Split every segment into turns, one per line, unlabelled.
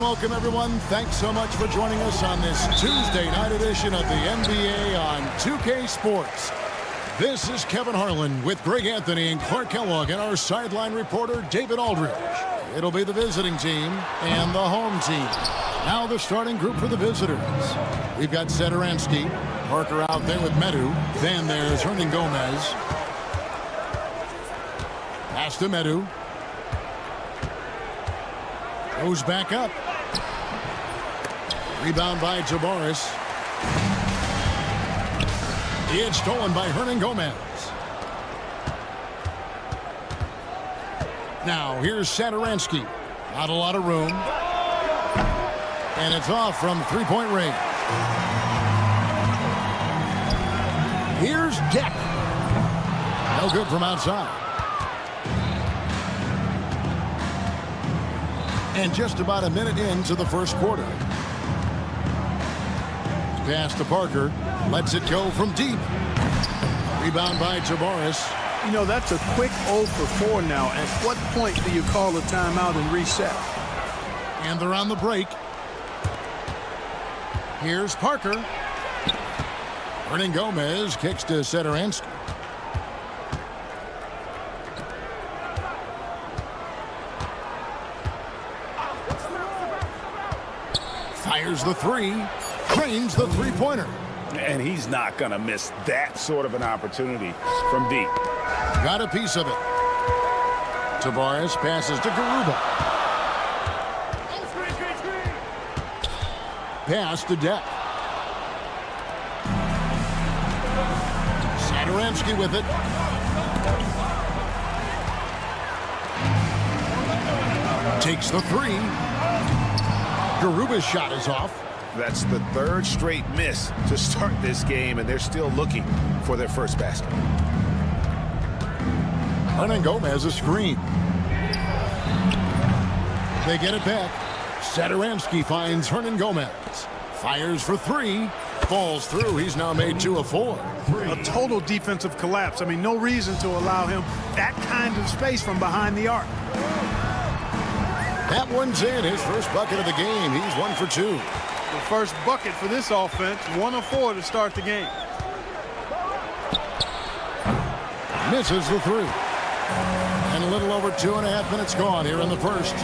Welcome, everyone. Thanks so much for joining us on this Tuesday night edition of the NBA on 2K Sports. This is Kevin Harlan with Greg Anthony and Clark Kellogg and our sideline reporter, David Aldridge. It'll be the visiting team and the home team. Now the starting group for the visitors. We've got Satoransky, Parker out there with Medu. Then there's Hernan Gomez. Pass to Medu. Goes back up. Rebound by Tavares. It's stolen by Hernan Gomez. Now here's Satoransky. Not a lot of room. And it's off from three-point range. Here's Deck. No good from outside. And just about a minute into the first quarter. Pass to Parker. Lets it go from deep. Rebound by Tavares.
You know, that's a quick 0 for 4 now. At what point do you call a timeout and reset?
And they're on the break. Here's Parker. Hernan Gomez kicks to Satoransky. Fires the three. Cranes the three-pointer.
And he's not going to miss that sort of an opportunity from deep.
Got a piece of it. Tavares passes to Garuba. Pass to Deck. Satoransky with it. Takes the three. Garuba's shot is off.
That's the third straight miss to start this game, and they're still looking for their first basket.
Hernan Gomez a screen. They get it back. Satoransky finds Hernan Gomez. Fires for three. Falls through. He's now made 2 of 4.
A total defensive collapse. I mean, no reason to allow him that kind of space from behind the arc.
That one's in. His first bucket of the game. He's 1 for 2.
The first bucket for this offense, 1 of 4 to start the game.
Misses the three. And a little over 2.5 minutes gone here in the first.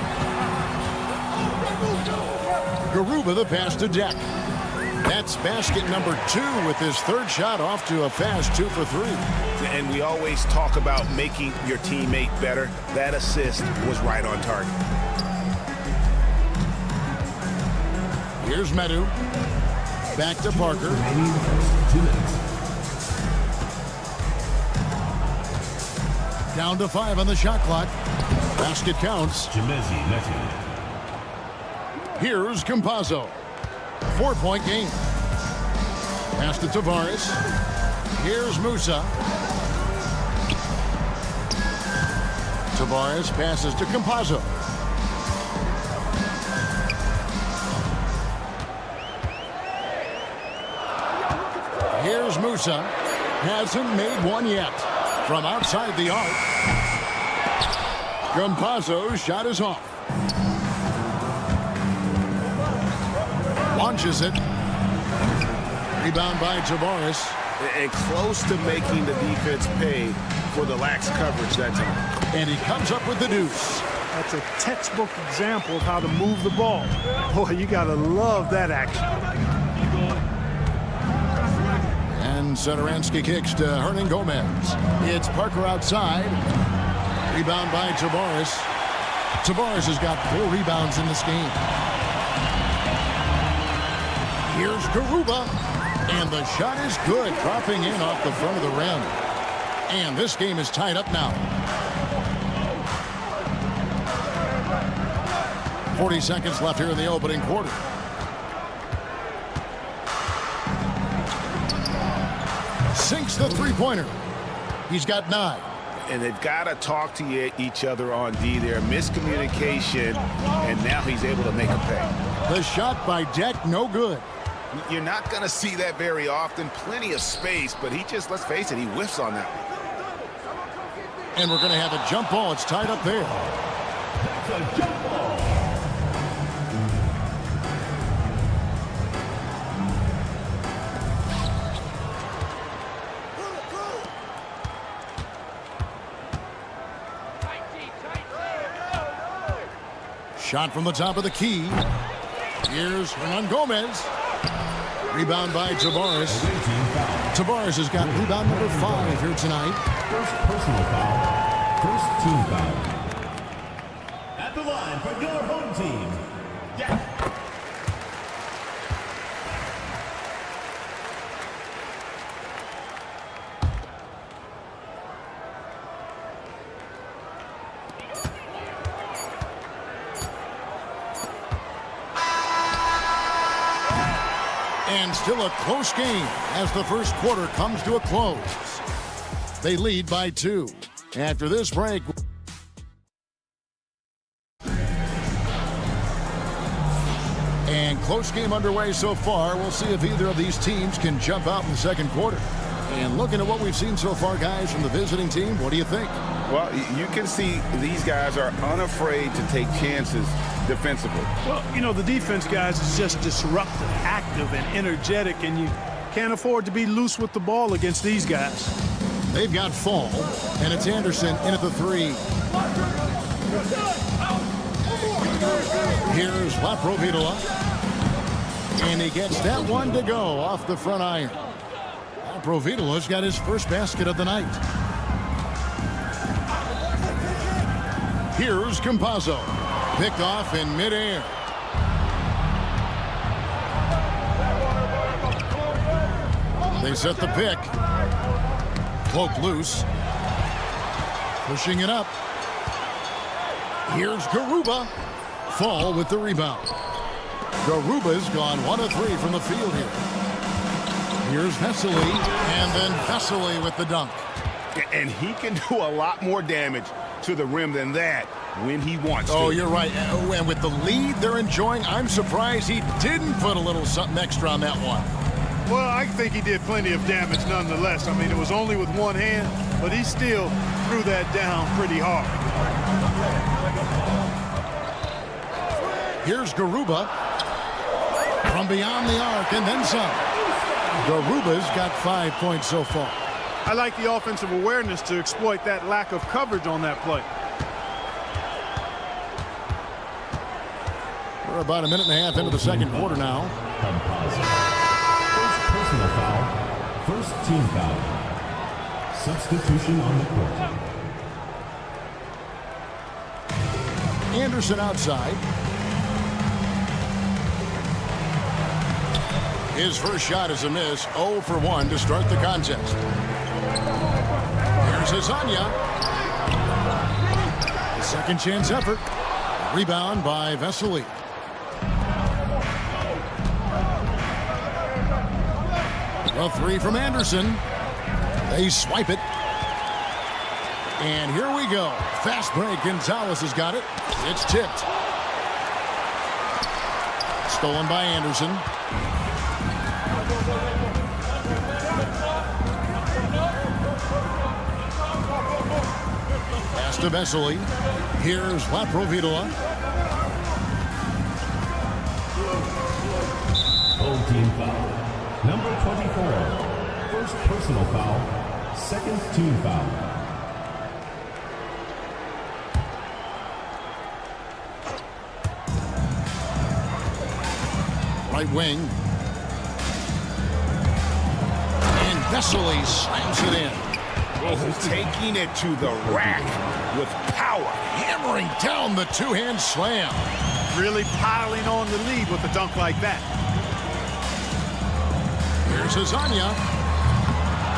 Garuba the pass to Deck. That's basket number 2 with his third shot off to a fast 2 for 3.
And we always talk about making your teammate better. That assist was right on target.
Here's Medu. Back to Parker. Down to 5 on the shot clock. Basket counts. Here's Campazzo. 4-point game. Pass to Tavares. Here's Musa. Tavares passes to Campazzo. Here's Musa. Hasn't made one yet. From outside the arc. Campazzo's shot is off. Launches it. Rebound by Tavares.
And close to making the defense pay for the lax coverage that time.
And he comes up with the deuce.
That's a textbook example of how to move the ball. Boy, you got to love that action.
And Satoransky kicks to Hernan Gomez. It's Parker outside. Rebound by Tavares. Tavares has got 4 rebounds in this game. Here's Garuba. And the shot is good. Dropping in off the front of the rim. And this game is tied up now. 40 seconds left here in the opening quarter. Sinks the three-pointer. He's got 9.
And they've got to talk to each other on D there. Miscommunication, and now he's able to make a pay.
The shot by Deck, no good.
You're not going to see that very often. Plenty of space, but he just, let's face it, he whiffs on that one.
And we're going to have a jump ball. It's tied up there. Shot from the top of the key. Here's Hernan Gomez. Rebound by Tavares. Tavares has got rebound number 5 here tonight.
First personal foul. First team foul. At the line for your home team.
And still a close game as the first quarter comes to a close. They lead by 2. After this break. And close game underway so far. We'll see if either of these teams can jump out in the second quarter. And looking at what we've seen so far, guys, from the visiting team, what do you think?
Well, you can see these guys are unafraid to take chances defensively.
Well, you know, the defense, guys, is just disruptive, active, and energetic, and you can't afford to be loose with the ball against these guys.
They've got Fall, and it's Anderson in at the 3. Here's Laprovitola, and he gets that one to go off the front iron. Laprovitola's got his first basket of the night. Here's Campazzo, picked off in midair. They set the pick. Cloak loose. Pushing it up. Here's Garuba. Fall with the rebound. Garuba's gone 1 of 3 from the field here. Here's Vesely, and then Vesely with the dunk.
And he can do a lot more damage to the rim than that when he wants to.
Oh, you're right. And with the lead they're enjoying, I'm surprised he didn't put a little something extra on that one.
Well, I think he did plenty of damage nonetheless. I mean, it was only with one hand, but he still threw that down pretty hard.
Here's Garuba from beyond the arc, and then some. Garuba's got 5 points so far.
I like the offensive awareness to exploit that lack of coverage on that play.
We're about a minute and a half into the second quarter now.
First personal foul. First team foul. Substitution on the court.
Anderson outside. His first shot is a miss. 0 for 1 to start the contest. Here's Azania. A second chance effort. Rebound by Vesely. A 3 from Anderson. They swipe it. And here we go. Fast break. Gonzalez has got it. It's tipped. Stolen by Anderson. Pass to Vesely. Here's Laprovitola.
Home team foul. Number 24. First personal foul. Second team foul.
Right wing. And Vesely slams it in.
Oh, taking it to the rack with power.
Hammering down the two-hand slam.
Really piling on the lead with a dunk like that.
Here's Azania.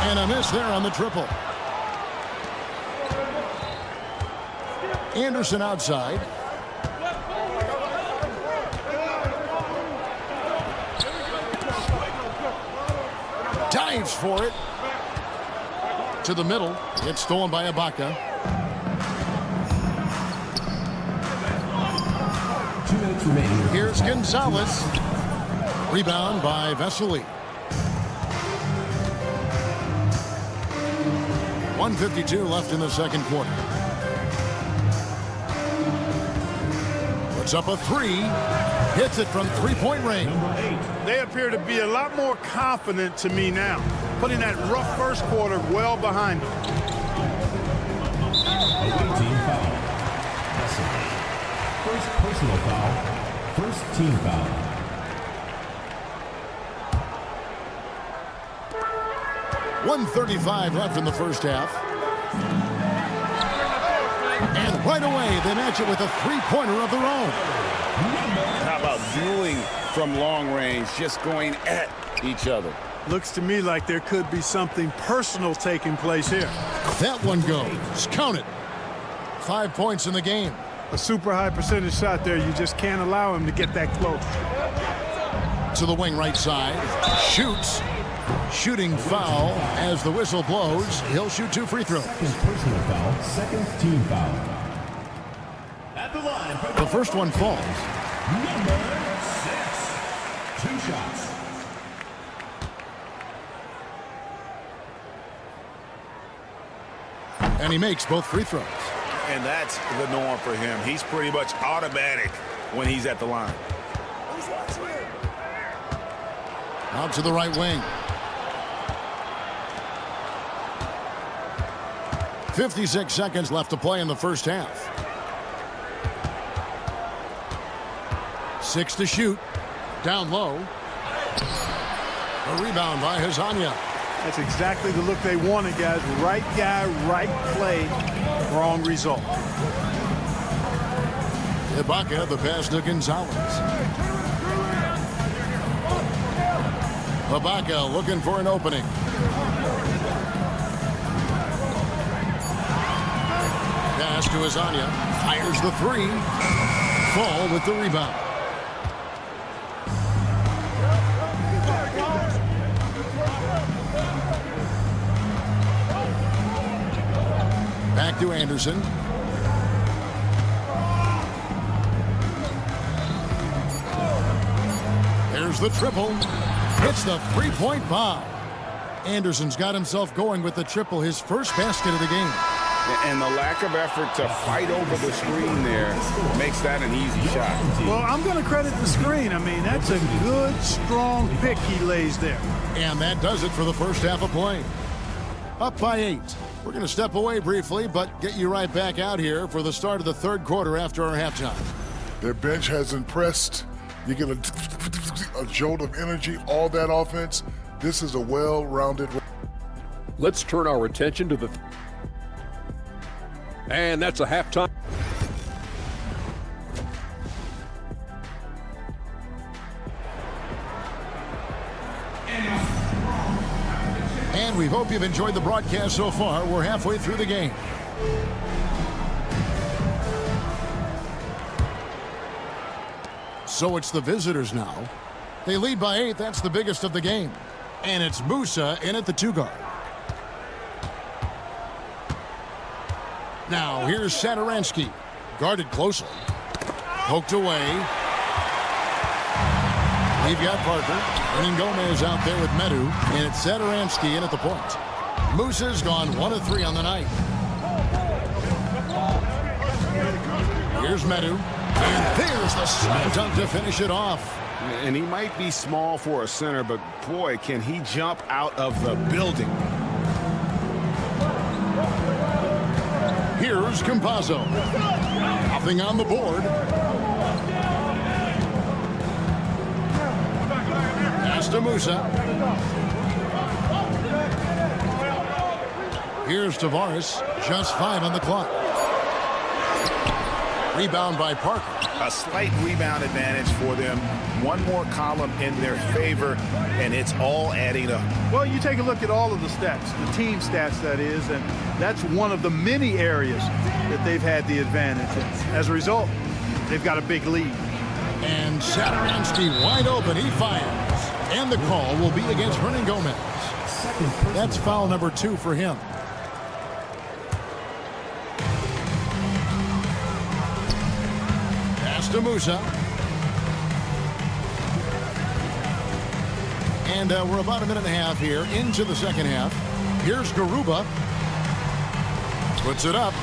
And a miss there on the triple. Anderson outside. Dives for it. To the middle. It's stolen by Ibaka.
2 minutes remaining.
Here's Gonzalez. Rebound by Vesely. 1:52 left in the second quarter. Puts up a 3. Hits it from three-point range.
Number 8.
They appear to be a lot more confident to me now, putting that rough first quarter well behind them.
Away team foul. Vesely. First First personal foul. First team foul.
.135 left in the first half. And right away, they match it with a three-pointer of their own.
How about dueling from long range, just going at each other?
Looks to me like there could be something personal taking place here.
That one goes. Count it. 5 points in the game.
A super high percentage shot there. You just can't allow him to get that close.
To the wing right side. Shoots. Shooting foul as the whistle blows. He'll shoot 2 free throws.
Personal foul. Second team foul. At the line.
The first one falls.
Number 6. 2 shots.
And he makes both free throws.
And that's the norm for him. He's pretty much automatic when he's at the line.
Out to the right wing. 56 seconds left to play in the first half. 6 to shoot. Down low. A rebound by Hazania.
That's exactly the look they wanted, guys. Right guy, right play, wrong result.
Ibaka, the pass to Gonzalez. Ibaka looking for an opening. Pass to Hazania. Fires the 3. Fall with the rebound. Back to Anderson. There's the triple. Hits the three-point bomb. Anderson's got himself going with the triple, his first basket of the game.
And the lack of effort to fight over the screen there makes that an easy shot.
Well, I'm going to credit the screen. I mean, that's a good, strong pick he lays there.
And that does it for the first half of play. Up by 8. We're going to step away briefly, but get you right back out here for the start of the third quarter after our halftime.
Their bench has impressed. You get a jolt of energy, all that offense. This is a well-rounded.
Let's turn our attention to the... And that's a halftime.
And we hope you've enjoyed the broadcast so far. We're halfway through the game. So it's the visitors now. They lead by 8. That's the biggest of the game. And it's Musa in at the 2 guard. Now here's Satoransky. Guarded closely. Poked away. We've got Parker. Hernan Gomez out there with Medu. And it's Satoransky in at the point. Musa's gone 1 of 3 on the night. Here's Medu. And there's the slam dunk to finish it off.
And he might be small for a center, but boy, can he jump out of the building.
Here's Campazzo. Nothing on the board. Pass to Musa. Here's Tavares. Just 5 on the clock. Rebound by Parker.
A slight rebound advantage for them. One more column in their favor, and it's all adding up.
Well, you take a look at all of the stats, the team stats, that is, and that's one of the many areas that they've had the advantage. And as a result, they've got a big lead.
And Satoransky wide open. He fires. And the call will be against Hernan Gomez. That's foul number 2 for him. Pass to Musa. And we're about a minute and a half here into the second half. Here's Garuba. Puts it up.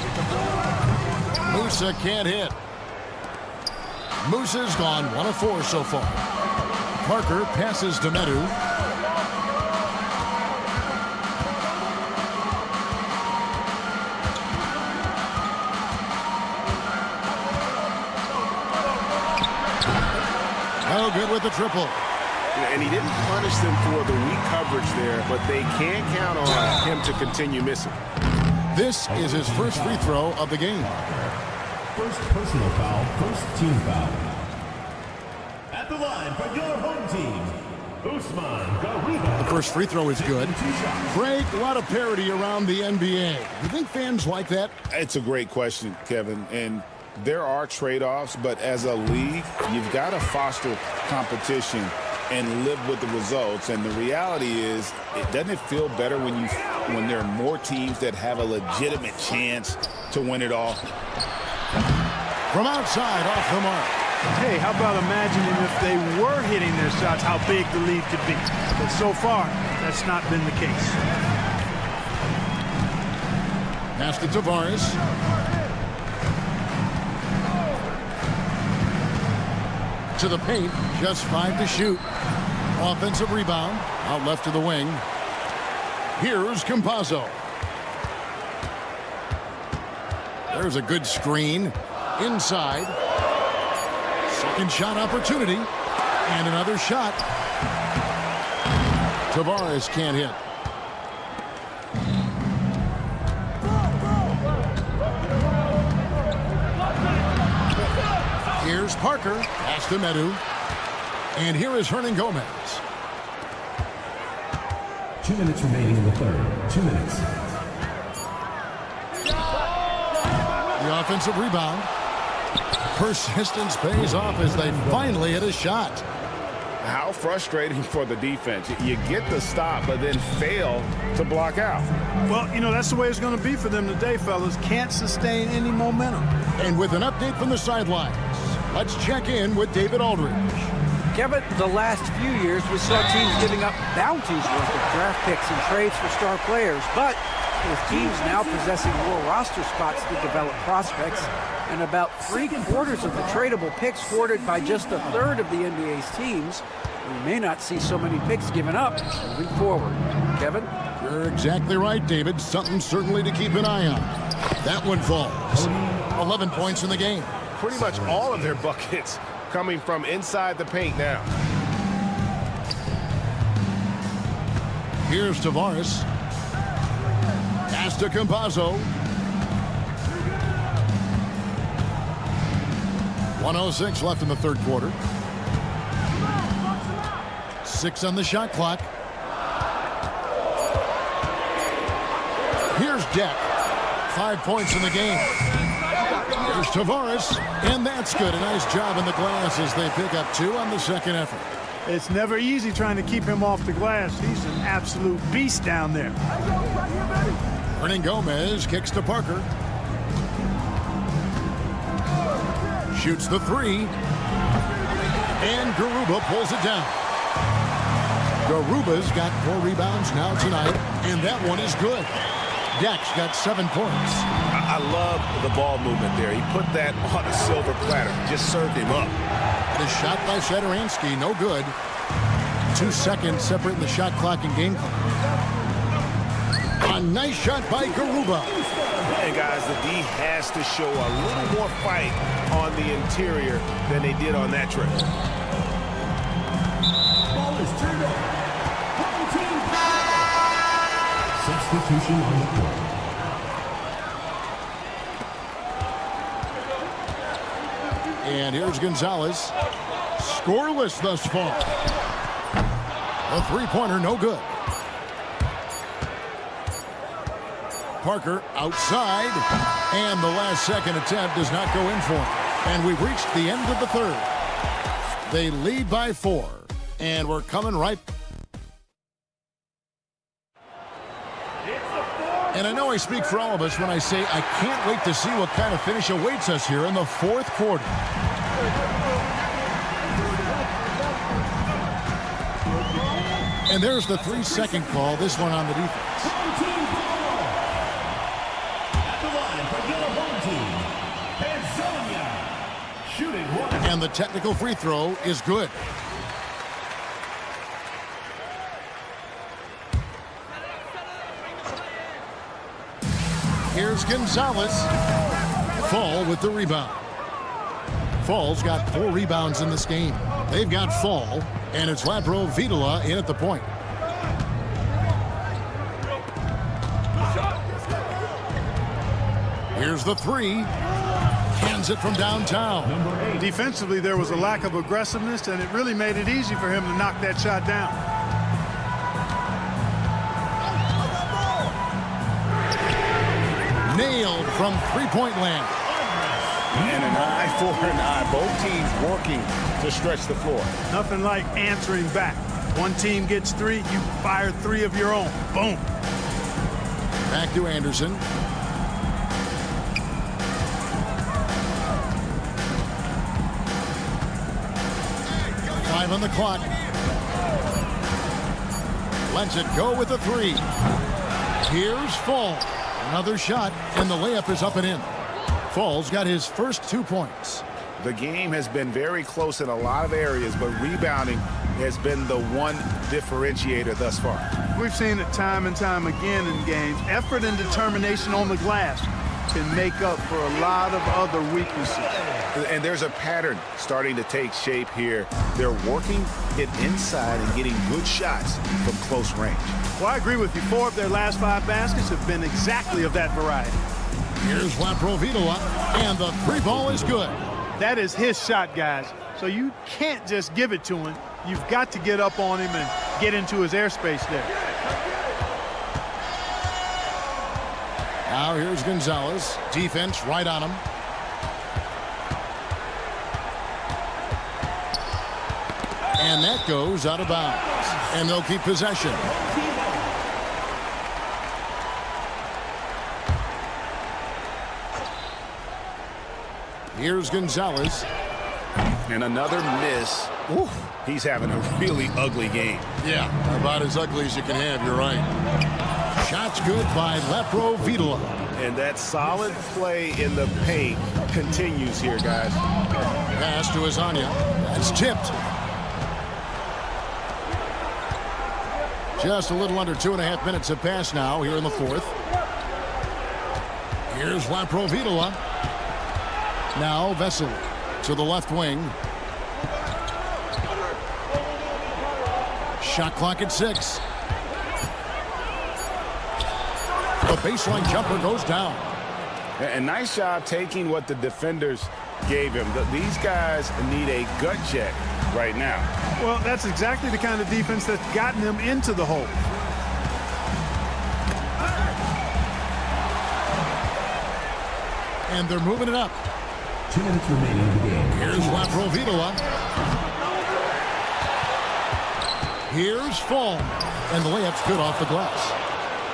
Musa can't hit. Musa's gone 1 of 4 so far. Parker passes to Medu. No good with the triple.
And he didn't punish them for the weak coverage there, but they can't count on him to continue missing.
This is his first free throw of the game.
First personal foul, first team foul. At the line for your home team, Usman Garuba.
The first free throw is good. Greg, a lot of parity around the NBA. Do you think fans like that?
It's a great question, Kevin, and there are trade-offs, but as a league, you've got to foster competition and live with the results. And the reality is, doesn't it feel better when there are more teams that have a legitimate chance to win it all?
From outside, off the mark.
Hey, how about imagining if they were hitting their shots, how big the lead could be. But so far, that's not been the case.
Pass to Tavares. To the paint, just 5 to shoot. Offensive rebound, out left to the wing. Here's Campazzo. There's a good screen. Inside. Second shot opportunity. And another shot. Tavares can't hit. Here's Parker. Pass to Medu. And here is Hernan Gomez.
2 minutes remaining in the third. 2 minutes.
The offensive rebound. Persistence pays off as they finally hit a shot.
How frustrating for the defense. You get the stop, but then fail to block out.
Well, you know, that's the way it's going to be for them today, fellas. Can't sustain any momentum.
And with an update from the sidelines, let's check in with David Aldridge.
Kevin, the last few years we saw teams giving up bounties worth of draft picks and trades for star players. But with teams now possessing more roster spots to develop prospects, and about 3/4 of the tradable picks hoarded by just a third of the NBA's teams, we may not see so many picks given up moving forward. Kevin?
You're exactly right, David. Something certainly to keep an eye on. That one falls. 11 points in the game.
Pretty much all of their buckets coming from inside the paint now.
Here's Tavares. Pass to Campazzo. 1:06 left in the third quarter. 6 on the shot clock. Here's Deck. 5 points in the game. Here's Tavares, and that's good. A nice job in the glass as they pick up 2 on the second effort.
It's never easy trying to keep him off the glass. He's an absolute beast down there.
Hernan Gomez kicks to Parker. Shoots the 3. And Garuba pulls it down. Garuba's got 4 rebounds now tonight, and that one is good. Deck's got 7 points.
I love the ball movement there. He put that on a silver platter. Just served him up.
The shot by Satoransky, no good. 2 seconds separating the shot clock and game clock. A nice shot by Garuba.
And guys, the D has to show a little more fight on the interior than they did on that trip.
Ball is turned over. Home team foul. Substitution on the court.
And here's Gonzalez. Scoreless thus far. A 3-pointer, no good. Parker outside. And the last second attempt does not go in for him. And we've reached the end of the third. They lead by 4. And we're coming right. And I know I speak for all of us when I say I can't wait to see what kind of finish awaits us here in the fourth quarter. And there's the 3-second call, this one on the defense.
At the line for your home team, Pennsylvania. Shooting 1.
And the technical free throw is good. Here's Gonzalez. Fall with the rebound. Fall's got 4 rebounds in this game. They've got Fall, and it's Lapro Vitola in at the point. Here's the 3. Hands it from downtown.
Defensively, there was a lack of aggressiveness, and it really made it easy for him to knock that shot down.
Nailed from three-point land.
And an eye for an eye. Both teams working to stretch the floor.
Nothing like answering back. One team gets 3, you fire 3 of your own. Boom.
Back to Anderson. On the clock. Lets it go with a 3. Here's Fall. Another shot, and the layup is up and in. Fall's got his first 2 points.
The game has been very close in a lot of areas, but rebounding has been the one differentiator thus far.
We've seen it time and time again in games. Effort and determination on the glass can make up for a lot of other weaknesses.
And there's a pattern starting to take shape here. They're working it inside and getting good shots from close range.
Well, I agree with you. 4 of their last 5 baskets have been exactly of that variety.
Here's Lapro Vitola, and the 3 ball is good.
That is his shot, guys. So you can't just give it to him. You've got to get up on him and get into his airspace there.
Now here's Gonzalez. Defense right on him. And that goes out of bounds. And they'll keep possession. Here's Gonzalez.
And another miss. Ooh, he's having a really ugly game.
Yeah, about as ugly as you can have, you're right. Shots good by Lapro Vitola.
And that solid play in the paint continues here, guys.
Pass to Azania. That's tipped. Just a little under 2.5 minutes have passed now here in the 4th. Here's Lapro Vitola. Now Vesely to the left wing. Shot clock at 6. The baseline jumper goes down.
And nice job taking what the defenders gave him. These guys need a gut check right now.
Well, that's exactly the kind of defense that's gotten them into the hole.
And they're moving it up.
2 minutes remaining in the game.
Here's Lapro Vitola. Here's Fall. And the layup's good off the glass.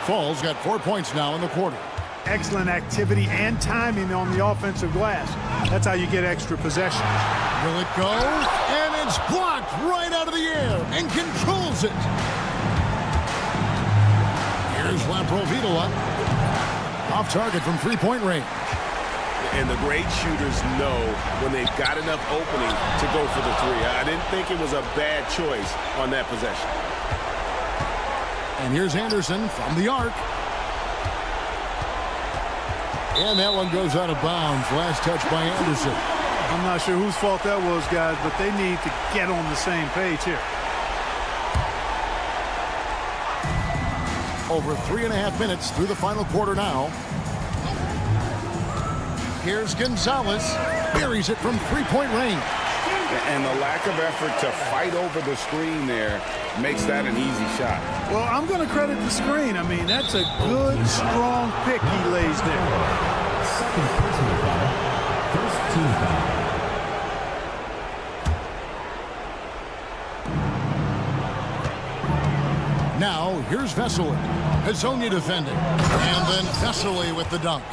Fall's got 4 points now in the quarter.
Excellent activity and timing on the offensive glass. That's how you get extra possession.
Will it go? And it's blocked right out of the air and controls it. Here's Lapro Vitola. Off target from three-point range.
And the great shooters know when they've got enough opening to go for the 3. I didn't think it was a bad choice on that possession.
And here's Anderson from the arc. And that one goes out of bounds. Last touch by Anderson.
I'm not sure whose fault that was, guys, but they need to get on the same page here.
Over 3.5 minutes through the final quarter now. Here's Gonzalez. Buries it from three-point range.
And the lack of effort to fight over the screen there makes that an easy shot.
Well, I'm going to credit the screen. I mean, that's a good, strong pick he lays there.
Second personal foul. First team foul.
Now, here's Vesely. Hazonia defending. And then Vesely with the dunk.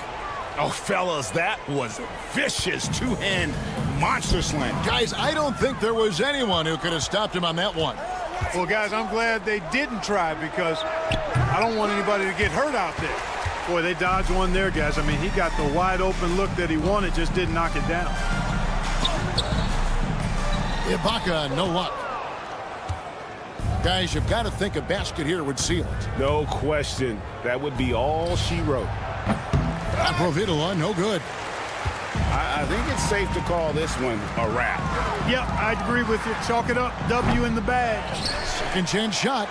Oh, fellas, that was vicious two-hand monster slam.
Guys, I don't think there was anyone who could have stopped him on that one.
Well, guys, I'm glad they didn't try because I don't want anybody to get hurt out there. Boy, they dodged one there, guys. I mean, he got the wide-open look that he wanted, just didn't knock it down.
Ibaka, no luck. Guys, you've got to think a basket here would seal it.
No question. That would be all she wrote.
Lapro Vitola, no good.
I think it's safe to call this one a wrap.
Yeah, I agree with you. Chalk it up. W in the bag.
Second chance shot.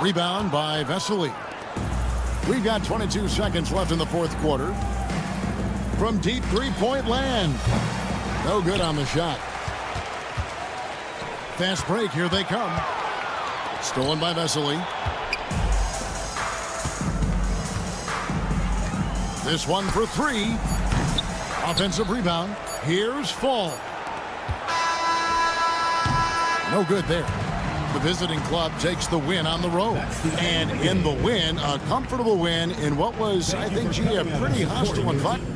Rebound by Vesely. We've got 22 seconds left in the fourth quarter. From deep three-point land. No good on the shot. Fast break. Here they come. Stolen by Vesely. This one for three. Offensive rebound. Here's Fall. No good there. The visiting club takes the win on the road. And in the win, a comfortable win in what was, I think, a pretty hostile environment.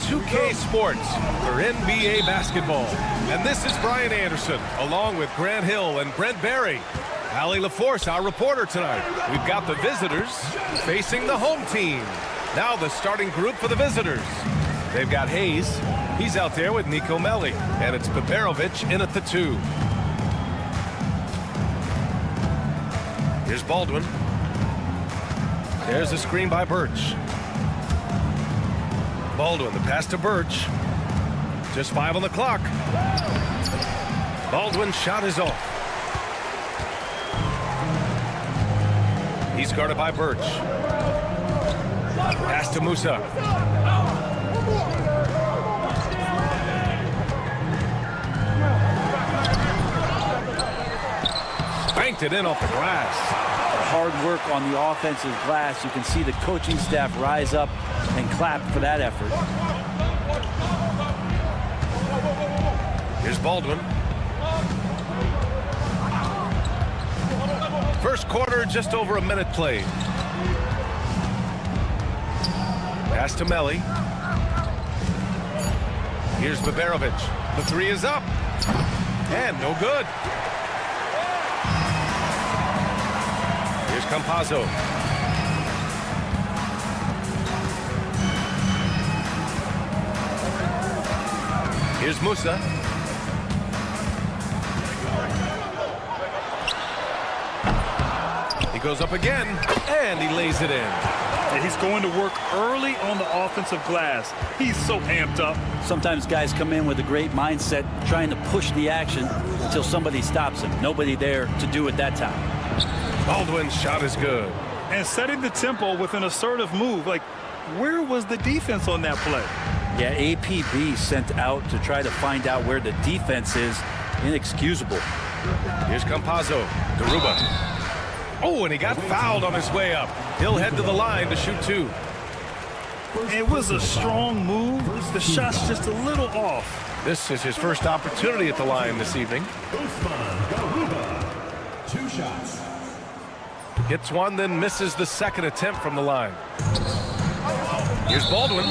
2K Sports for NBA basketball. And this is Brian Anderson, along with Grant Hill and Brent Barry. Allie LaForce, our reporter tonight. We've got the visitors facing the home team. Now the starting group for the visitors. They've got Hayes. He's out there with Nico Melli. And it's Peperovic in at the 2. Here's Baldwin. There's a screen by Birch. Baldwin, the pass to Birch. Just 5 on the clock. Baldwin's shot is off. He's guarded by Birch. Pass to Musa. Banked it in off the glass.
hard work on the offensive glass. You can see the coaching staff rise up and clap for that effort.
Here's Baldwin. First quarter, just over a minute played. Pass to Melli. Here's Baberovic. The three is up. And no good. Here's Campazzo. Here's Musa. He goes up again, and he lays it in.
And he's going to work early on the offensive glass. He's so amped up.
Sometimes guys come in with a great mindset, trying to push the action until somebody stops him. Nobody there to do it that time.
Baldwin's shot is good.
And setting the tempo with an assertive move. Like, where was the defense on that play?
Yeah, APB sent out to try to find out where the defense is. Inexcusable.
Here's Campazzo. Garuba. Oh, and he got fouled on his way up. He'll head to the line to shoot two.
It was a strong move. The shot's just a little off.
This is his first opportunity at the line this evening.
Two shots.
Hits one, then misses the second attempt from the line. Here's Baldwin.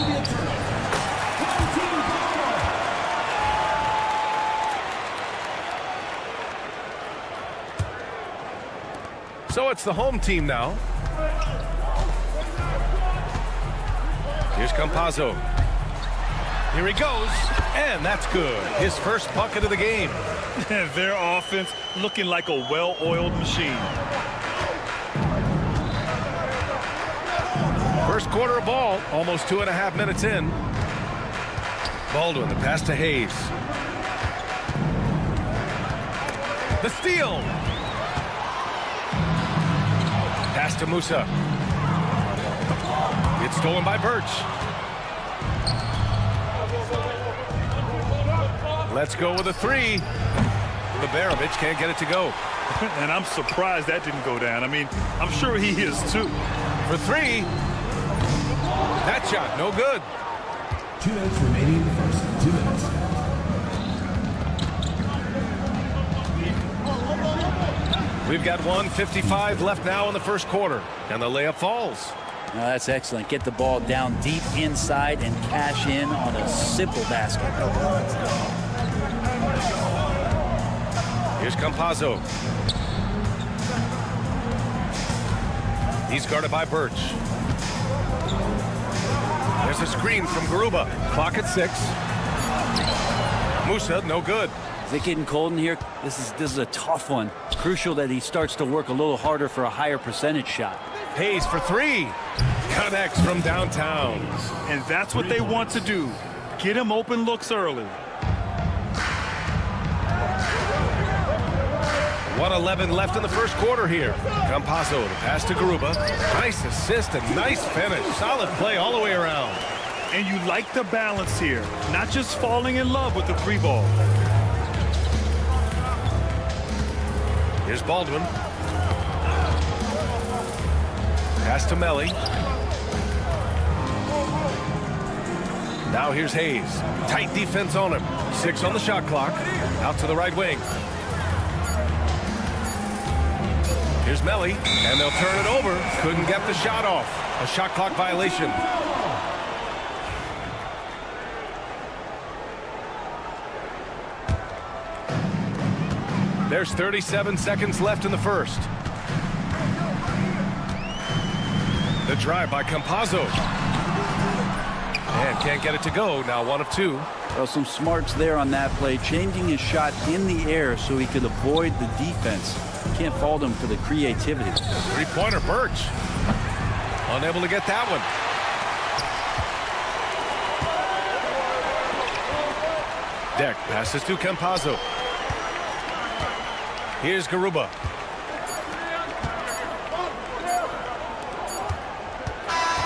So it's the home team now. Here's Campazzo. Here he goes, and that's good. His first bucket of the game.
Their offense looking like a well-oiled machine.
First quarter of ball, almost 2.5 minutes in. Baldwin, the pass to Hayes. The steal. Pass to Musa. It's stolen by Birch. Let's go with a three. Baberovic can't get it to go.
And I'm surprised that didn't go down. I mean, I'm sure he is too.
For three. That shot, no good.
2 minutes remaining in the first. 2 minutes.
We've got 1:55 left now in the first quarter, and the layup falls.
No, that's excellent. Get the ball down deep inside and cash in on a simple basket.
Here's Campazzo. He's guarded by Birch. There's a screen from Garuba. Clock at 6. Musa, no good.
Is it getting cold in here? This is a tough one. Crucial that he starts to work a little harder for a higher percentage shot.
Hayes for three. Connects from downtown.
And that's what they want to do. Get him open looks early.
1:11 left in the first quarter here. Campazzo, the pass to Garuba. Nice assist and nice finish. Solid play all the way around.
And you like the balance here. Not just falling in love with the three ball.
Here's Baldwin. Pass to Melli. Now here's Hayes. Tight defense on him. 6 on the shot clock. Out to the right wing. Here's Melli, and they'll turn it over. Couldn't get the shot off. A shot clock violation. There's 37 seconds left in the first. The drive by Campazzo. And can't get it to go. Now 1 of 2.
Well, some smarts there on that play. Changing his shot in the air so he could avoid the defense. Can't fault him for the creativity.
Three-pointer, Birch. Unable to get that one. Deck passes to Campazzo. Here's Garuba.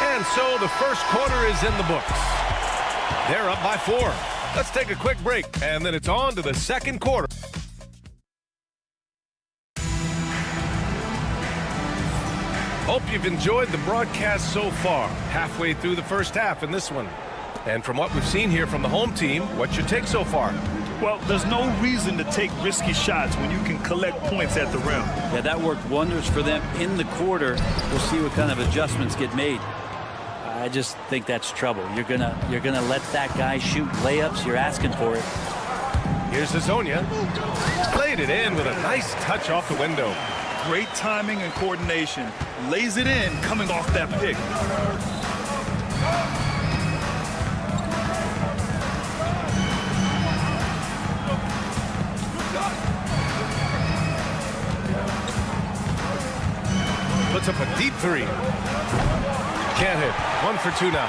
And so the first quarter is in the books. They're up by 4. Let's take a quick break, and then it's on to the second quarter. Hope you've enjoyed the broadcast so far. Halfway through the first half in this one. And from what we've seen here from the home team, what's your take so far?
Well, there's no reason to take risky shots when you can collect points at the rim.
Yeah, that worked wonders for them in the quarter. We'll see what kind of adjustments get made. I just think that's trouble. You're gonna let that guy shoot layups. You're asking for it.
Here's Hazonia. Played it in with a nice touch off the window.
Great timing and coordination. Lays it in coming off that pick.
Puts up a deep three. Can't hit. 1 for 2 now.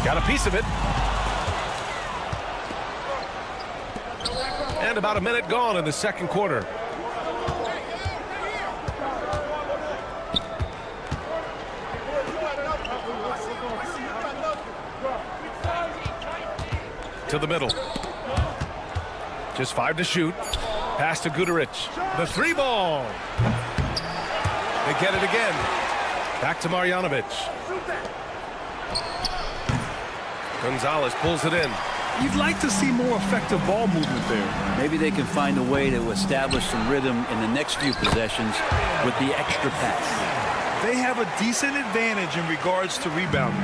Got a piece of it. And about a minute gone in the second quarter. To the middle. Just 5 to shoot. Pass to Guduric. The 3 ball. They get it again. Back to Marjanovic. Gonzalez pulls it in.
You'd like to see more effective ball movement there.
Maybe they can find a way to establish some rhythm in the next few possessions with the extra pass.
They have a decent advantage in regards to rebounding.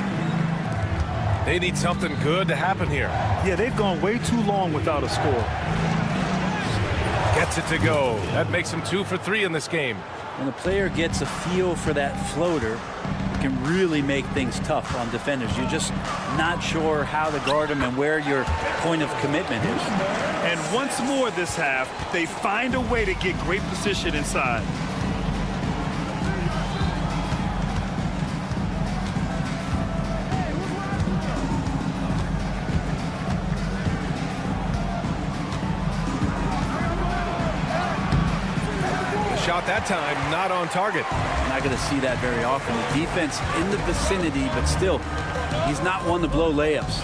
They need something good to happen here.
Yeah, they've gone way too long without a score.
Gets it to go. That makes him 2 for 3 in this game.
When a player gets a feel for that floater, it can really make things tough on defenders. You're just not sure how to guard them and where your point of commitment is.
And once more this half, they find a way to get great position inside.
Shot that time, not on target.
Not going to see that very often. The defense in the vicinity, but still, he's not one to blow layups.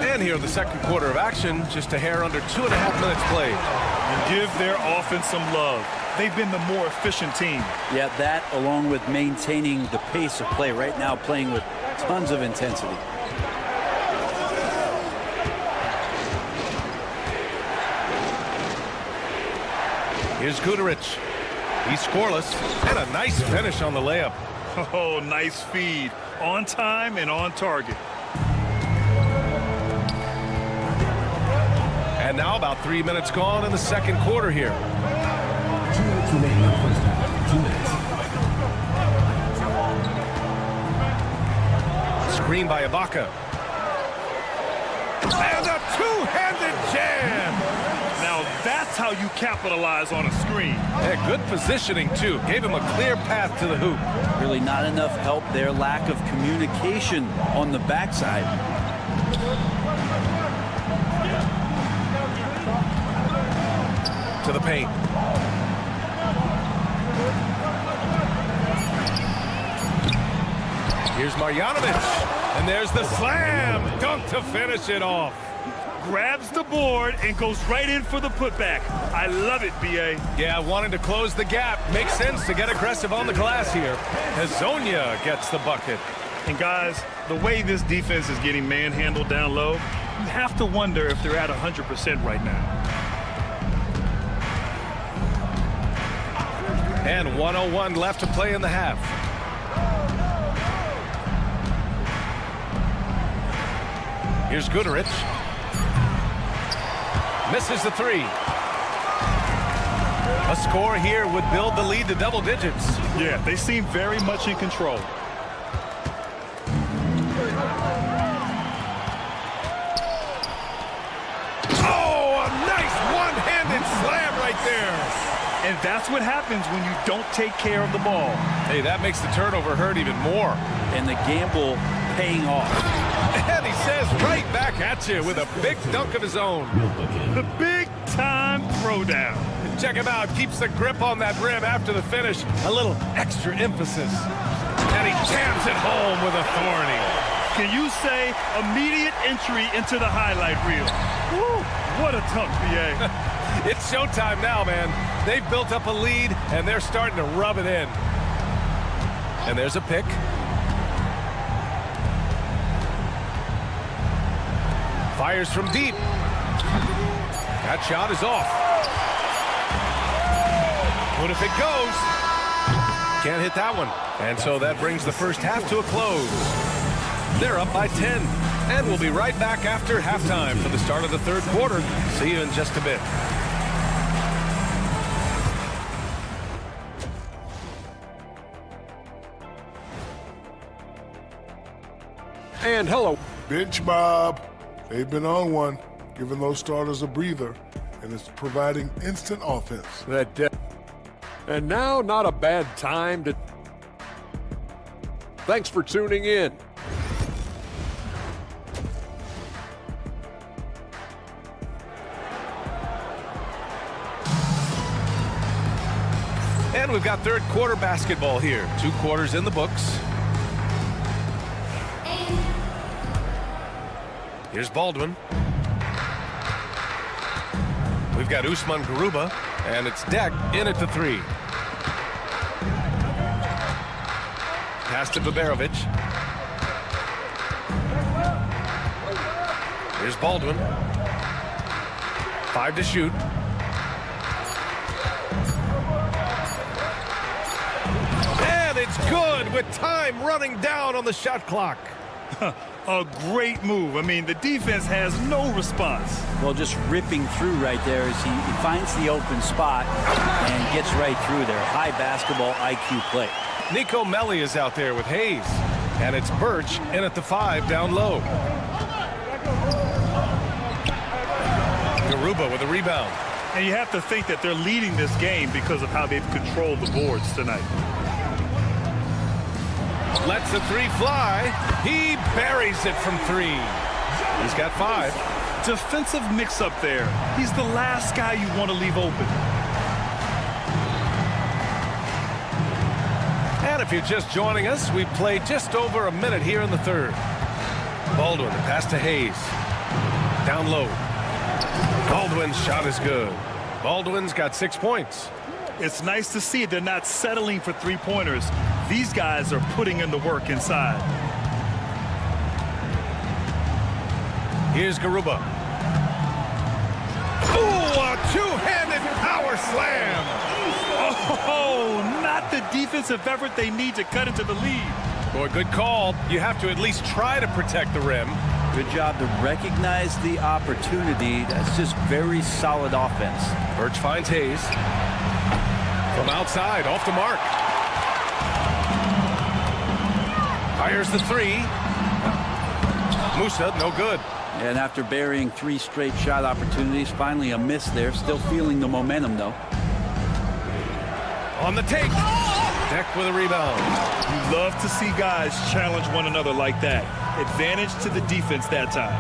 And here in the second quarter of action, just a hair under 2.5 minutes played.
And give their offense some love. They've been the more efficient team.
Yeah, that along with maintaining the pace of play right now, playing with tons of intensity.
Here's Guduric. He's scoreless. And a nice finish on the layup.
Oh, nice feed. On time and on target.
And now about 3 minutes gone in the second quarter here.
2 minutes remaining in the first half. 2 minutes.
Screen by Ibaka. And a two-handed jam.
Now that's how you capitalize on a screen.
Yeah, good positioning, too. Gave him a clear path to the hoop.
Really not enough help there. Lack of communication on the backside.
To the paint. Here's Marjanovic. And there's the slam dunk to finish it off.
Grabs the board and goes right in for the putback. I love it, B.A.
Yeah, wanting to close the gap. Makes sense to get aggressive on the glass here. Hazonia gets the bucket.
And guys, the way this defense is getting manhandled down low, you have to wonder if they're at 100% right now.
And 1:01 left to play in the half. Here's Guduric. Misses the 3. A score here would build the lead to double digits.
Yeah, they seem very much in control.
Oh, a nice one-handed slam right there.
And that's what happens when you don't take care of the ball.
Hey, that makes the turnover hurt even more.
And the gamble paying off.
And he says right back at you with a big dunk of his own.
The big-time throwdown.
Check him out. Keeps the grip on that rim after the finish. A little extra emphasis. And he jams it home with authority.
Can you say immediate entry into the highlight reel? Woo, what a dunk, BA.
It's showtime now, man. They've built up a lead, and they're starting to rub it in. And there's a pick. Fires from deep. That shot is off. What if it goes? Can't hit that one. And so that brings the first half to a close. They're up by 10. And we'll be right back after halftime for the start of the third quarter. See you in just a bit.
And hello.
Bench Bob. They've been on one, giving those starters a breather, and it's providing instant offense.
And now, not a bad time to... Thanks for tuning in.
And we've got third quarter basketball here. 2 quarters in the books. Here's Baldwin. We've got Usman Garuba, and it's Deck in at the 3. Pass to Baberovic. Here's Baldwin. 5 to shoot. And it's good with time running down on the shot clock.
A great move. I mean, the defense has no response.
Well, just ripping through right there as he finds the open spot and gets right through there. High basketball IQ play.
Nico Melli is out there with Hayes. And it's Birch in at the 5 down low. Garuba with a rebound.
And you have to think that they're leading this game because of how they've controlled the boards tonight.
Lets the 3 fly. He buries it from 3. He's got 5.
Defensive mix-up there. He's the last guy you want to leave open.
And if you're just joining us, we've played just over a minute here in the third. Baldwin, the pass to Hayes. Down low. Baldwin's shot is good. Baldwin's got 6 points.
It's nice to see they're not settling for 3-pointers. These guys are putting in the work inside.
Here's Garuba. Ooh, a 2-handed power slam.
Oh, not the defensive effort they need to cut into the lead.
Boy, good call. You have to at least try to protect the rim.
Good job to recognize the opportunity. That's just very solid offense.
Birch finds Hayes. From outside, off the mark. Fires the 3. Musa, no good.
And after burying 3 straight shot opportunities, finally a miss there. Still feeling the momentum, though.
On the take. Deck with a rebound.
You love to see guys challenge one another like that. Advantage to the defense that time.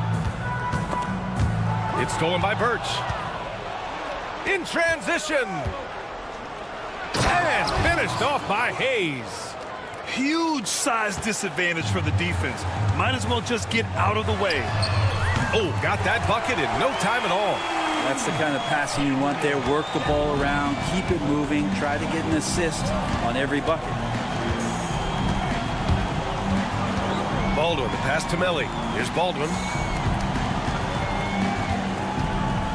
It's stolen by Birch. In transition. And finished off by Hayes.
Huge size disadvantage for the defense. Might as well just get out of the way.
Oh, got that bucket in no time at all.
That's the kind of passing you want there. Work the ball around, keep it moving, try to get an assist on every bucket.
Baldwin, the pass to Melli. Here's Baldwin.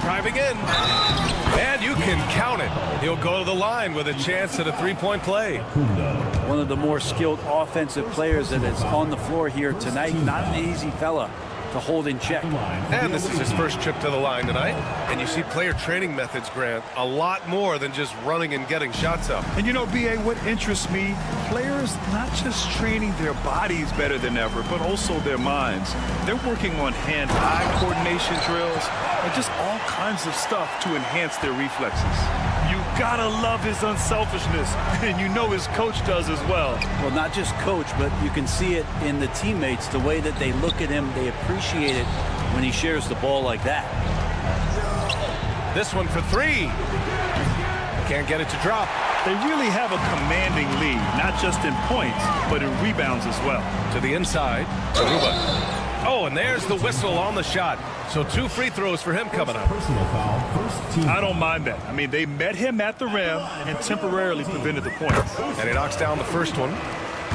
Driving in. And you can count it. He'll go to the line with a chance at a 3-point play.
One of the more skilled offensive players that is on the floor here tonight. Not an easy fella to hold in check.
And this is his first trip to the line tonight. And you see player training methods, Grant, a lot more than just running and getting shots up.
And you know, B.A., what interests me, players not just training their bodies better than ever, but also their minds. They're working on hand-eye coordination drills and just all kinds of stuff to enhance their reflexes. You gotta love his unselfishness, and you know his coach does as well.
Well, not just coach, but you can see it in the teammates, the way that they look at him. They appreciate it when he shares the ball like that.
This one for 3. Can't get it to drop.
They really have a commanding lead, not just in points, but in rebounds as well.
To the inside, Aruba. Oh, and there's the whistle on the shot. So 2 free throws for him coming up.
Personal foul, first team.
I don't mind that. I mean, they met him at the rim and temporarily prevented the points.
And he knocks down the first one.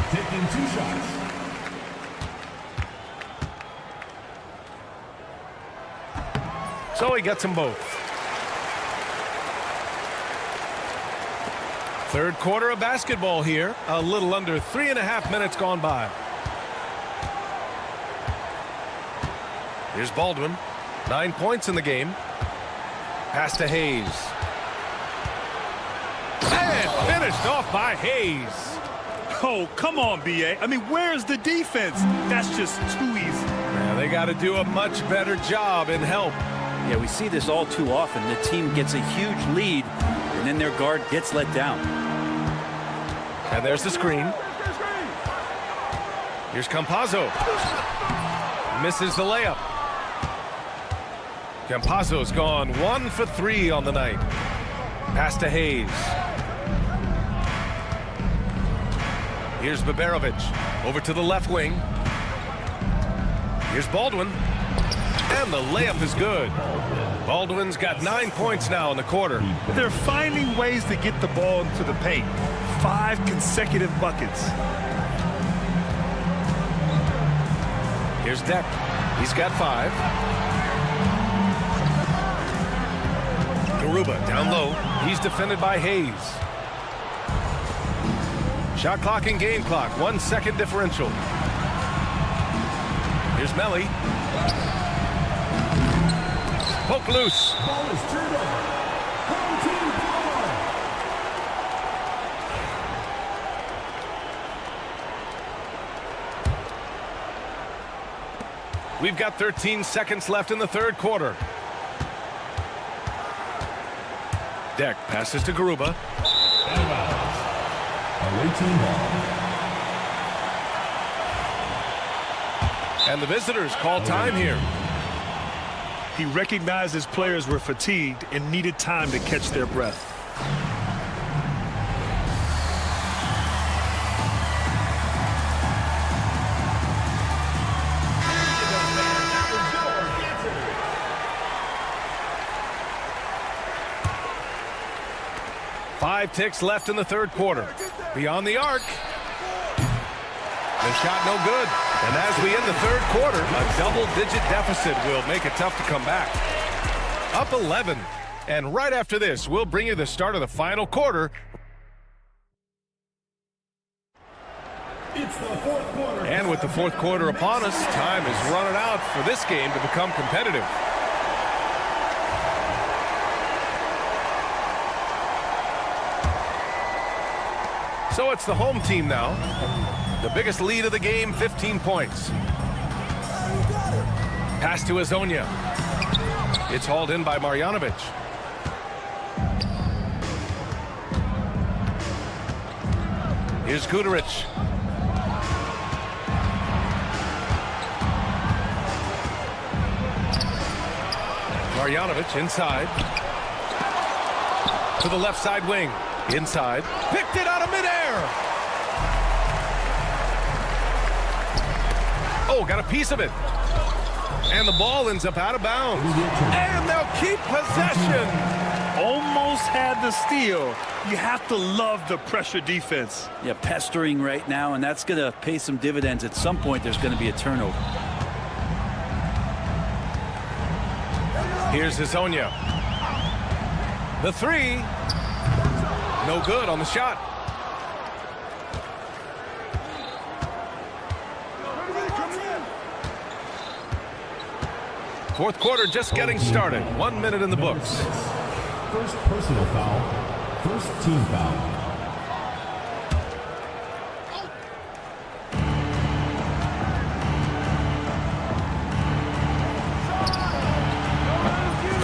Taking 2 shots.
So he gets them both. Third quarter of basketball here. A little under 3.5 minutes gone by. Here's Baldwin. 9 points in the game. Pass to Hayes. And finished off by Hayes.
Oh, come on, B.A. I mean, where's the defense? That's just too easy.
Yeah, they got to do a much better job in help.
Yeah, we see this all too often. The team gets a huge lead, and then their guard gets let down.
And there's the screen. Here's Campazzo. Misses the layup. Campazzo's gone 1 for 3 on the night. Pass to Hayes. Here's Baberovic. Over to the left wing. Here's Baldwin. And the layup is good. Baldwin's got 9 points now in the quarter.
They're finding ways to get the ball into the paint. 5 consecutive buckets.
Here's Deck. He's got 5. Garuba down low. He's defended by Hayes. Shot clock and game clock. 1 second differential. Here's Melly. Poke loose.
Ball is turned over. Home team ball.
We've got 13 seconds left in the third quarter. Deck passes to Garuba.
Away team ball.
And the visitors call time here.
He recognized his players were fatigued and needed time to catch their breath.
Five ticks left in the third quarter. Beyond the arc. The shot no good. And as we end the third quarter, a double-digit deficit will make it tough to come back. Up 11. And right after this, we'll bring you the start of the final quarter.
It's the fourth quarter.
And with the fourth quarter upon us, time is running out for this game to become competitive. So it's the home team now. The biggest lead of the game, 15 points. Pass to Azonia. It's hauled in by Marjanovic. Here's Guduric. Marjanovic inside. To the left side wing. Inside. Picked it out of midair. Oh, got a piece of it. And the ball ends up out of bounds. And they'll keep possession.
Almost had the steal. You have to love the pressure defense.
Yeah, pestering right now, and that's going to pay some dividends. At some point, there's going to be a turnover.
Here's Azonia. The three. No good on the shot. Fourth quarter just getting started. 1 minute in the books.
First personal foul. First team foul.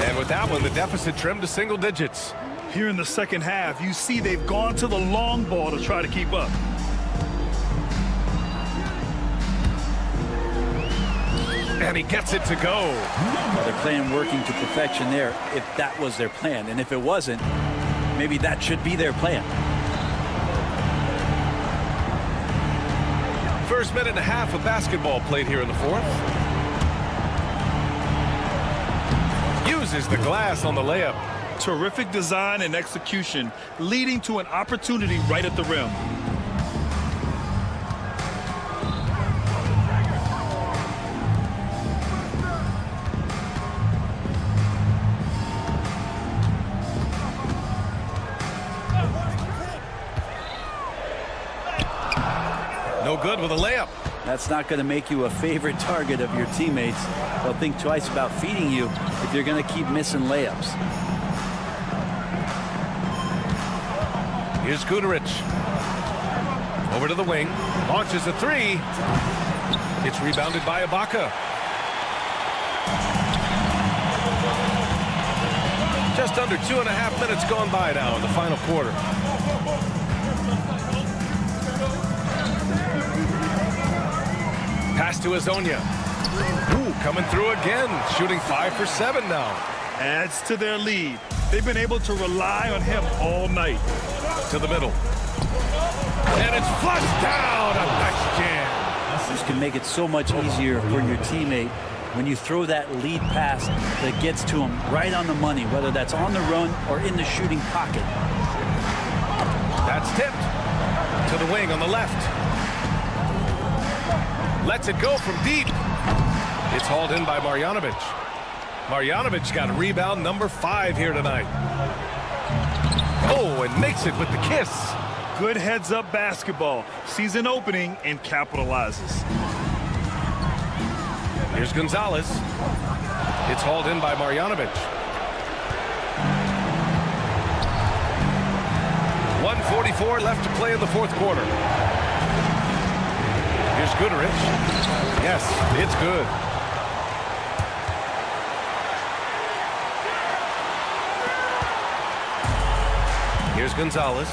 And with that one, the deficit trimmed to single digits.
Here in the second half, you see they've gone to the long ball to try to keep up.
And he gets it to go.
Well, they're playing working to perfection there, if that was their plan. And if it wasn't, maybe that should be their plan.
First minute and a half of basketball played here in the fourth. Uses the glass on the layup.
Terrific design and execution, leading to an opportunity right at the rim.
No good with a layup.
That's not going to make you a favorite target of your teammates. They'll think twice about feeding you if you're going to keep missing layups.
Here's Guterich. Over to the wing. Launches a three. It's rebounded by Ibaka. Just under 2.5 minutes gone by now in the final quarter. Pass to Azonia. Ooh, coming through again. Shooting 5 for 7 now.
Adds to their lead. They've been able to rely on him all night.
To the middle. And it's flushed down. A nice jam.
This can make it so much easier for your teammate when you throw that lead pass that gets to him right on the money, whether that's on the run or in the shooting pocket.
That's tipped. To the wing on the left. Lets it go from deep. It's hauled in by Marjanovic. Marjanovic got a rebound number 5 here tonight. Oh, and makes it with the kiss.
Good heads-up basketball. Sees an opening and capitalizes.
Here's Gonzalez. It's hauled in by Marjanovic. 1:44 left to play in the fourth quarter. Here's Guterich. Yes, it's good. Here's Gonzalez.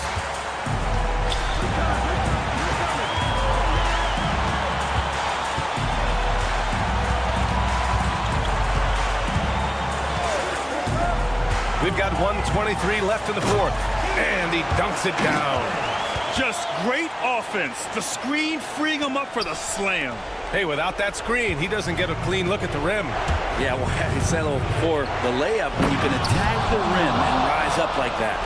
We've got 1:23 left in the fourth. And he dunks it down.
Just great offense. The screen freeing him up for the slam.
Hey, without that screen, he doesn't get a clean look at the rim.
Yeah, well, he settled for the layup when you can attack the rim and rise up like that.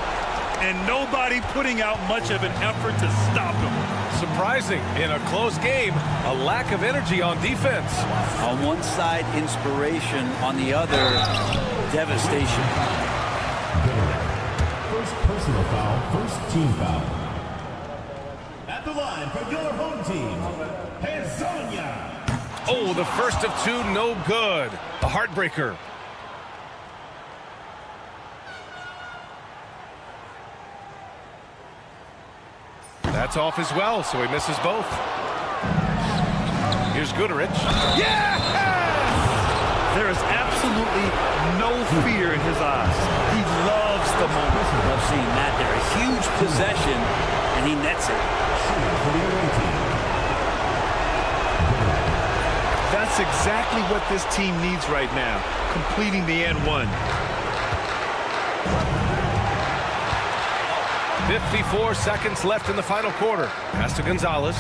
And nobody putting out much of an effort to stop him.
Surprising. In a close game, a lack of energy on defense.
On one side, inspiration. On the other, devastation.
First personal foul, first team foul. At the line for your home team, Azonia.
Oh, the first of 2, no good. A heartbreaker. That's off as well, so he misses both. Here's Guterich. Yeah!
There is absolutely no fear in his eyes. He loves the moment.
I love seeing that there. A huge possession, and he nets it.
That's exactly what this team needs right now, completing the N1.
54 seconds left in the final quarter. Pass to Gonzalez.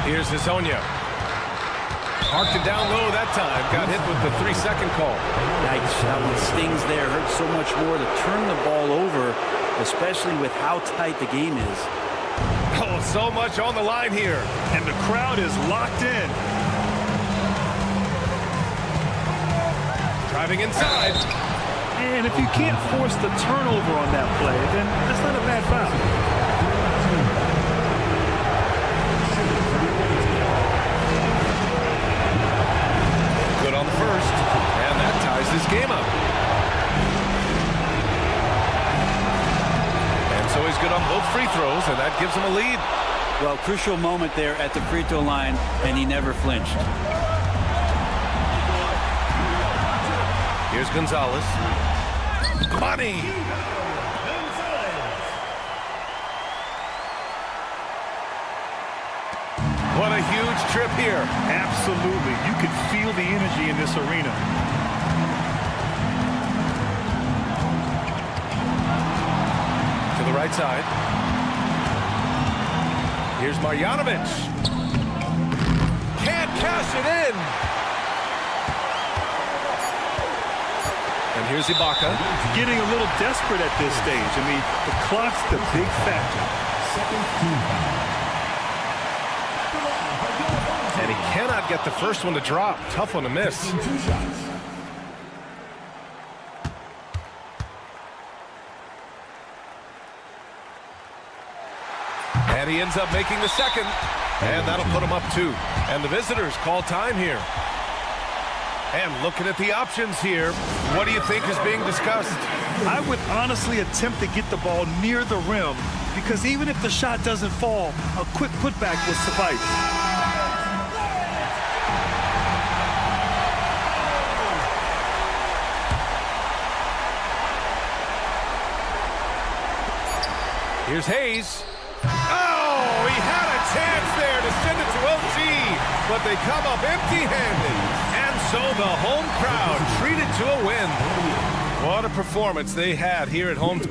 Here's Azonia. Parked it down low that time. Got hit with the 3-second call.
Yikes, that one stings there. Hurts so much more to turn the ball over, especially with how tight the game is.
Oh, so much on the line here.
And the crowd is locked in.
Driving inside.
And if you can't force the turnover on that play, then that's not a bad foul.
Good on the first. And that ties this game up. And so he's good on both free throws, and that gives him a lead.
Well, crucial moment there at the free throw line, and he never flinched.
Here's Gonzalez. Money! What a huge trip here.
Absolutely. You can feel the energy in this arena.
right side. Here's Marjanovic. Can't cash it in. And here's Ibaka.
Getting a little desperate at this stage. I mean, the clock's the big factor.
And he cannot get the first one to drop. Tough one to miss. And he ends up making the second. And that'll put him up 2. And the visitors call time here. And looking at the options here, what do you think is being discussed?
I would honestly attempt to get the ball near the rim, because even if the shot doesn't fall, a quick putback will suffice.
Here's Hayes. Oh, he had a chance there to send it to OT, but they come up empty-handed. And so the home crowd treated to a win. What a performance they had here at home.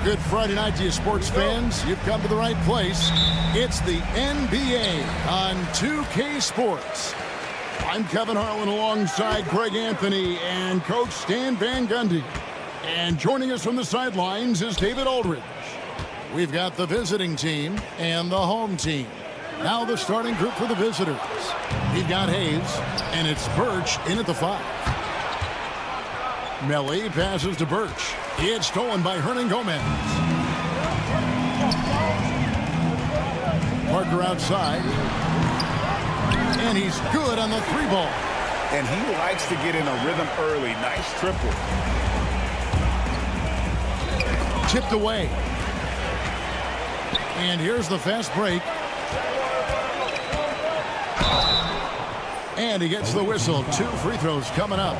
Good Friday night to you, sports fans. You've come to the right place. It's the NBA on 2K Sports. I'm Kevin Harlan alongside Greg Anthony and Coach Stan Van Gundy. And joining us from the sidelines is David Aldridge. We've got the visiting team and the home team. Now the starting group for the visitors. We've got Hayes, and it's Birch in at the 5. Melly passes to Birch. It's stolen by Hernan Gomez. Parker outside. And he's good on the 3 ball.
And he likes to get in a rhythm early. Nice triple.
Chipped away. And here's the fast break. And he gets the whistle. 2 free throws coming up.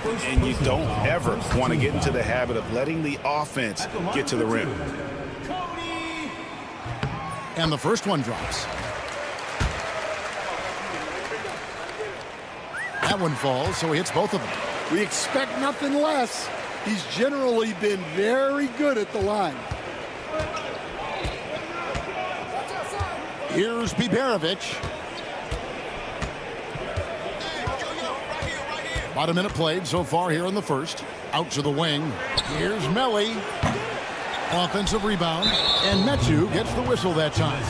And you don't ever want to get into the habit of letting the offense get to the rim.
And the first one drops. That one falls, so he hits both of them.
We expect nothing less. He's generally been very good at the line.
Here's Biberovic. About a minute played so far here in the first. Out to the wing. Here's Melly. Offensive rebound. And Metu gets the whistle that time.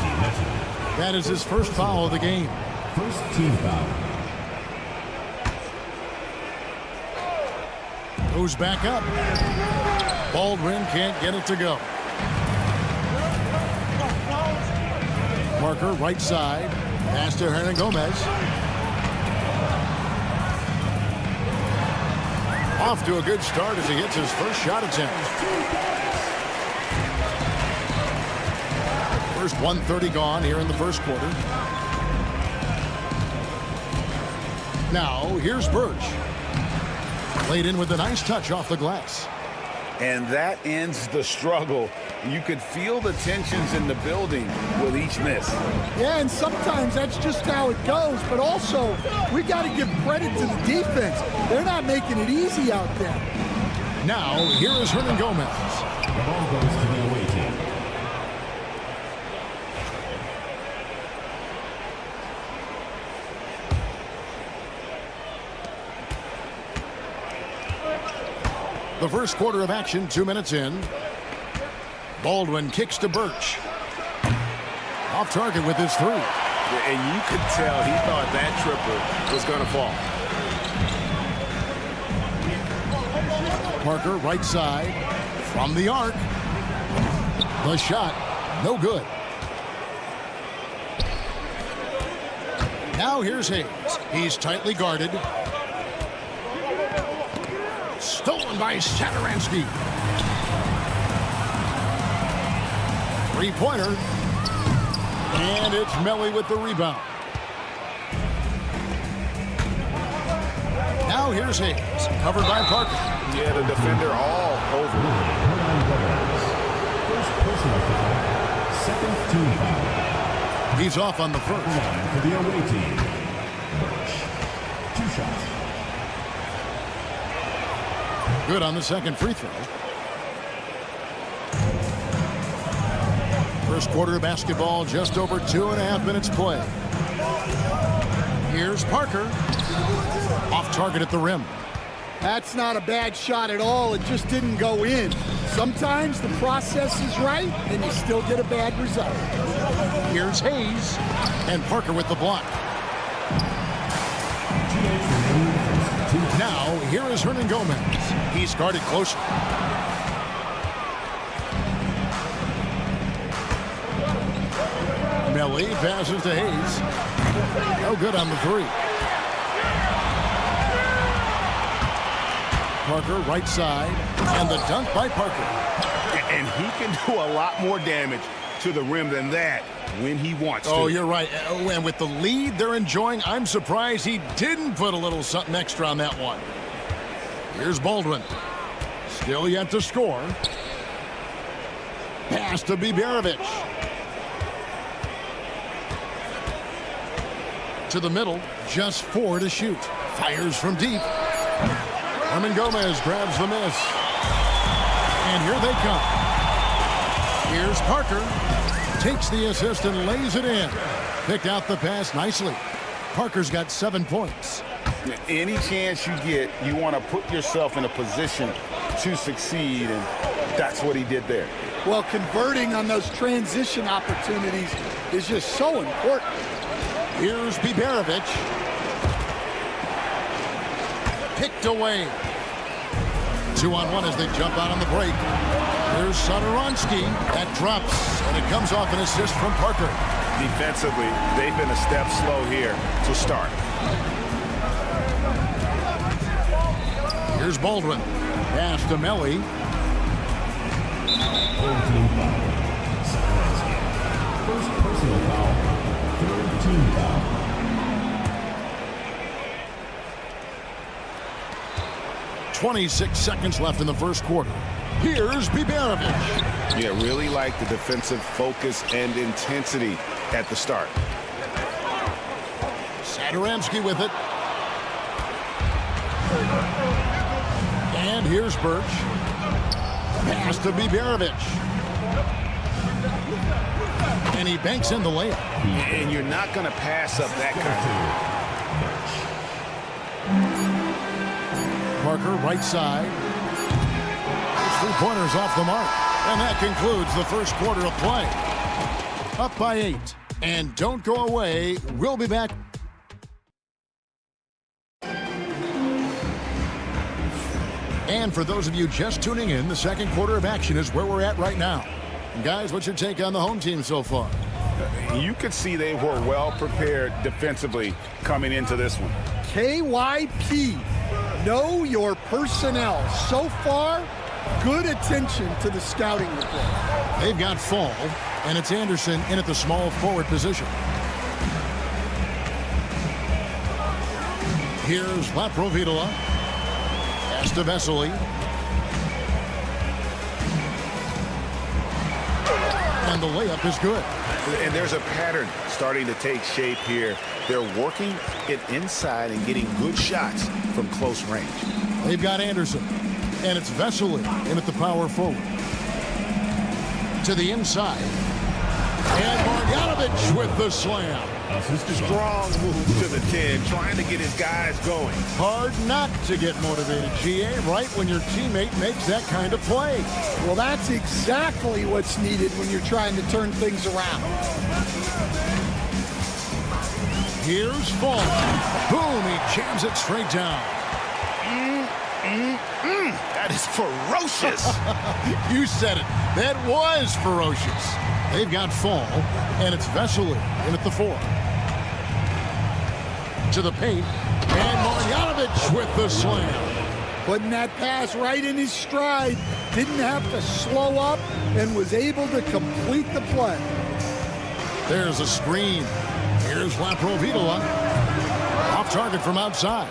That is his first foul of the game.
First team foul.
Goes back up. Baldwin can't get it to go. Parker right side. Pass to Hernan Gomez. Off to a good start as he hits his first shot attempt. First 1:30 gone here in the first quarter. Now, here's Birch. Played in with a nice touch off the glass.
And that ends the struggle. You could feel the tensions in the building with each miss.
Yeah, and sometimes that's just how it goes. But also, we got to give credit to the defense. They're not making it easy out there.
Now, here is Hernan Gomez.
The ball goes to the away team.
The first quarter of action, 2 minutes in. Baldwin kicks to Birch. Off target with his three.
And you could tell he thought that triple was going to fall.
Parker, right side, from the arc. The shot, no good. Now here's Hayes. He's tightly guarded. Stolen by Satoransky. Three-pointer. And it's Melly with the rebound. Now here's Hayes. Covered by Parker.
Yeah, the defender all over.
First personal foul. Second team foul.
He's off on the first.
For the away team. Birch. 2 shots.
Good on the second free throw. First quarter of basketball, just over 2.5 minutes play. Here's Parker. Off target at the rim.
That's not a bad shot at all. It just didn't go in. Sometimes the process is right, and you still get a bad result.
Here's Hayes. And Parker with the block. Now, here is Hernan Gomez. He's guarded closely. Melly passes to Hayes. No good on the three. Parker, right side. And the dunk by Parker.
And he can do a lot more damage to the rim than that when he wants to.
Oh, you're right. And with the lead they're enjoying, I'm surprised he didn't put a little something extra on that one. Here's Baldwin. Still yet to score. Pass to Biberovic. To the middle, just 4 to shoot. Fires from deep. Hernan Gomez grabs the miss. And here they come. Here's Parker. Takes the assist and lays it in. Picked out the pass nicely. Parker's got 7 points.
Any chance you get, you want to put yourself in a position to succeed, and that's what he did there.
Well, converting on those transition opportunities is just so important.
Here's Biberovic. Picked away. 2-on-1 as they jump out on the break. Here's Satoransky. That drops, and it comes off an assist from Parker.
Defensively, they've been a step slow here to start.
Here's Baldwin. Pass to Melly.
First personal foul. Third team foul.
.26 seconds left in the first quarter. Here's Biberovic.
Yeah, really like the defensive focus and intensity at the start.
Satoransky with it. And here's Birch. Pass to Biberovic. And he banks in the layup.
And you're not going to pass up that kind of...
Parker, right side. Three-pointers off the mark. And that concludes the first quarter of play. Up by 8. And don't go away. We'll be back. And for those of you just tuning in, the second quarter of action is where we're at right now. And guys, what's your take on the home team so far?
You could see they were well prepared defensively coming into this one.
KYP. Know your personnel. So far, good attention to the scouting report.
They've got Fall, and it's Anderson in at the small forward position. Here's Laprovitola. Pass to Vesely. And the layup is good.
And there's a pattern starting to take shape here. They're working it inside and getting good shots from close range.
They've got Anderson, and it's Vesely in at the power forward. To the inside. And Marjanovic with the slam.
Strong move to the 10, trying to get his guys going.
Hard not to get motivated, GA, right when your teammate makes that kind of play.
Well, that's exactly what's needed when you're trying to turn things around.
Here's Fall. Boom, he jams it straight down.
That is ferocious.
You said it. That was ferocious. They've got Fall, and it's Vesely in at the 4. To the paint, and Marjanovic with the slam.
Putting that pass right in his stride. Didn't have to slow up and was able to complete the play.
There's a screen. Here's Laprovitola. Off target from outside.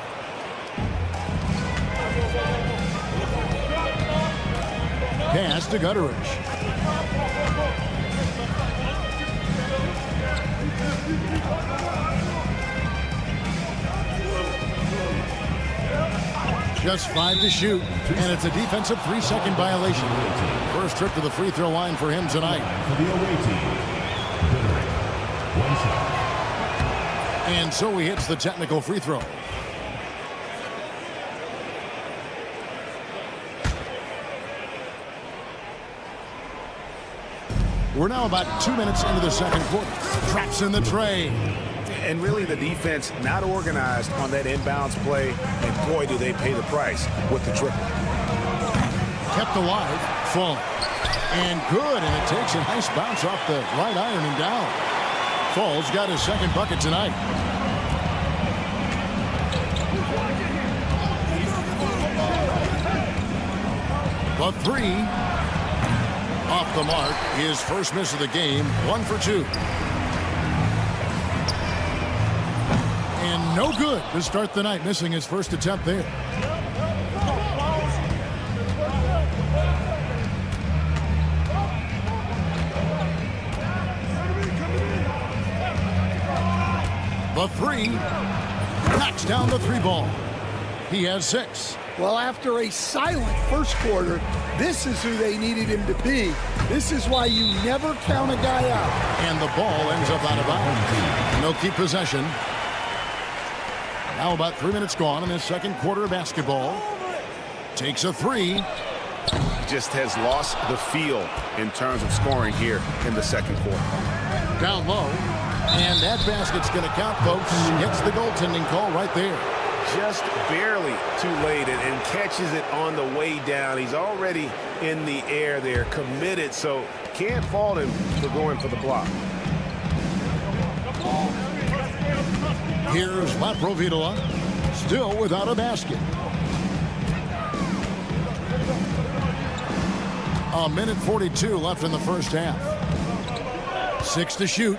Pass to Gutteridge. Just 5 to shoot, and it's a defensive 3-second violation. First trip to the free throw line for him tonight. And so he hits the technical free throw. We're now about 2 minutes into the second quarter. Traps in the tray.
And really the defense not organized on that inbounds play. And boy, do they pay the price with the triple.
Kept alive. Fall. And good. And it takes a nice bounce off the right iron and down. Fall's got his second bucket tonight. The 3. Off the mark. His first miss of the game. 1 for 2. And no good to start the night, missing his first attempt there. The 3. Knocks down the 3 ball. He has 6.
Well, after a silent first quarter, this is who they needed him to be. This is why you never count a guy out.
And the ball ends up out of bounds. No keep possession. Now about 3 minutes gone in this second quarter of basketball. Takes a 3.
Just has lost the feel in terms of scoring here in the second quarter.
Down low. And that basket's going to count, folks. Gets the goaltending call right there.
Just barely too late and catches it on the way down. He's already in the air there, committed, so can't fault him for going for the block.
Here's Laprovitola, still without a basket. A minute 42 left in the first half. 6 to shoot.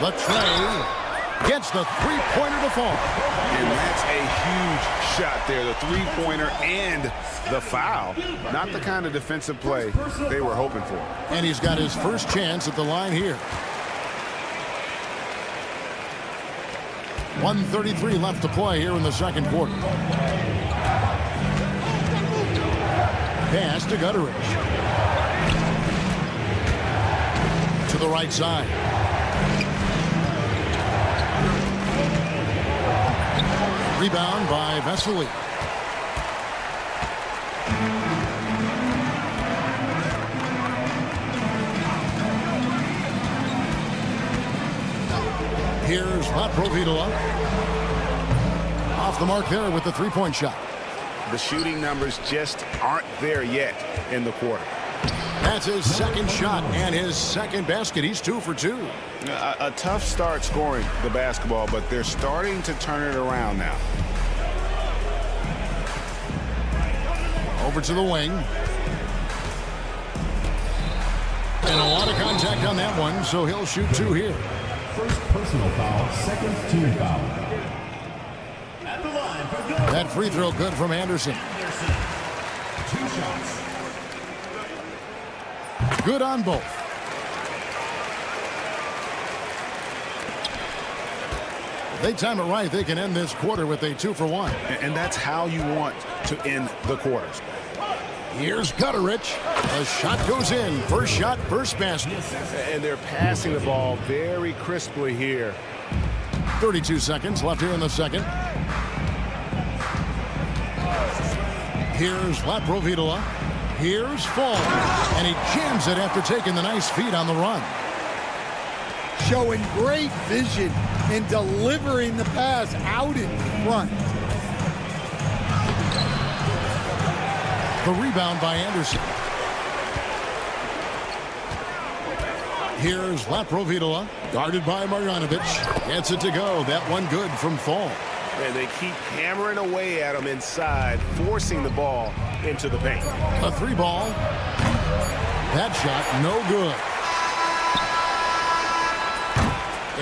The tray gets the three-pointer to fall.
And that's a huge shot there, the three-pointer and the foul. Not the kind of defensive play they were hoping for.
And he's got his first chance at the line here. 1:33 left to play here in the second quarter. Pass to Gutteridge. To the right side. Rebound by Vesely. Here's Laprovitola. Off the mark there with the three-point shot.
The shooting numbers just aren't there yet in the quarter.
That's his second shot and his second basket. He's 2 for 2.
A tough start scoring the basketball, but they're starting to turn it around now.
over to the wing. And a lot of contact on that one, so he'll shoot 2 here.
First personal foul, second team foul. At the line for your
That free throw good from Anderson.
2 shots.
Good on both. If they time it right, they can end this quarter with a 2-for-1.
And that's how you want to end the quarters.
Here's Gutterich. A shot goes in. First shot, first basket.
And they're passing the ball very crisply here.
32 seconds left here in the second. Here's Laprovitola. Here's Fall. And he jams it after taking the nice feed on the run.
Showing great vision in delivering the pass out in front.
The rebound by Anderson. Here's Laprovitola, guarded by Marjanovic. Gets it to go. That one good from Fall.
And they keep hammering away at him inside, forcing the ball into the paint.
A 3-ball. That shot, no good.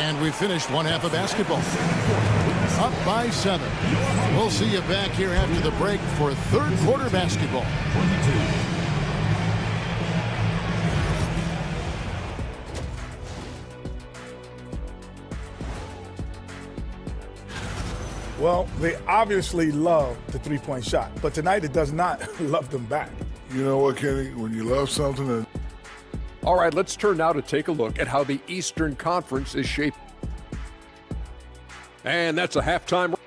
And we finished one half of basketball. Up by 7. We'll see you back here after the break for third quarter basketball.
Well, they obviously love the three-point shot, but tonight it does not love them back.
You know what, Kenny? When you love something and
All right, let's turn now to take a look at how the Eastern Conference is shaped. And that's a halftime.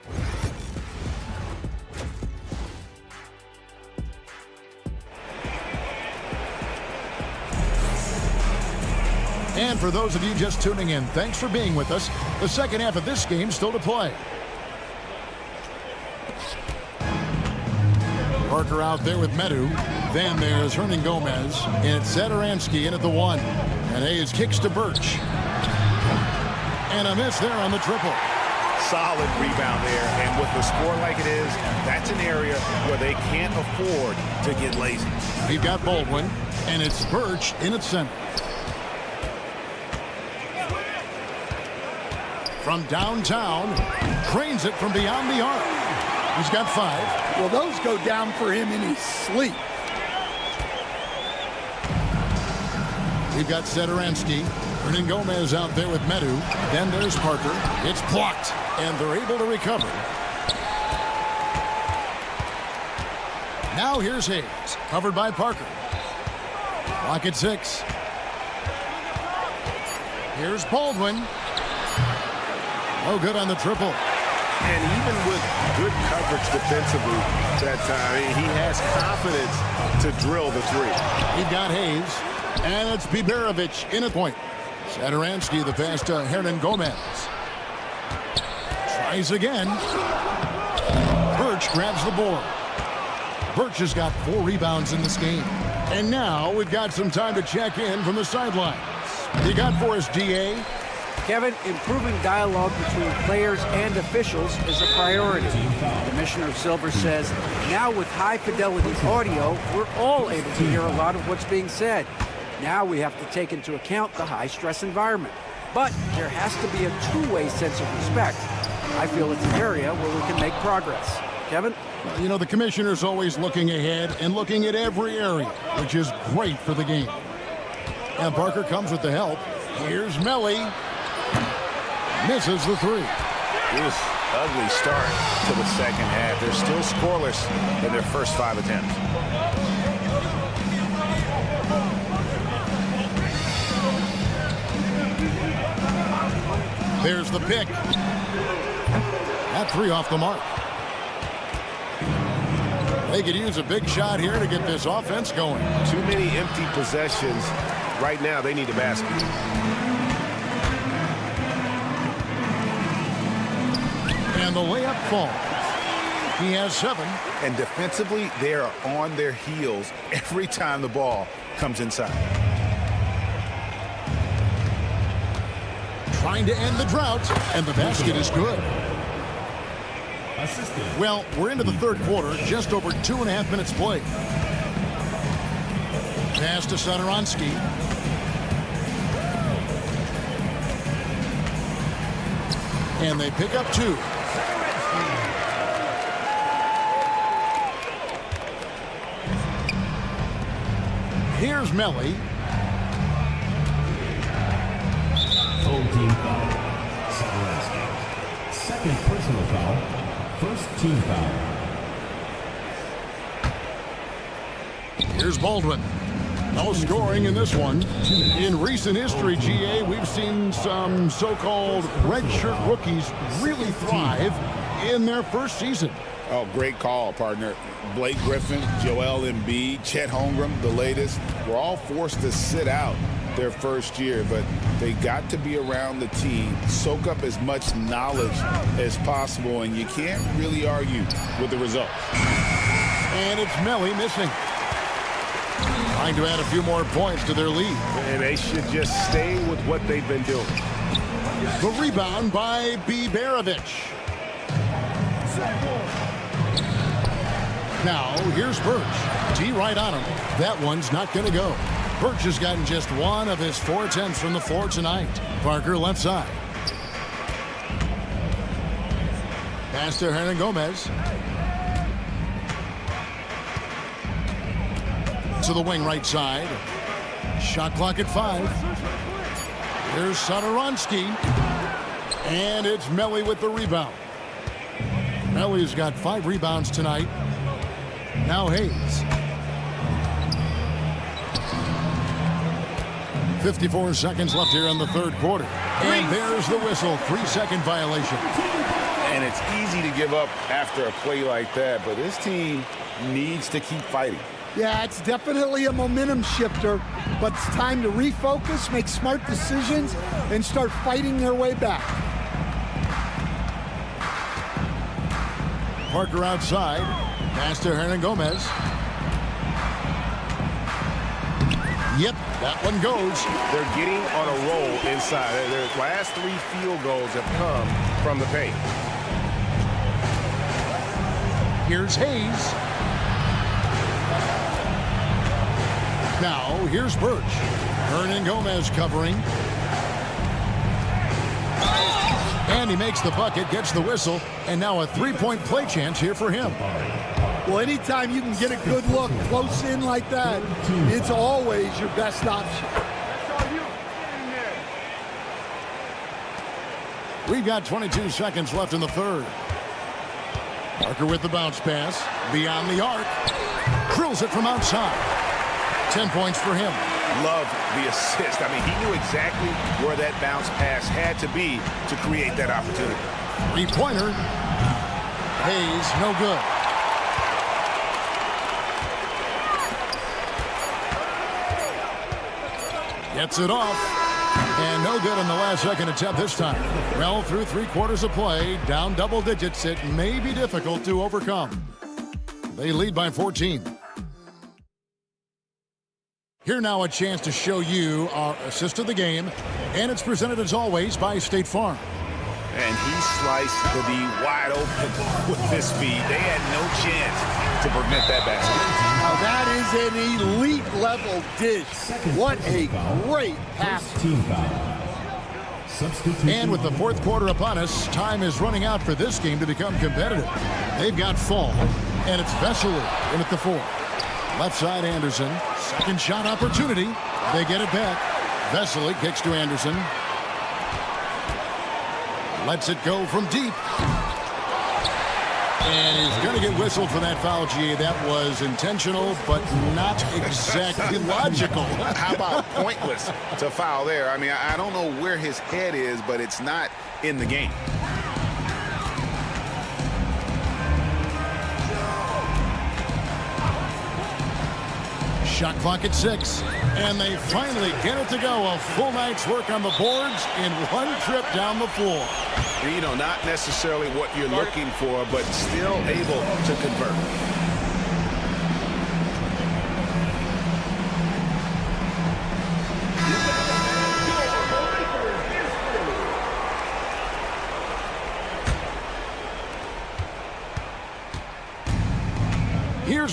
And for those of you just tuning in, thanks for being with us. The second half of this game still to play. Parker out there with Medu. Then there's Hernan Gomez. And it's Zadaransky in at the 1. And Hayes kicks to Birch. And a miss there on the triple.
Solid rebound there. And with the score like it is, that's an area where they can't afford to get lazy.
We've got Baldwin. And it's Birch in its center. From downtown. Trains it from beyond the arc. He's got 5.
Well, those go down for him in his sleep.
We've got Zadaransky. Hernan Gomez out there with Medu. Then there's Parker. It's blocked, and they're able to recover. Now here's Hayes, covered by Parker. Clock at 6. Here's Baldwin. No good on the triple.
And even with good coverage defensively that time, he has confidence to drill the 3.
He's got Hayes. And it's Biberovic in a point. Zadaransky, the pass to Hernan Gomez. Tries again. Birch grabs the board. Birch has got 4 rebounds in this game. And now we've got some time to check in from the sidelines. You got for us, DA?
Kevin, improving dialogue between players and officials is a priority. Commissioner Silver says, now with high-fidelity audio, we're all able to hear a lot of what's being said. Now we have to take into account the high-stress environment. But there has to be a two-way sense of respect. I feel it's an area where we can make progress. Kevin?
You know, the commissioner's always looking ahead and looking at every area, which is great for the game. And Parker comes with the help. Here's Melly. Misses the 3.
Ugly start to the second half. They're still scoreless in their first 5 attempts.
There's the pick. That 3 off the mark. They could use a big shot here to get this offense going.
Too many empty possessions. Right now, they need a basket.
And the layup falls. He has 7.
And defensively, they are on their heels every time the ball comes inside.
Trying to end the drought, and the basket is good.
assistant.
Well, we're into the third quarter, just over 2.5 minutes played. Pass to Satoransky. And they pick up 2. Here's Melly.
Home team foul. Satoransky. Second personal foul. First team foul.
Here's Baldwin. No scoring in this one. In recent history, GA, we've seen some so-called redshirt rookies really thrive in their first season.
Oh, great call, partner. Blake Griffin, Joel Embiid, Chet Holmgren, the latest, were all forced to sit out their first year, but they got to be around the team, soak up as much knowledge as possible, and you can't really argue with the results.
And it's Melly missing. Trying to add a few more points to their lead.
And they should just stay with what they've been doing.
The rebound by Biberovic. Now, here's Birch. T right on him. That one's not going to go. Birch has gotten just 1 of his 4 attempts from the floor tonight. Parker left side. Pass to Hernan Gomez. To the wing right side. Shot clock at 5. Here's Satoransky. And it's Melly with the rebound. Melly's got 5 rebounds tonight. Now Hayes. 54 seconds left here in the third quarter. And there's the whistle. 3-second violation.
And it's easy to give up after a play like that, but this team needs to keep fighting.
Yeah, it's definitely a momentum shifter, but it's time to refocus, make smart decisions, and start fighting their way back.
Parker outside. Pass to Hernan Gomez. Yep, that one goes.
They're getting on a roll inside. Their last 3 field goals have come from the paint.
Here's Hayes. Now, here's Birch. Hernan Gomez covering. And he makes the bucket, gets the whistle, and now a 3-point play chance here for him.
Well, anytime you can get a good look close in like that, it's always your best option.
We've got 22 seconds left in the third. Parker with the bounce pass. Beyond the arc. Drills it from outside. 10 points for him.
Loved the assist. I mean, he knew exactly where that bounce pass had to be to create that opportunity.
3-pointer. Hayes, no good. Gets it off. And no good on the last second attempt this time. Well, through 3 quarters of play, down double digits, it may be difficult to overcome. They lead by 14. Here now a chance to show you our assist of the game, and it's presented as always by State Farm.
And he sliced the D wide open with his feet. They had no chance to prevent that basket.
Now that is an elite level dish. What a great pass.
Team foul. Substitution.
And with the fourth quarter upon us, time is running out for this game to become competitive. They've got Fall, and it's Vesely in at the 4. Left side Anderson. Second shot opportunity. They get it back. Vesely kicks to Anderson. Lets it go from deep. And he's going to get whistled for that foul, GA. That was intentional, but not exactly logical.
How about pointless to foul there? I mean, I don't know where his head is, but it's not in the game.
Shot clock at 6, and they finally get it to go. A full night's work on the boards in one trip down the floor.
You know, not necessarily what you're looking for, but still able to convert.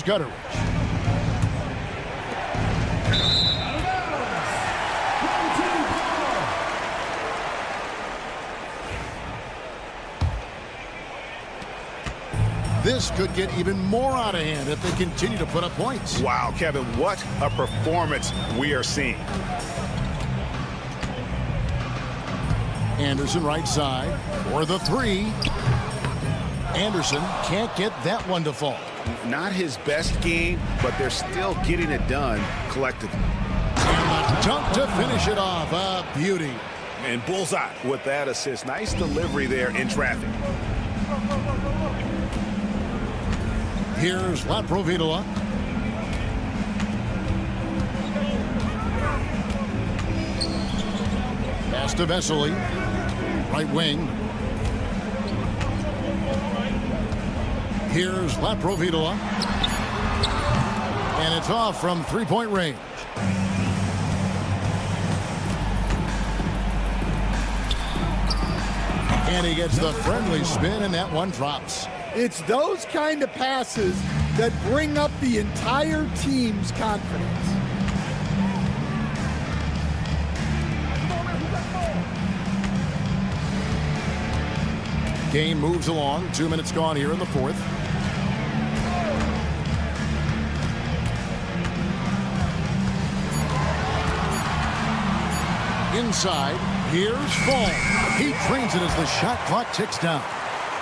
Gutteridge. This could get even more out of hand if they continue to put up points.
Wow, Kevin, what a performance we are seeing.
Anderson right side for the three. Anderson can't get that one to fall.
Not his best game, but they're still getting it done collectively.
And the dunk to finish it off. A beauty.
And bullseye with that assist. Nice delivery there in traffic.
Here's Laprovitola. Pass to Vesely. Right wing. Here's Laprovitola. And it's off from three-point range. And he gets the friendly spin, and that one drops.
It's those kind of passes that bring up the entire team's confidence.
Game moves along. 2 minutes gone here in the fourth. Inside, here's Fall. He trains it as the shot clock ticks down.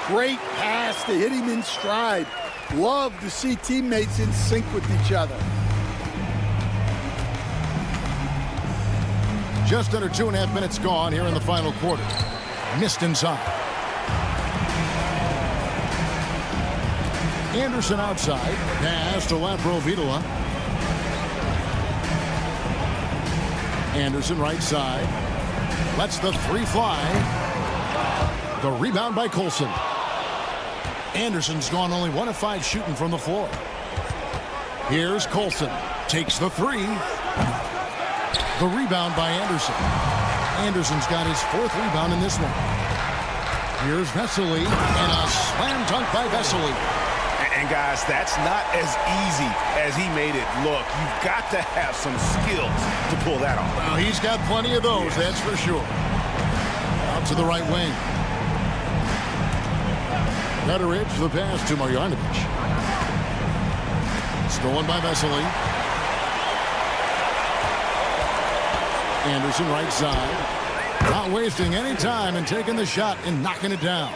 Great pass to hit him in stride. Love to see teammates in sync with each other.
Just under 2.5 minutes gone here in the final quarter. Missed inside. Anderson outside. Pass to Laprovitola. Anderson right side. Lets the three fly. The rebound by Colson. Anderson's gone only 1 of 5 shooting from the floor. Here's Colson. Takes the three. The rebound by Anderson. Anderson's got his 4th rebound in this one. Here's Vesely. And a slam dunk by Vesely.
And guys, that's not as easy as he made it look. You've got to have some skills to pull that off.
Well, he's got plenty of those, that's for sure. Out to the right wing. Gutteridge, the pass to Marjanovic. Stolen by Vesely. Anderson right side. Not wasting any time and taking the shot and knocking it down.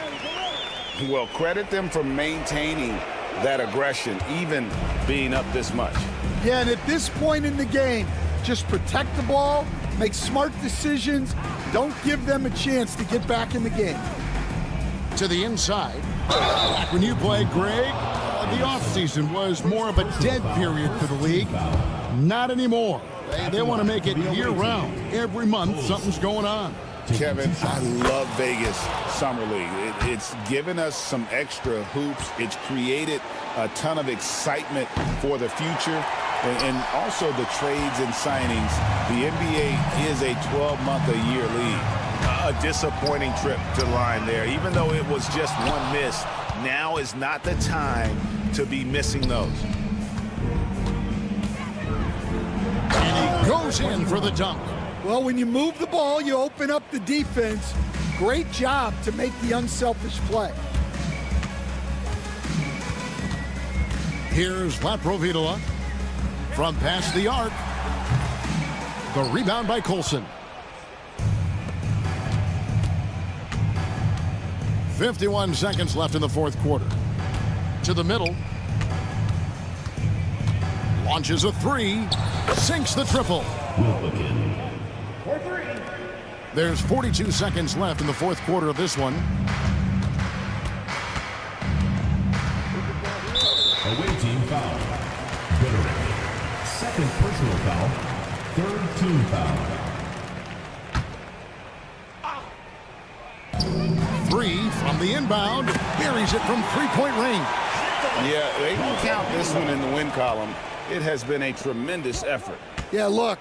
Well, credit them for maintaining that aggression, even being up this much.
Yeah, and at this point in the game, just protect the ball, make smart decisions, don't give them a chance to get back in the game.
To the inside. Back when you played, Greg, the offseason was more of a dead period for the league. Not anymore. They want to make it year-round. Every month, something's going on.
Kevin, I love Vegas Summer League. It's given us some extra hoops. It's created a ton of excitement for the future. And also the trades and signings. The NBA is a 12-month-a-year league.
A disappointing trip to the line there. Even though it was just one miss, now is not the time to be missing those.
And he goes in for the dunk.
Well, when you move the ball, you open up the defense. Great job to make the unselfish play.
Here's Laprovitola from past the arc. The rebound by Colson. 51 seconds left in the fourth quarter. To the middle. Launches a three. Sinks the triple. There's 42 seconds left in the fourth quarter of this one.
Away team foul. Gutteridge. Second personal foul. Third team foul.
Three from the inbound. Buries it from three-point range.
Yeah, they can count this one in the win column. It has been a tremendous effort.
Yeah, look,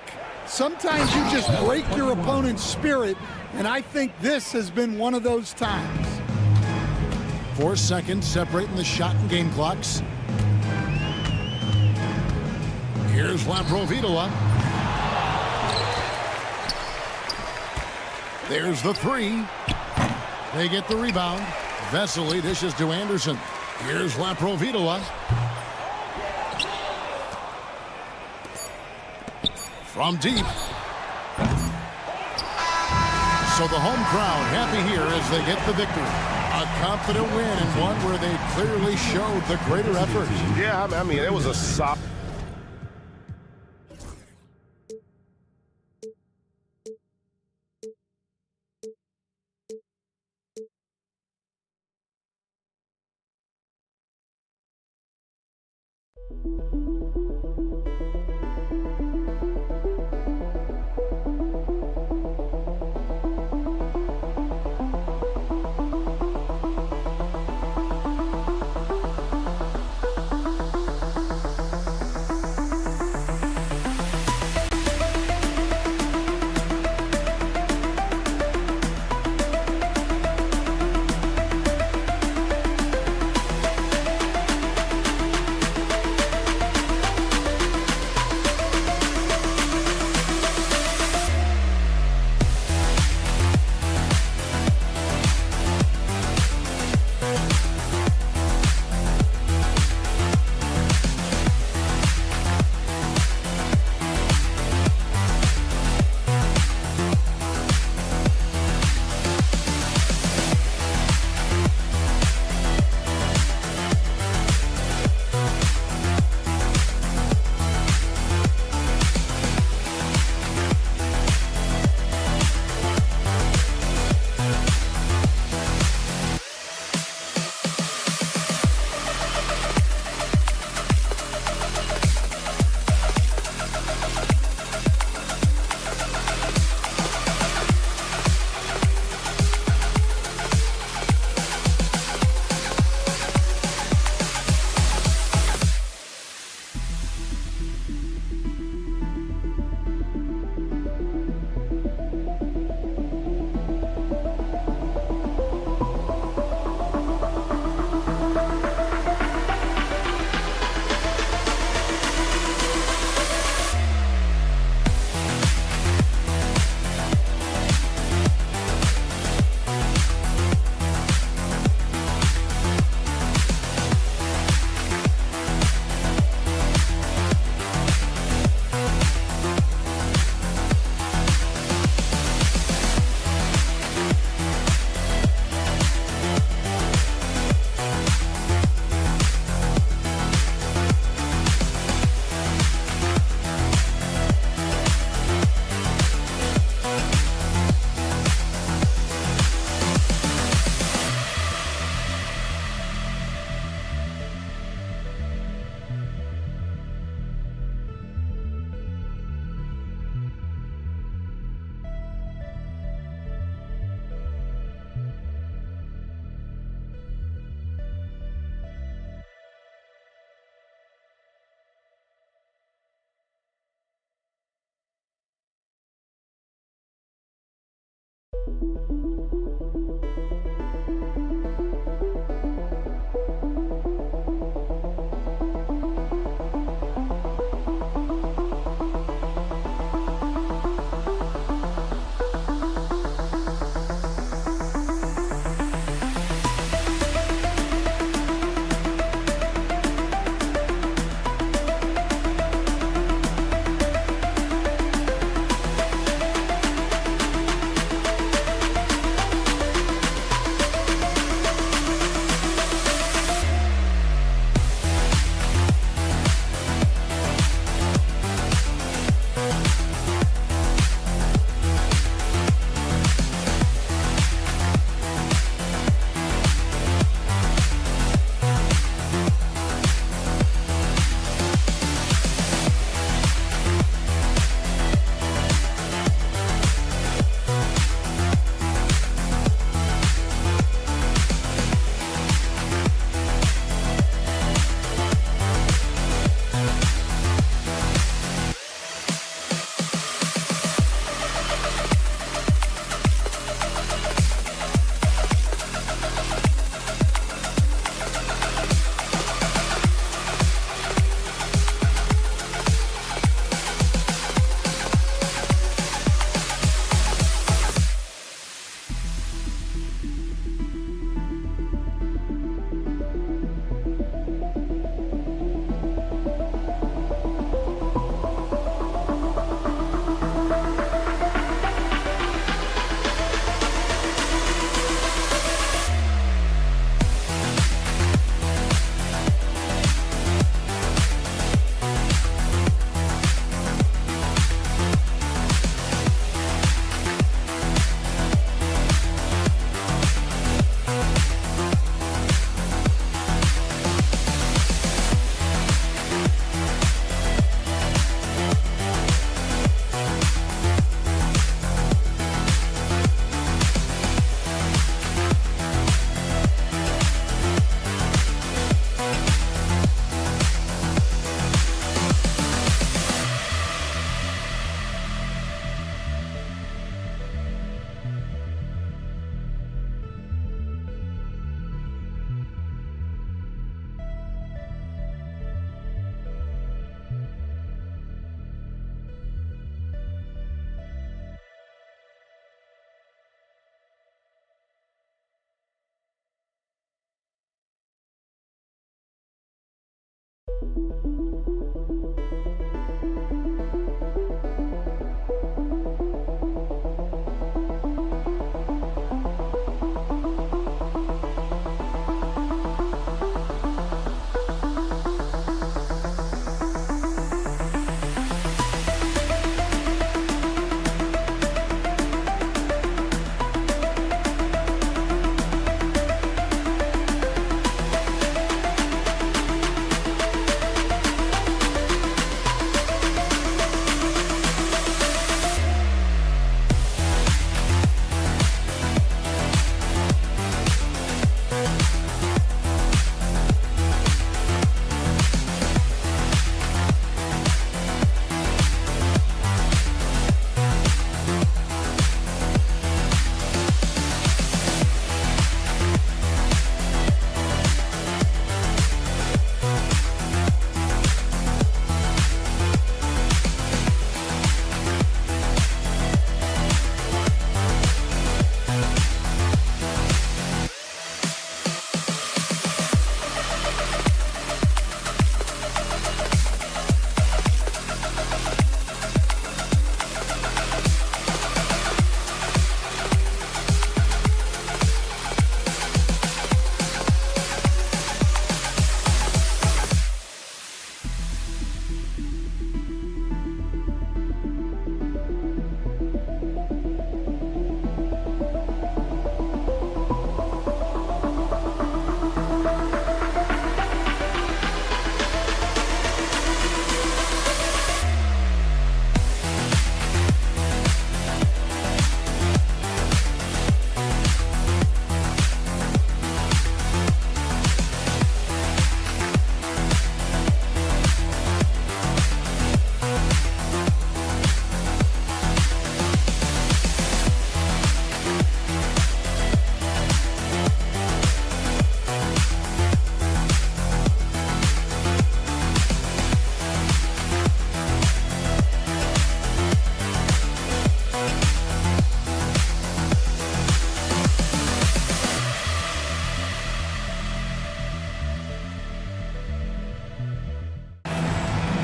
sometimes you just break your opponent's spirit, and I think this has been one of those times.
4 seconds separating the shot and game clocks. Here's Laprovitola. There's the three. They get the rebound. Vesely dishes to Anderson. Here's Laprovitola. From deep. So the home crowd happy here as they get the victory. A confident win and one where they clearly showed the greater effort.
Yeah, I mean, it was a solid.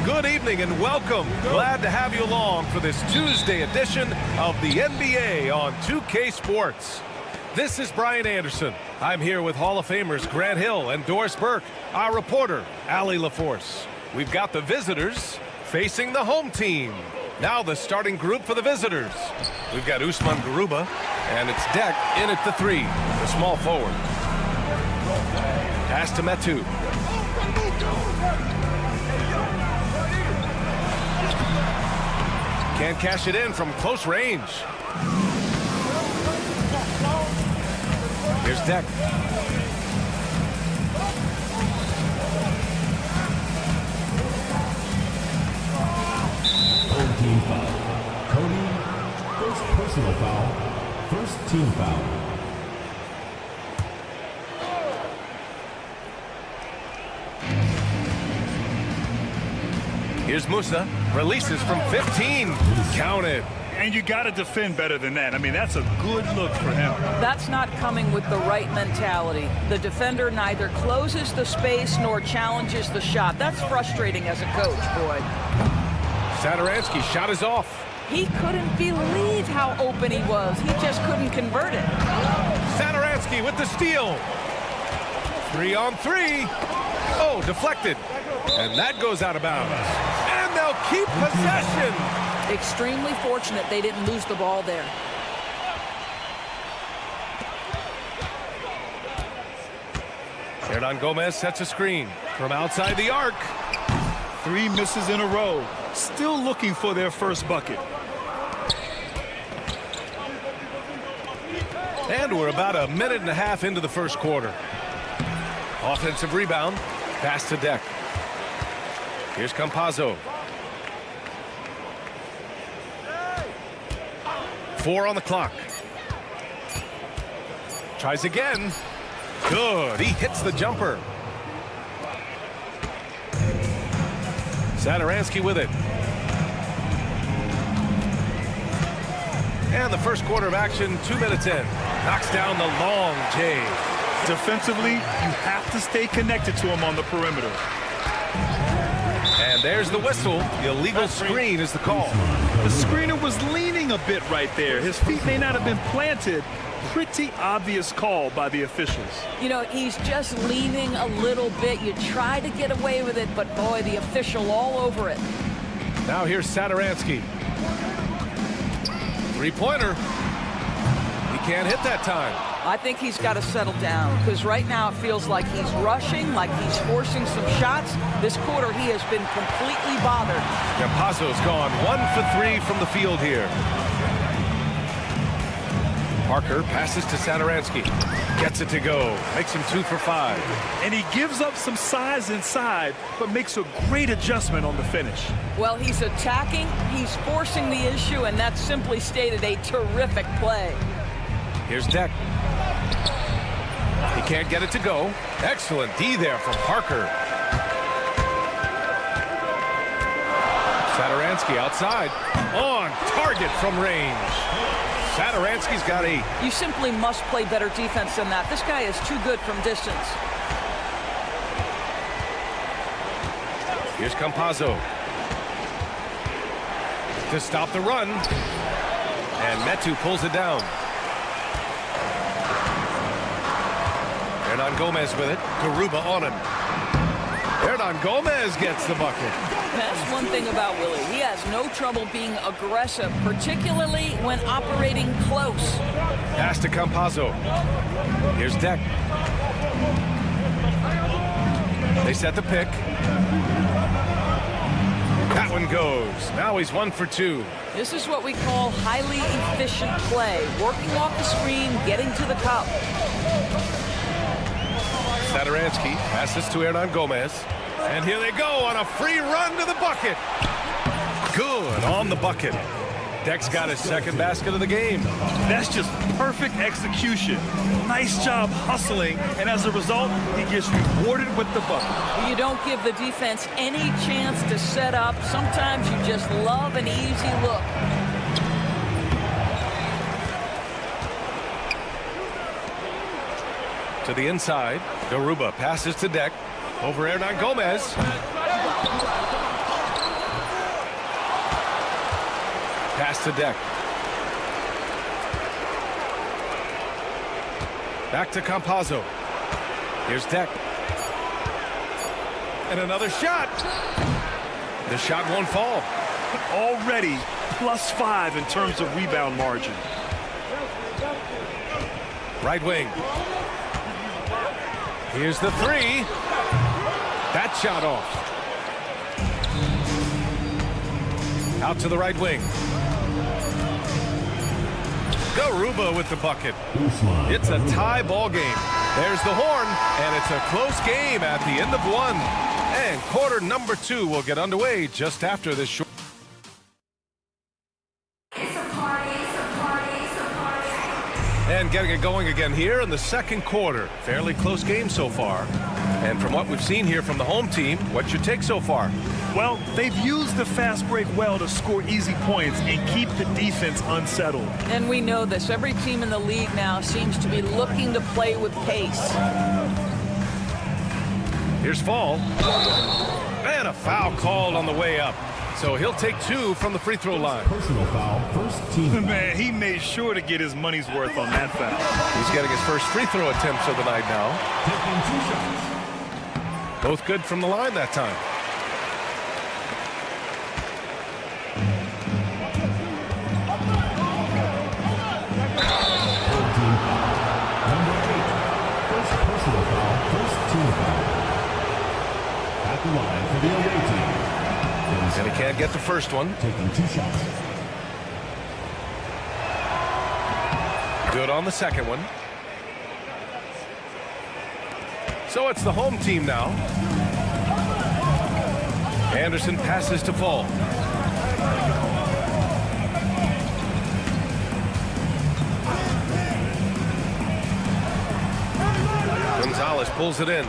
Good evening and welcome. Glad to have you along for this Tuesday edition of the NBA on 2K Sports. This is Brian Anderson. I'm here with Hall of Famers Grant Hill and Doris Burke, our reporter, Allie LaForce. We've got the visitors facing the home team. Now the starting group for the visitors. We've got Usman Garuba, and it's Deck in at the 3, the small forward. Pass to Metu. Can't cash it in from close range. Here's Deck.
Home team foul. Cody, first personal foul, first team foul.
Here's Musa, releases from 15, counted.
And you got to defend better than that. I mean, that's a good look for him.
That's not coming with the right mentality. The defender neither closes the space nor challenges the shot. That's frustrating as a coach, boy.
Satoransky's shot is off.
He couldn't believe how open he was. He just couldn't convert it.
Satoransky with the steal. 3 on 3. Oh, deflected. And that goes out of bounds. And they'll keep possession.
Extremely fortunate they didn't lose the ball there.
Hernan Gomez sets a screen from outside the arc.
3 misses in a row. Still looking for their first bucket.
And we're about a minute and a half into the first quarter. Offensive rebound. Pass to Deck. Here's Campazzo. 4 on the clock. Tries again. Good. He hits the jumper. Satoransky with it. And the first quarter of action, 2 minutes in. Knocks down the long J.
Defensively, you have to stay connected to him on the perimeter.
And there's the whistle. The illegal screen is the call.
The screener was leaning a bit right there. His feet may not have been planted. Pretty obvious call by the officials.
You know, he's just leaning a little bit. You try to get away with it, but boy, the official all over it.
Now here's Satoransky. Three-pointer. He can't hit that time.
I think he's got to settle down because right now it feels like he's rushing, like he's forcing some shots. This quarter he has been completely bothered.
Campazzo's gone 1 for 3 from the field here. Parker passes to Satoransky. Gets it to go. Makes him 2 for 5.
And he gives up some size inside, but makes a great adjustment on the finish.
Well, he's attacking, he's forcing the issue, and that's simply stated a terrific play.
Here's Deck. He can't get it to go. Excellent D there from Parker. Satoransky outside. On target from range. Satoransky's got 8.
You simply must play better defense than that. This guy is too good from distance.
Here's Campazzo. To stop the run. And Metu pulls it down. Hernan Gomez with it. Garuba on him. Hernan Gomez gets the bucket.
That's one thing about Willie. He has no trouble being aggressive, particularly when operating close.
Pass to Campazzo. Here's Deck. They set the pick. That one goes. Now he's 1 for 2.
This is what we call highly efficient play. Working off the screen, getting to the cup.
Satoransky passes to Hernan Gomez. And here they go on a free run to the bucket. Good on the bucket. Deck's got his second basket of the game.
That's just perfect execution. Nice job hustling, and as a result, he gets rewarded with the bucket.
You don't give the defense any chance to set up. Sometimes you just love an easy look.
To the inside, Garuba passes to Deck. Over Hernan Gomez. Pass to Deck. Back to Campazzo. Here's Deck. And another shot. The shot won't fall.
Already +5 in terms of rebound margin.
Right wing. Here's the 3. That shot off. Out to the right wing. Garuba with the bucket. It's a tie ball game. There's the horn, and it's a close game at the end of 1. And quarter number 2 will get underway just after this short. And getting it going again here in the second quarter. Fairly close game so far. And from what we've seen here from the home team, what's your take so far?
Well, they've used the fast break well to score easy points and keep the defense unsettled.
And we know this. Every team in the league now seems to be looking to play with pace.
Here's Fall. And a foul called on the way up. So he'll take 2 from the free throw line.
Personal foul, first team.
Man, he made sure to get his money's worth on that foul.
He's getting his first free throw attempts of the night now.
Taking 2 shots.
Both good from the line that time.
Number 8. First personal foul, first team foul. At the line for the away team.
And he can't get the first one.
Taking 2 shots.
Good on the second one. So it's the home team now. Anderson passes to Fall. Gonzalez pulls it in.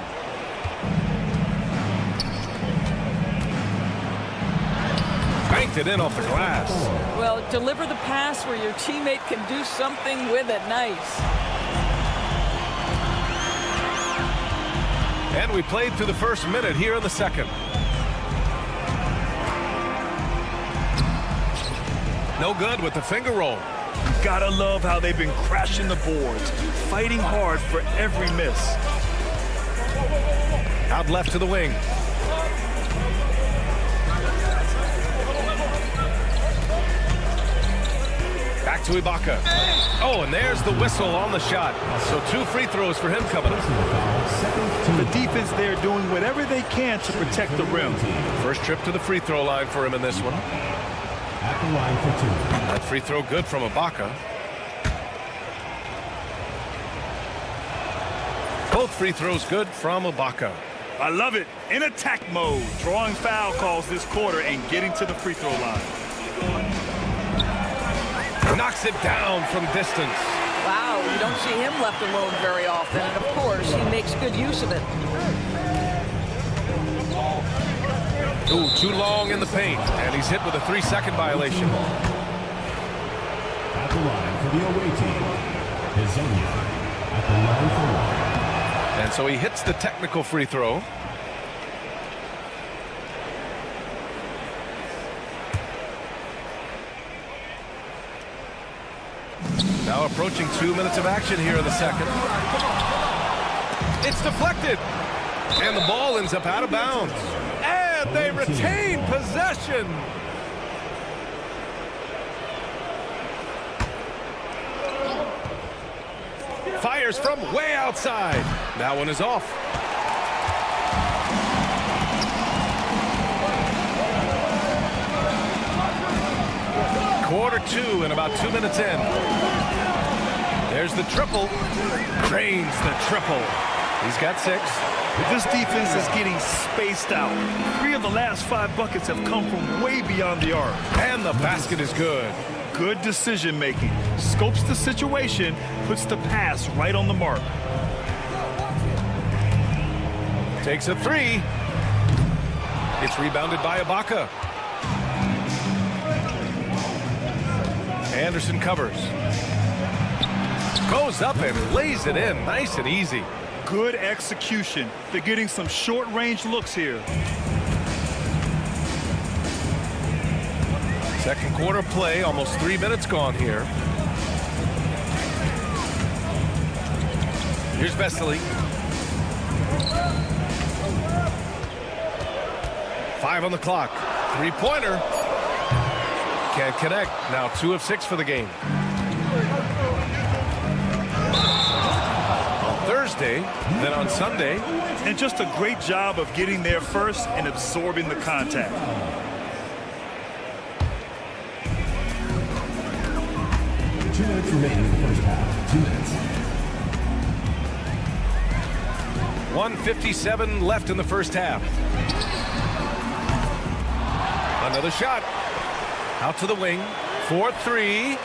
Banked it in off the glass.
Well, deliver the pass where your teammate can do something with it. Nice.
And we played through the first minute here in the second. No good with the finger roll.
You gotta love how they've been crashing the boards, fighting hard for every miss.
Out left to the wing. Back to Ibaka. Oh, and there's the whistle on the shot. So 2 free throws for him coming up.
The defense there doing whatever they can to protect the rim.
First trip to the free throw line for him in this one.
At the line for 2.
That free throw good from Ibaka. Both free throws good from Ibaka.
I love it. In attack mode. Drawing foul calls this quarter and getting to the free throw line.
Knocks it down from distance.
Wow, you don't see him left alone very often, and of course, he makes good use of it.
Ooh, too long in the paint, and he's hit with a 3-second violation.
At the line for the away team, Hazonia. At the line for 1.
And so he hits the technical free throw. Now approaching 2 minutes of action here in the second. It's deflected. And the ball ends up out of bounds. And they retain possession. Fires from way outside. That one is off. Quarter 2 and about 2 minutes in. There's the triple. Cranes the triple. He's got 6.
This defense is getting spaced out. 3 of the last 5 buckets have come from way beyond the arc.
And the basket is good.
Good decision making. Scopes the situation, puts the pass right on the mark.
Takes a 3. It's rebounded by Ibaka. Anderson covers. Goes up and lays it in. Nice and easy.
Good execution. They're getting some short-range looks here.
Second quarter play, almost 3 minutes gone here. Here's Vesely. 5 on the clock. 3-pointer. Can't connect. Now 2 of 6 for the game. On Thursday, then on Sunday.
And just a great job of getting there first and absorbing the contact.
Two minutes remaining in the first half. 2 minutes.
1:57 left in the first half. Another shot. Out to the wing. 4-3.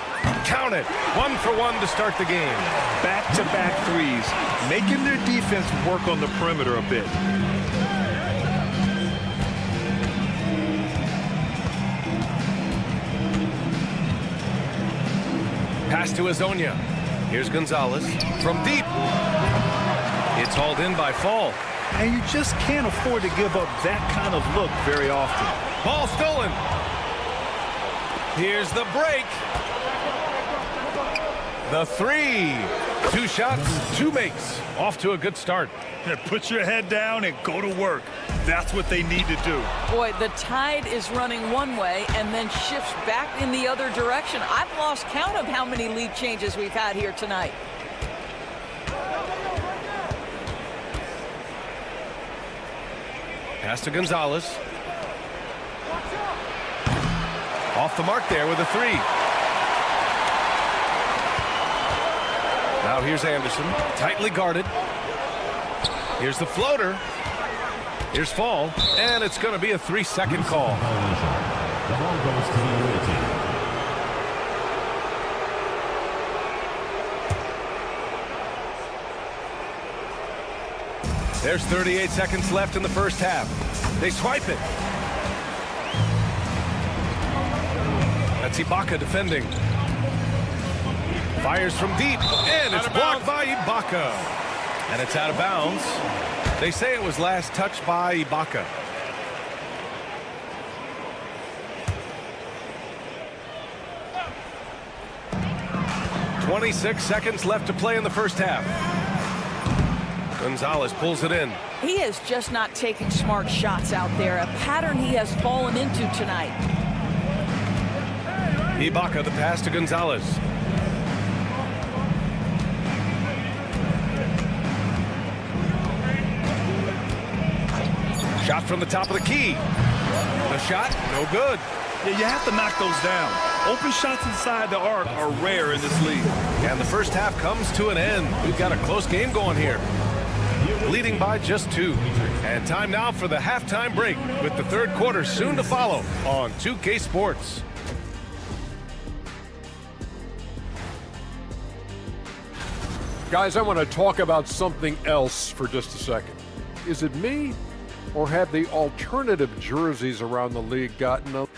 Count it. 1 for 1 to start the game.
Back-to-back threes. Making their defense work on the perimeter a bit.
Pass to Hazonia. Here's Gonzalez from deep. It's hauled in by Fall.
And you just can't afford to give up that kind of look very often.
Ball stolen. Here's the break. The 3. 2 shots, 2 makes. Off to a good start.
Put your head down and go to work. That's what they need to do.
Boy, the tide is running one way and then shifts back in the other direction. I've lost count of how many lead changes we've had here tonight.
Pass to Gonzalez. Off the mark there with a 3. Now here's Anderson, tightly guarded. Here's the floater. Here's Fall, and it's going to be a 3-second call.
The ball goes to the away team.
There's 38 seconds left in the first half. They swipe it. That's Ibaka defending. Fires from deep, and it's blocked by Ibaka. And it's out of bounds. They say it was last touched by Ibaka. 26 seconds left to play in the first half. Gonzalez pulls it in.
He is just not taking smart shots out there, a pattern he has fallen into tonight.
Ibaka the pass to Gonzalez. Shot from the top of the key. The shot, no good.
Yeah, you have to knock those down. Open shots inside the arc are rare in this league.
And the first half comes to an end. We've got a close game going here. Leading by just 2. And time now for the halftime break with the third quarter soon to follow on 2K Sports.
Guys, I want to talk about something else for just a second. Is it me, or have the alternative jerseys around the league gotten up?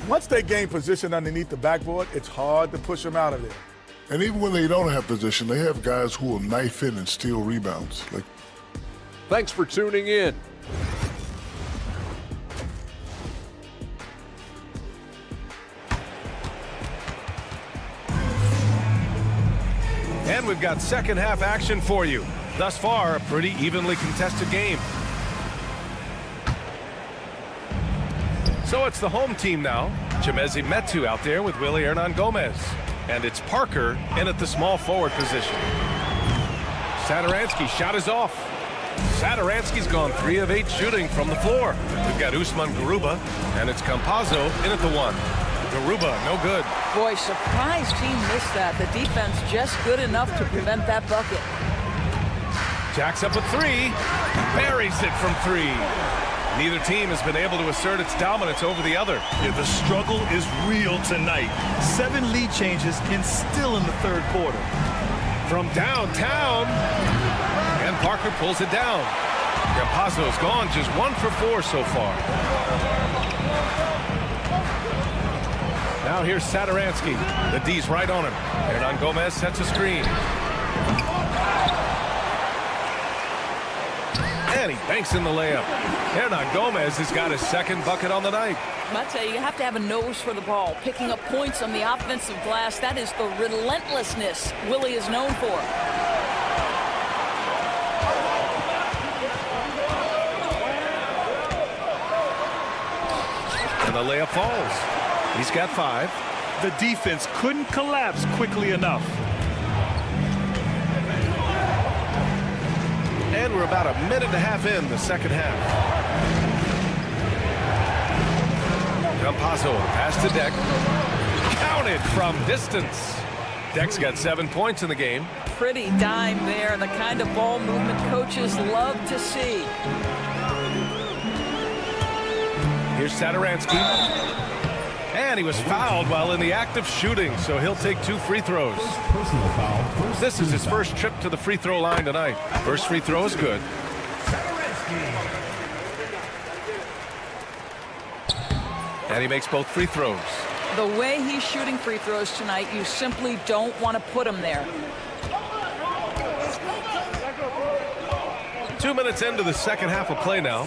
Once they gain position underneath the backboard, it's hard to push them out of there.
And even when they don't have position, they have guys who will knife in and steal rebounds.
Thanks for tuning in.
And we've got second half action for you. Thus far, a pretty evenly contested game. So it's the home team now. Chimezie Metu out there with Willie Hernan-Gomez. And it's Parker in at the small forward position. Satoransky shot is off. Satoransky's gone 3 of 8 shooting from the floor. We've got Usman Garuba, and it's Campazzo in at the 1. Garuba, no good.
Boy, surprised he missed that. The defense just good enough to prevent that bucket.
Jacks up a 3, buries it from 3. Neither team has been able to assert its dominance over the other.
Yeah, the struggle is real tonight. 7 lead changes and still in the third quarter.
From downtown, and Parker pulls it down. Campazzo's gone just 1 for 4 so far. Now here's Satoransky. The D's right on him. Hernan-Gomez sets a screen. And he banks in the layup. Hernan-Gomez has got his second bucket on the night.
I tell you have to have a nose for the ball. Picking up points on the offensive glass, that is the relentlessness Willie is known for.
And the layup falls. He's got 5.
The defense couldn't collapse quickly enough.
And we're about a minute and a half in the second half. Campazzo pass to Deck. Counted from distance. Deck's got 7 points in the game.
Pretty dime there, the kind of ball movement coaches love to see.
Here's Satoransky. And he was fouled while in the act of shooting, so he'll take 2 free throws. This is his first trip to the free throw line tonight. First free throw is good. And he makes both free throws.
The way he's shooting free throws tonight, you simply don't want to put him there.
2 minutes into the second half of play now.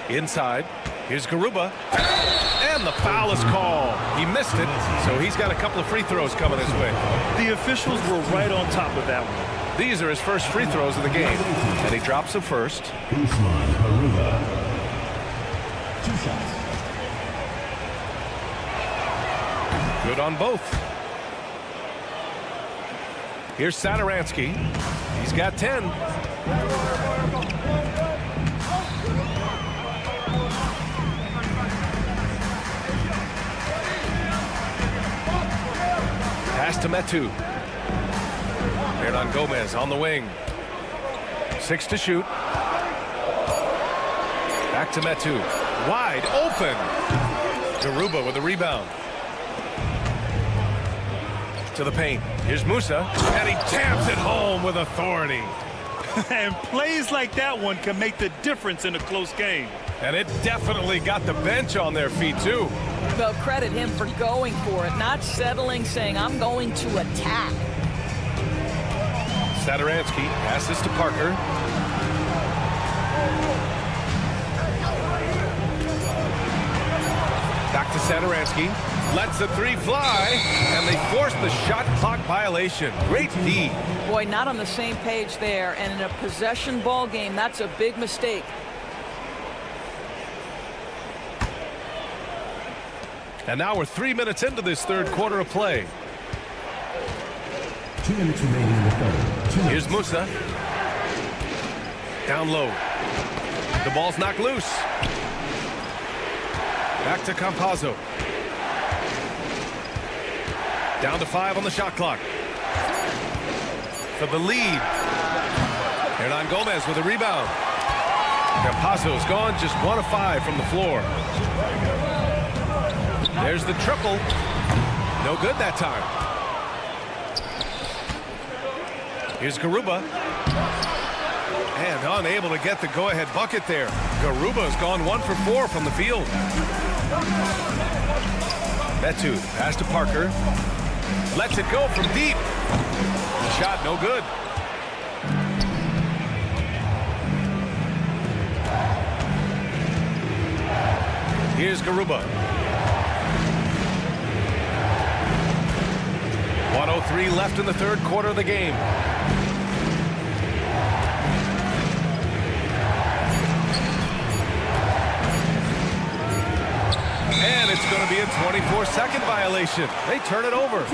Inside. Here's Garuba. And the foul is called. He missed it, so he's got a couple of free throws coming his way.
The officials were right on top of that one.
These are his first free throws of the game. And he drops them first.
Usman Garuba. 2 shots.
Good on both. Here's Satoransky. He's got 10. Pass to Metu. Hernan-Gomez on the wing. 6 to shoot. Back to Metu. Wide open. Garuba with a rebound. To the paint. Here's Musa. And he taps it home with authority.
And plays like that one can make the difference in a close game.
And it definitely got the bench on their feet, too.
Well, credit him for going for it, not settling, saying, I'm going to attack.
Satoransky passes to Parker. Back to Satoransky. Lets the three fly, and they force the shot clock violation. Great D.
Boy, not on the same page there. And in a possession ball game, that's a big mistake.
And now we're 3 minutes into this third quarter of play.
2 minutes remaining in the third.
Here's Musa. Down low. The ball's knocked loose. Back to Campazzo. Down to 5 on the shot clock. For the lead. Hernan Gomez with a rebound. Campazzo's gone just 1 of 5 from the floor. There's the triple. No good that time. Here's Garuba. And unable to get the go-ahead bucket there. Garuba's gone 1 for 4 from the field. Metu, pass to Parker. Lets it go from deep. The shot no good. Here's Garuba. 1:03 left in the third quarter of the game. And it's going to be a 24-second violation. They turn it over.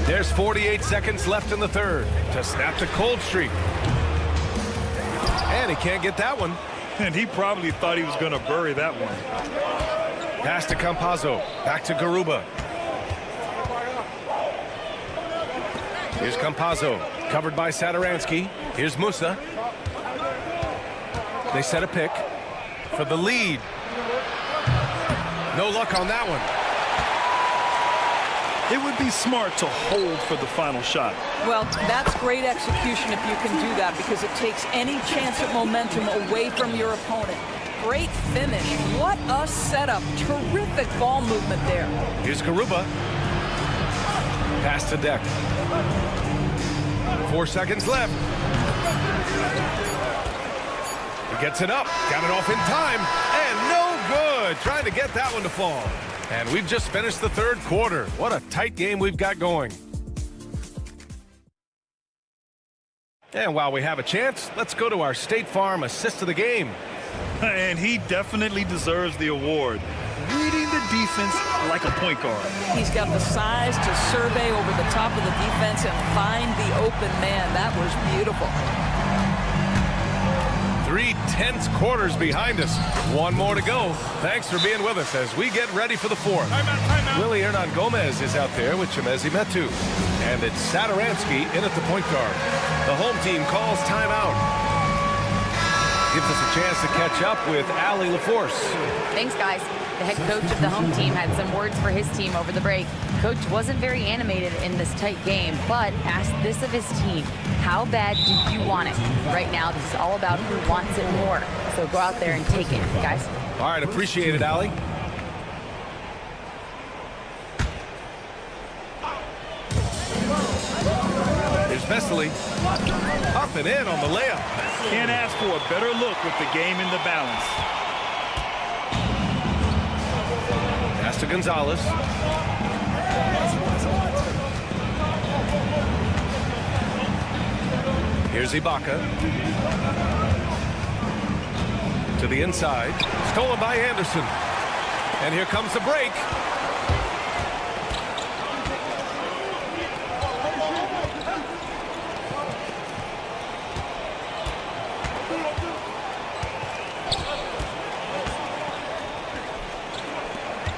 There's 48 seconds left in the third to snap the cold streak. And he can't get that one.
And he probably thought he was going to bury that one.
Pass to Campazzo. Back to Garuba. Here's Campazzo. Covered by Satoransky. Here's Musa. They set a pick for the lead. No luck on that one.
It would be smart to hold for the final shot.
Well, that's great execution if you can do that, because it takes any chance at momentum away from your opponent. Great finish. What a setup. Terrific ball movement there.
Here's Garuba. Pass to Deck. 4 seconds left. He gets it up. Got it off in time. And no good. Trying to get that one to fall. And we've just finished the third quarter. What a tight game we've got going. And while we have a chance, let's go to our State Farm assist of the game.
And he definitely deserves the award. Reading the defense like a point guard.
He's got the size to survey over the top of the defense and find the open man. That was beautiful.
3 tense quarters behind us. One more to go. Thanks for being with us as we get ready for the fourth.
Timeout.
Willie Hernan Gomez is out there with Chemezi Metu. And it's Satoransky in at the point guard. The home team calls timeout. Gives us a chance to catch up with Allie LaForce.
Thanks, guys. The head coach of the home team had some words for his team over the break. Coach wasn't very animated in this tight game, but asked this of his team: how bad do you want it? Right now, this is all about who wants it more. So go out there and take it, guys.
All right, appreciate it, Allie. Here's Vesely. Up and in on the layup.
Can't ask for a better look with the game in the balance.
Pass to Gonzalez. Here's Ibaka. To the inside. Stolen by Anderson. And here comes the break.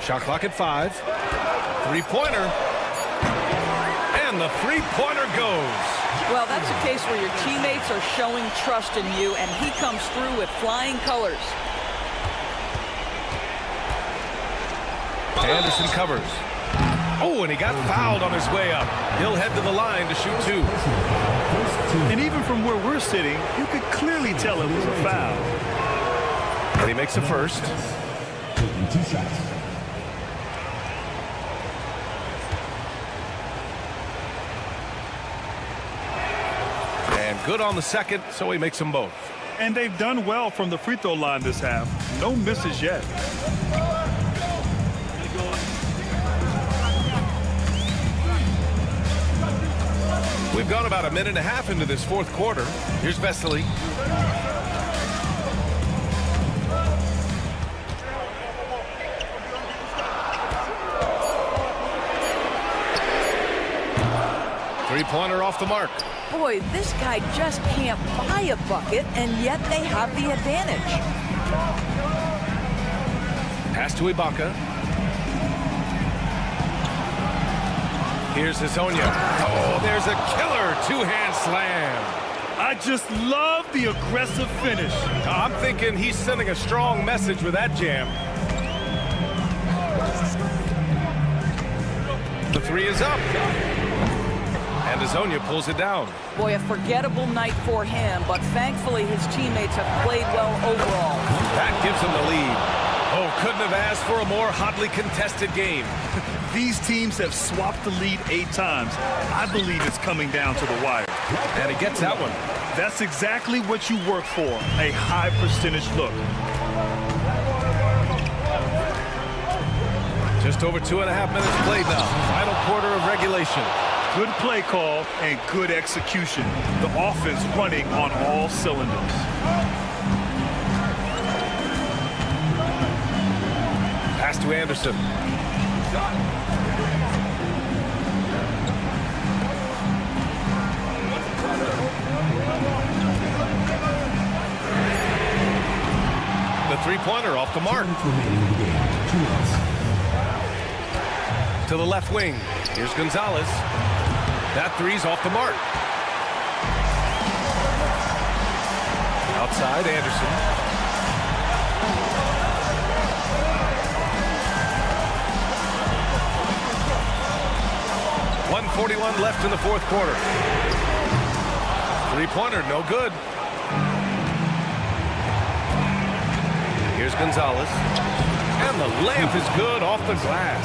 Shot clock at 5. Three-pointer. And the three-pointer goes.
Well, that's a case where your teammates are showing trust in you, and he comes through with flying colors.
Anderson covers. Oh, and he got fouled on his way up. He'll head to the line to shoot 2.
And even from where we're sitting, you could clearly tell it was a foul.
And he makes the first.
Taking 2 shots.
good on the second, so he makes them both.
And they've done well from the free throw line this half. No misses yet.
We've gone about a minute and a half into this fourth quarter. Here's Vesely. Three-pointer off the mark.
Boy, this guy just can't buy a bucket, and yet they have the advantage.
Pass to Ibaka. Here's Hazonia. Oh, there's a killer two-hand slam.
I just love the aggressive finish.
I'm thinking he's sending a strong message with that jam. The three is up. And Hazonia pulls it down.
Boy, a forgettable night for him, but thankfully his teammates have played well overall.
That gives him the lead. Oh, couldn't have asked for a more hotly contested game.
These teams have swapped the lead 8 times. I believe it's coming down to the wire.
And he gets that one.
That's exactly what you work for, a high percentage look.
Just over 2.5 minutes played now. Final quarter of regulation.
Good play call and good execution. The offense running on all cylinders.
Pass to Anderson. The three-pointer off the mark. To the left wing. Here's Gonzalez. That three's off the mark. Outside, Anderson. .141 left in the fourth quarter. Three-pointer, no good. Here's Gonzalez. And the layup is good off the glass.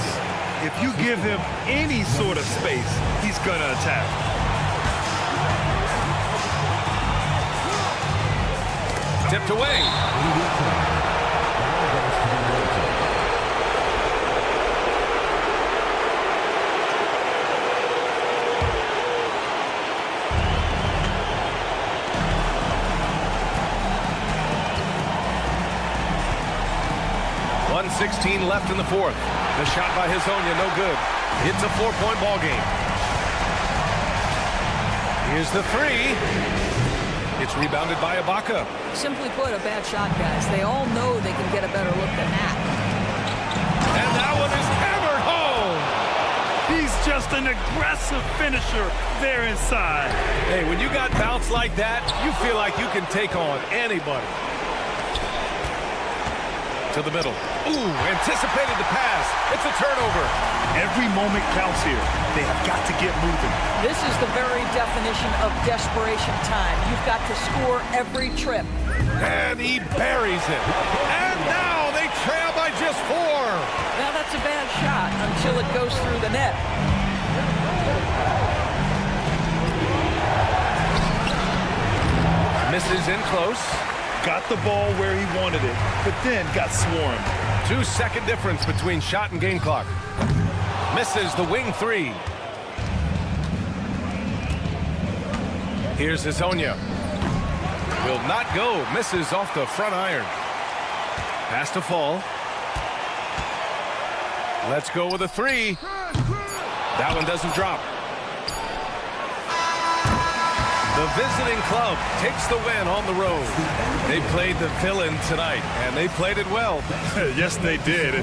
If you give him any sort of space, he's going to attack.
Tipped away. .116 left in the fourth. The shot by Hazonia, no good. It's a 4-point ball game. Here's the three. It's rebounded by Ibaka.
Simply put, a bad shot, guys. They all know they can get a better look than that.
And that one is hammered home.
He's just an aggressive finisher there inside.
Hey, when you got bounce like that, you feel like you can take on anybody. To the middle. Ooh, anticipated the pass. It's a turnover.
Every moment counts here. They have got to get moving.
This is the very definition of desperation time. You've got to score every trip.
And he buries it. And now they trail by just 4.
Now that's a bad shot until it goes through the net.
Misses in close.
Got the ball where he wanted it, but then got swarmed.
2-second difference between shot and game clock. Misses the wing three. Here's Hazonia. Will not go. Misses off the front iron. Pass to fall. Let's go with a three. That one doesn't drop. The visiting club takes the win on the road. They played the villain tonight, and they played it well.
Yes, they did.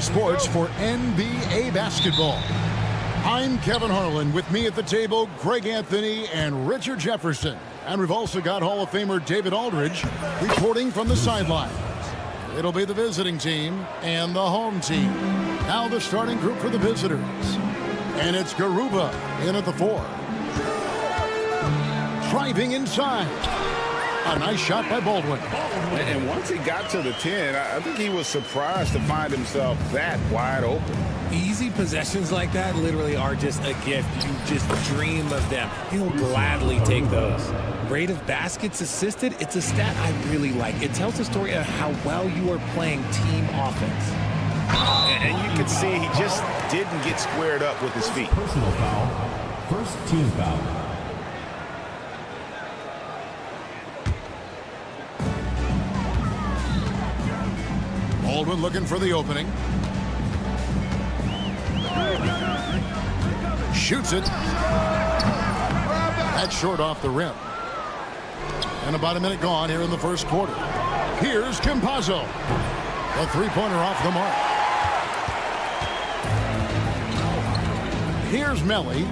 Sports for NBA basketball. I'm Kevin Harlan. With me at the table, Greg Anthony and Richard Jefferson. And we've also got Hall of Famer David Aldridge reporting from the sidelines. It'll be the visiting team and the home team. Now the starting group for the visitors. And it's Garuba in at the 4. Driving inside. A nice shot by Baldwin.
And once he got to the 10, I think he was surprised to find himself that wide open.
Easy possessions like that literally are just a gift. You just dream of them. He'll gladly take those. Rate of baskets assisted, it's a stat I really like. It tells a story of how well you are playing team offense.
And you can see he just didn't get squared up with his feet.
Personal foul. First team foul.
Baldwin looking for the opening. Shoots it. That's short off the rim. And about a minute gone here in the first quarter. Here's Campazzo. A three-pointer off the mark. Here's Melly.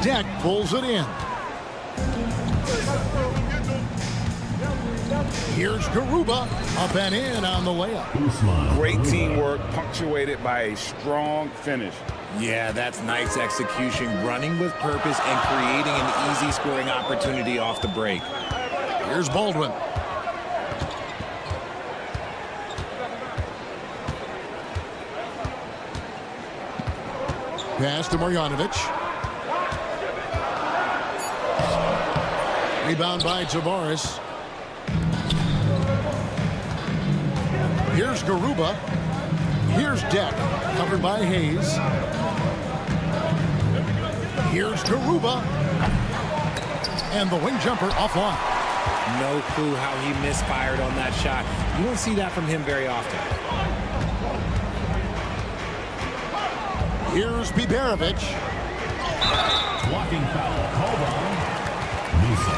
Deck pulls it in. Here's Garuba, up and in on the layup.
Great teamwork, punctuated by a strong finish.
Yeah, that's nice execution, running with purpose and creating an easy scoring opportunity off the break.
Here's Baldwin. Pass to Marjanovic. Rebound by Tavares. Here's Garuba. Here's Deck, covered by Hayes. Here's Garuba. And the wing jumper offline.
No clue how he misfired on that shot. You don't see that from him very often.
Here's Biberovic.
Blocking foul called on Musa.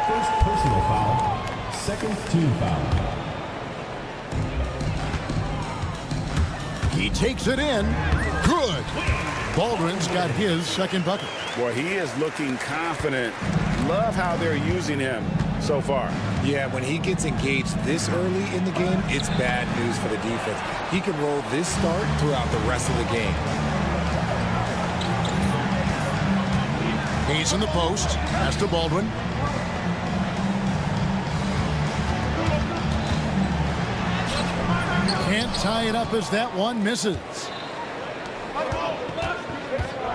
First personal foul. Second team foul.
He takes it in. Good. Baldwin's got his second bucket.
Boy, he is looking confident. Love how they're using him so far.
Yeah, when he gets engaged this early in the game, it's bad news for the defense. He can roll this start throughout the rest of the game.
He's in the post. Pass to Baldwin. Can't tie it up as that one misses.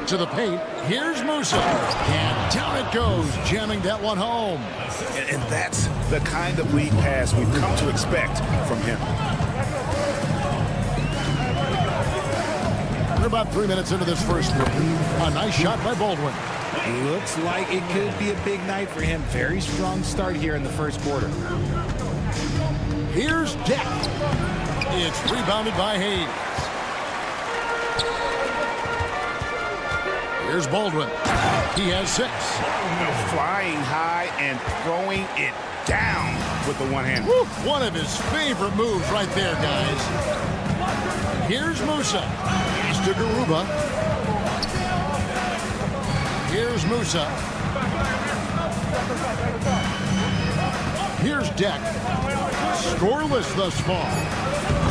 To the paint. Here's Musa. And down it goes, jamming that one home.
And that's the kind of lead pass we've come to expect from him.
We're about 3 minutes into this first quarter. A nice shot by Baldwin.
Looks like it could be a big night for him. Very strong start here in the first quarter.
Here's Deck. It's rebounded by Hayes. Here's Baldwin. He has 6.
Flying high and throwing it down with the one hand.
Woo, one of his favorite moves right there, guys. Here's Musa. He's to Garuba. Here's Musa. Here's Deck. Scoreless thus far.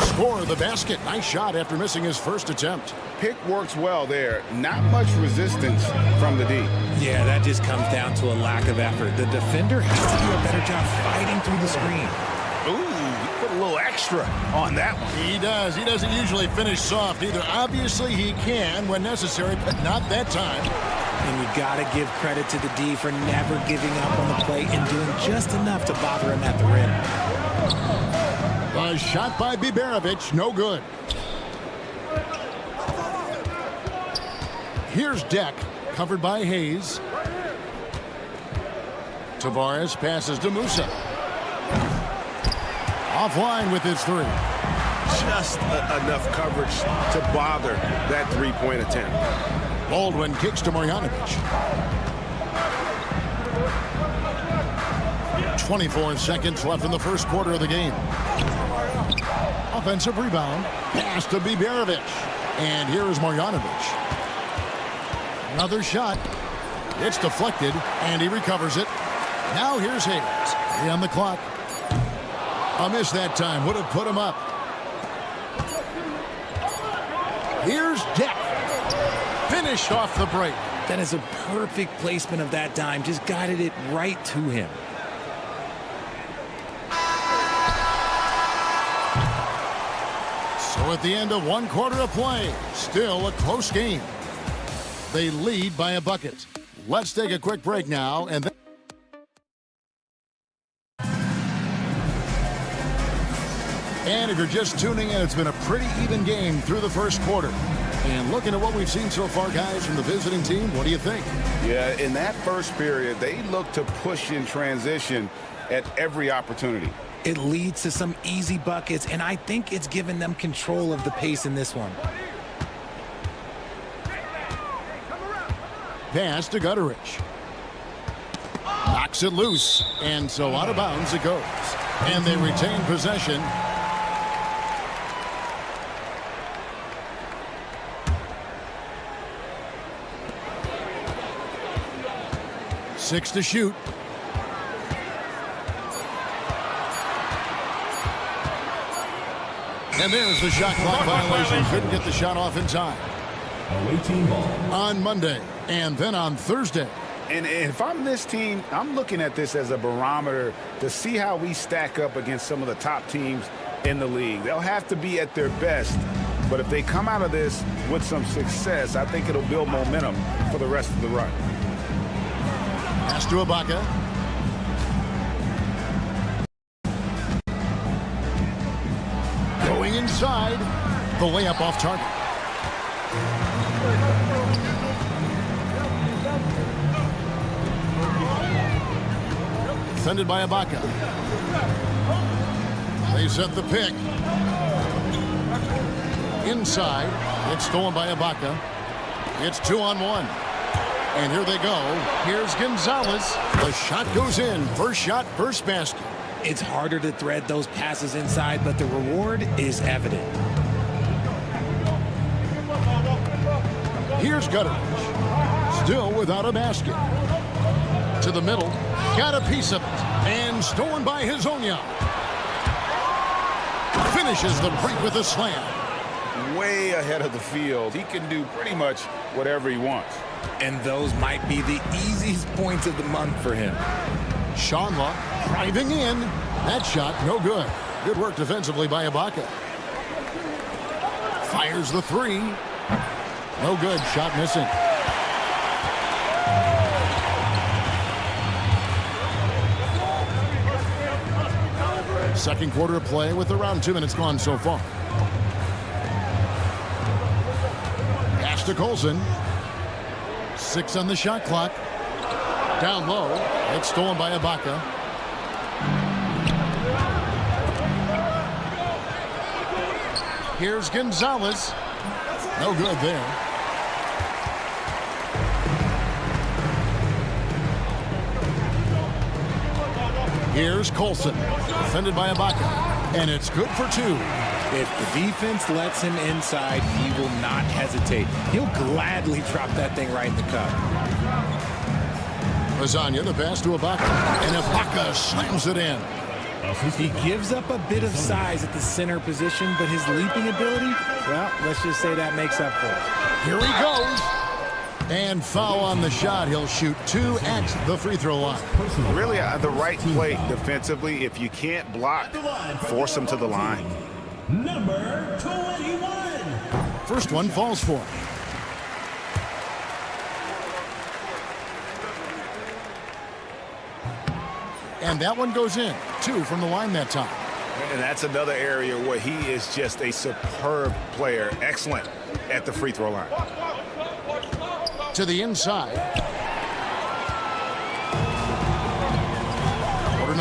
Score the basket. Nice shot after missing his first attempt.
Pick works well there. Not much resistance from the D.
Yeah, that just comes down to a lack of effort. The defender has to do a better job fighting through the screen.
Ooh, he put a little extra on that one.
He does. He doesn't usually finish soft either. Obviously, he can when necessary, but not that time.
And you got to give credit to the D for never giving up on the play and doing just enough to bother him at the rim.
A shot by Biberovic, no good. Here's Deck, covered by Hayes. Tavares passes to Musa. Offline with his three.
Just enough coverage to bother that three-point attempt.
Baldwin kicks to Marjanovic. 24 seconds left in the first quarter of the game. Offensive rebound. Pass to Biberovic. And here is Marjanovic. Another shot. It's deflected, and he recovers it. Now here's Hayes. 3 on the clock. A miss that time would have put him up. Here's Deck. Finished off the break.
That is a perfect placement of that dime. Just guided it right to him.
So at the end of 1 quarter of play, still a close game. They lead by a bucket. Let's take a quick break now, and then if you're just tuning in, it's been a pretty even game through the first quarter. And looking at what we've seen so far, guys, from the visiting team, what do you think?
Yeah, in that first period, they look to push in transition at every opportunity.
It leads to some easy buckets, and I think it's given them control of the pace in this one.
Pass to Gutterich. Knocks it loose, and so out of bounds it goes. And they retain possession. Six to shoot. And there's the shot clock violation. Couldn't get the shot off in time. On Monday and then on Thursday.
And if I'm this team, I'm looking at this as a barometer to see how we stack up against some of the top teams in the league. They'll have to be at their best, but if they come out of this with some success, I think it'll build momentum for the rest of the run.
Pass to Ibaka. Going inside. The layup off target. Defended by Ibaka. They set the pick. Inside. It's stolen by Ibaka. It's 2-on-1. And here they go. Here's Gonzalez. The shot goes in. First shot, first basket.
It's harder to thread those passes inside, but the reward is evident.
Here's Gutterich. Still without a basket. To the middle. Got a piece of it. And stolen by Hezonja. Finishes the break with a slam.
Way ahead of the field. He can do pretty much whatever he wants.
And those might be the easiest points of the month for him.
Shanla driving in. That shot, no good. Good work defensively by Ibaka. Fires the three. No good. Shot missing. Second quarter of play with around 2 minutes gone so far. Pass to Colson. 6 on the shot clock. Down low. It's stolen by Ibaka. Here's Gonzalez. No good there. Here's Colson. Defended by Ibaka. And it's good for 2.
If the defense lets him inside, he will not hesitate. He'll gladly drop that thing right in the cup.
Lasagna, the pass to Ibaka. And Ibaka slams it in.
He gives up a bit of size at the center position, but his leaping ability, well, let's just say that makes up for it.
Here he goes. And foul on the shot. He'll shoot 2 at the free throw line.
Really, the right play defensively. If you can't block, force him to the line.
Number 21.
First one falls for him. And that one goes in. 2 from the line that time.
And that's another area where he is just a superb player. Excellent at the free throw line.
To the inside.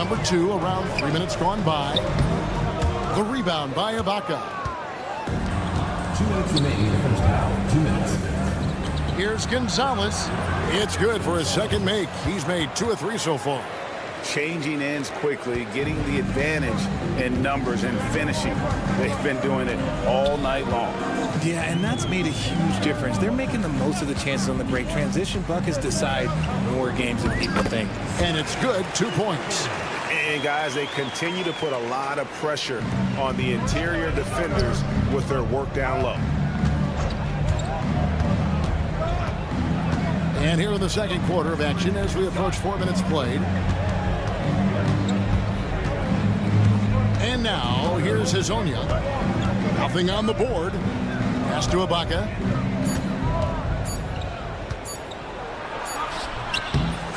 number 2 around 3 minutes gone by. The rebound by Ibaka.
2 minutes remaining in the first half. 2 minutes.
Here's Gonzalez. It's good for his second make. He's made 2 of 3 so far.
Changing ends quickly, getting the advantage in numbers and finishing. They've been doing it all night long.
Yeah, and that's made a huge difference. They're making the most of the chances on the break. Transition buckets decide more games than people think.
And it's good, 2 points.
And guys, they continue to put a lot of pressure on the interior defenders with their work down low.
And here in the second quarter of action as we approach 4 minutes played. And now here's Hazonia. Nothing on the board. Pass to Ibaka.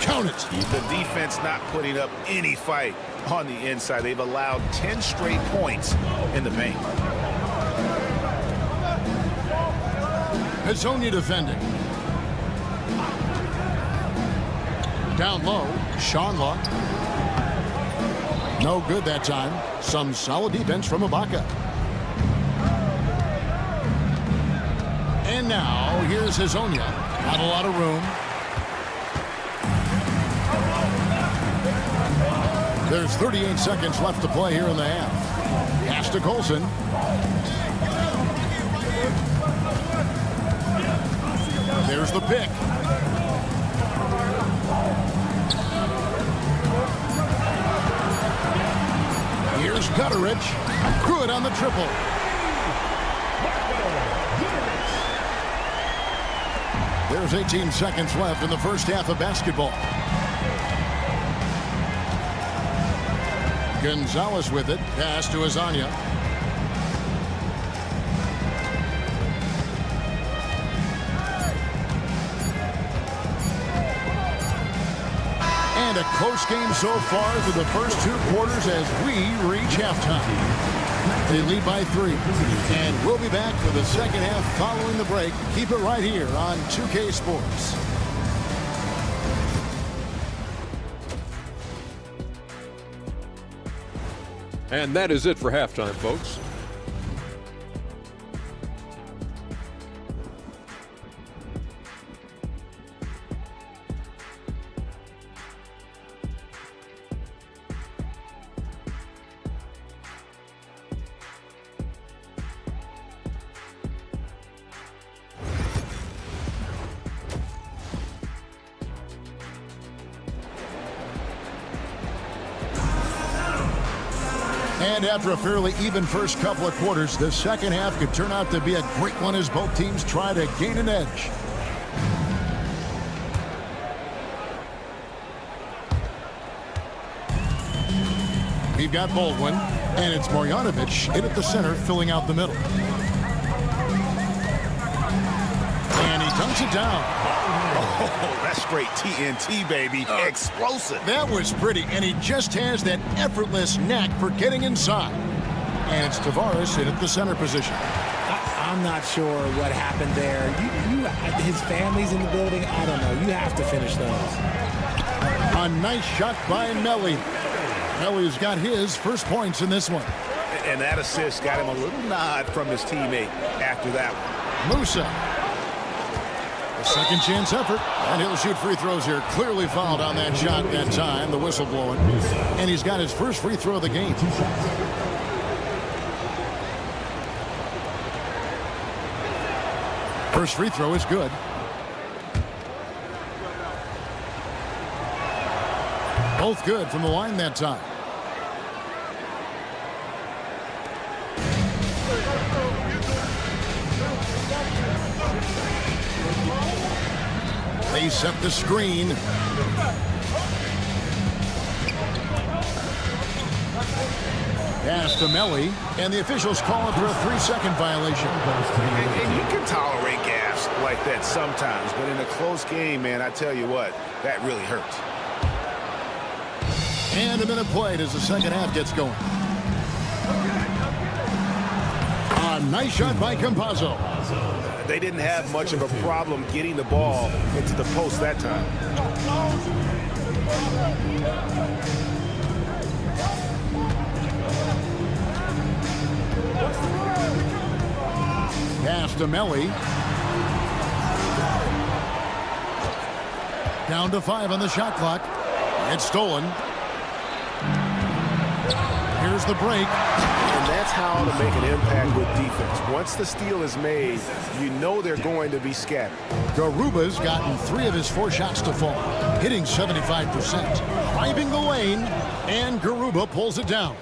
Count it.
The defense not putting up any fight on the inside. They've allowed 10 straight points in the paint.
Hazonia defending. Down low, Shanla. No good that time. Some solid defense from Ibaka. And now, here's Hazonia. Not a lot of room. There's 38 seconds left to play here in the half. Pass to Colson. There's the pick. Here's Gutteridge. Good on the triple. There's 18 seconds left in the first half of basketball. Gonzalez with it. Pass to Hazonia. And a close game so far through the first 2 quarters as we reach halftime. They lead by 3. And we'll be back for the second half following the break. Keep it right here on 2K Sports.
And that is it for halftime, folks.
And after a fairly even first couple of quarters, the second half could turn out to be a great one as both teams try to gain an edge. We've got Baldwin, and it's Marjanovic in at the center, filling out the middle. And he dunks it down.
Oh, that's straight TNT, baby. Explosive.
That was pretty, and he just has that effortless knack for getting inside. And it's Tavares in at the center position.
I'm not sure what happened there. His family's in the building. I don't know. You have to finish those.
A nice shot by Melly. Melly's got his first points in this one.
And that assist got him a little nod from his teammate after that one.
Musa. A second chance effort, and he'll shoot free throws here. Clearly fouled on that shot that time, the whistle blowing. And he's got his first free throw of the game. First free throw is good. Both good from the line that time. They set the screen. Pass to Melly, and the officials call it for a 3-second violation.
And you can tolerate gaffes like that sometimes, but in a close game, man, I tell you what, that really hurts.
And a minute played as the second half gets going. A nice shot by Campazzo.
They didn't have much of a problem getting the ball into the post that time.
to Melli. Down to 5 on the shot clock. It's stolen. Here's the break.
And that's how to make an impact with defense. Once the steal is made, you know they're going to be scattered.
Garuba's gotten 3 of his 4 shots to fall, hitting 75%. Driving the lane, and Garuba pulls it down.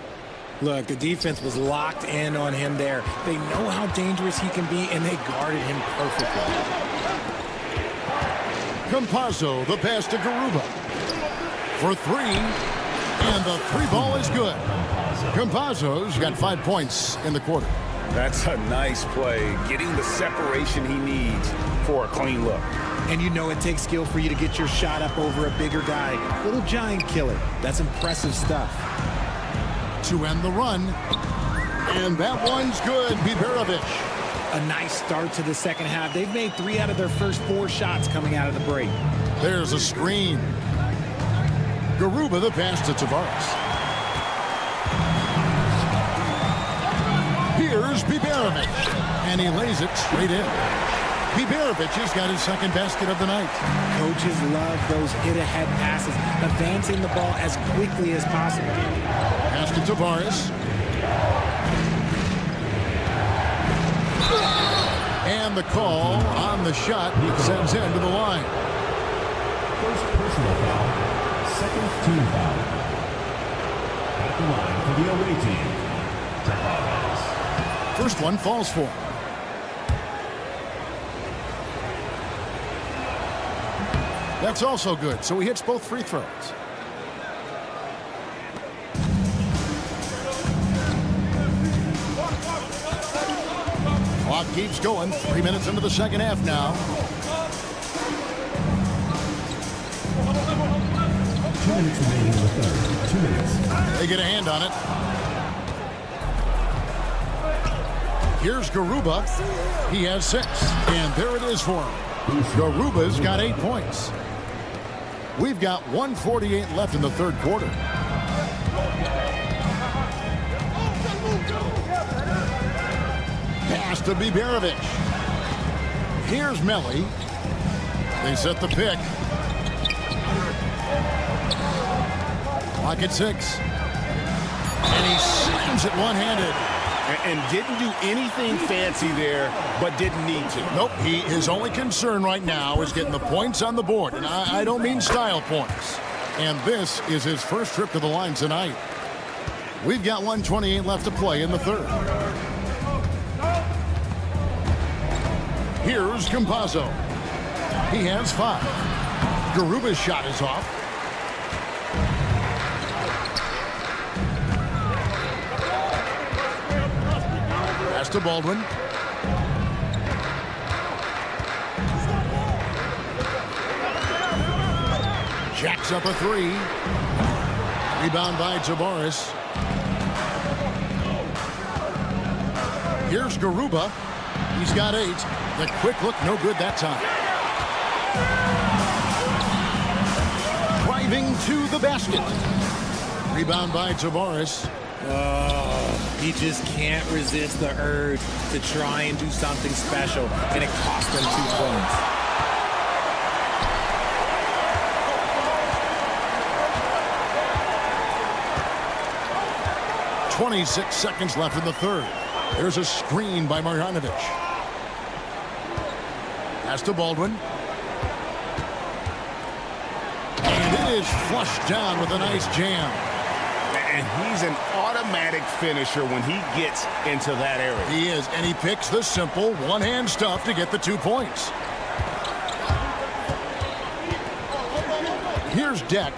Look, the defense was locked in on him there. They know how dangerous he can be, and they guarded him perfectly.
Campazzo, the pass to Garuba. For 3, and the 3 ball is good. Campazzo's got 5 points in the quarter.
That's a nice play, getting the separation he needs for a clean look.
And you know it takes skill for you to get your shot up over a bigger guy. Little giant killer. That's impressive stuff.
To end the run, and that one's good. Biberovic.
A nice start to the second half. They've made 3 out of their first 4 shots coming out of the break.
There's a screen. Garuba the pass to Tavares. Here's Biberovic, and he lays it straight in. Biberovic has got his second basket of the night.
Coaches love those hit-ahead passes, advancing the ball as quickly as possible.
Pass to Tavares. And the call on the shot sends him to the line.
First personal foul, second team foul. At the line for the away team, Tavares.
First one falls for him. That's also good, so he hits both free throws. Clock keeps going. 3 minutes into the second half now.
2 minutes remaining in the third. 2 minutes.
They get a hand on it. Here's Garuba. He has 6, and there it is for him. Garuba's got 8 points. We've got 1:48 left in the third quarter. Pass to Biberovic. Here's Melli. They set the pick. Clock at 6. And he slams it one-handed.
And didn't do anything fancy there, but didn't need to.
Nope, his only concern right now is getting the points on the board. And I don't mean style points. And this is his first trip to the line tonight. We've got 1:28 left to play in the third. Here's Campazzo. He has 5. Garuba's shot is off. Pass to Baldwin. Jacks up a 3. Rebound by Tavares. Here's Garuba. He's got 8. The quick look, no good that time. Driving to the basket. Rebound by Tavares.
Oh, he just can't resist the urge to try and do something special, and it cost him 2 points.
.26 seconds left in the third. There's a screen by Marjanovic. Pass to Baldwin. And it is flushed down with a nice jam.
And he's an automatic finisher when he gets into that area.
He is, and he picks the simple one-hand stuff to get the 2 points. Here's Deck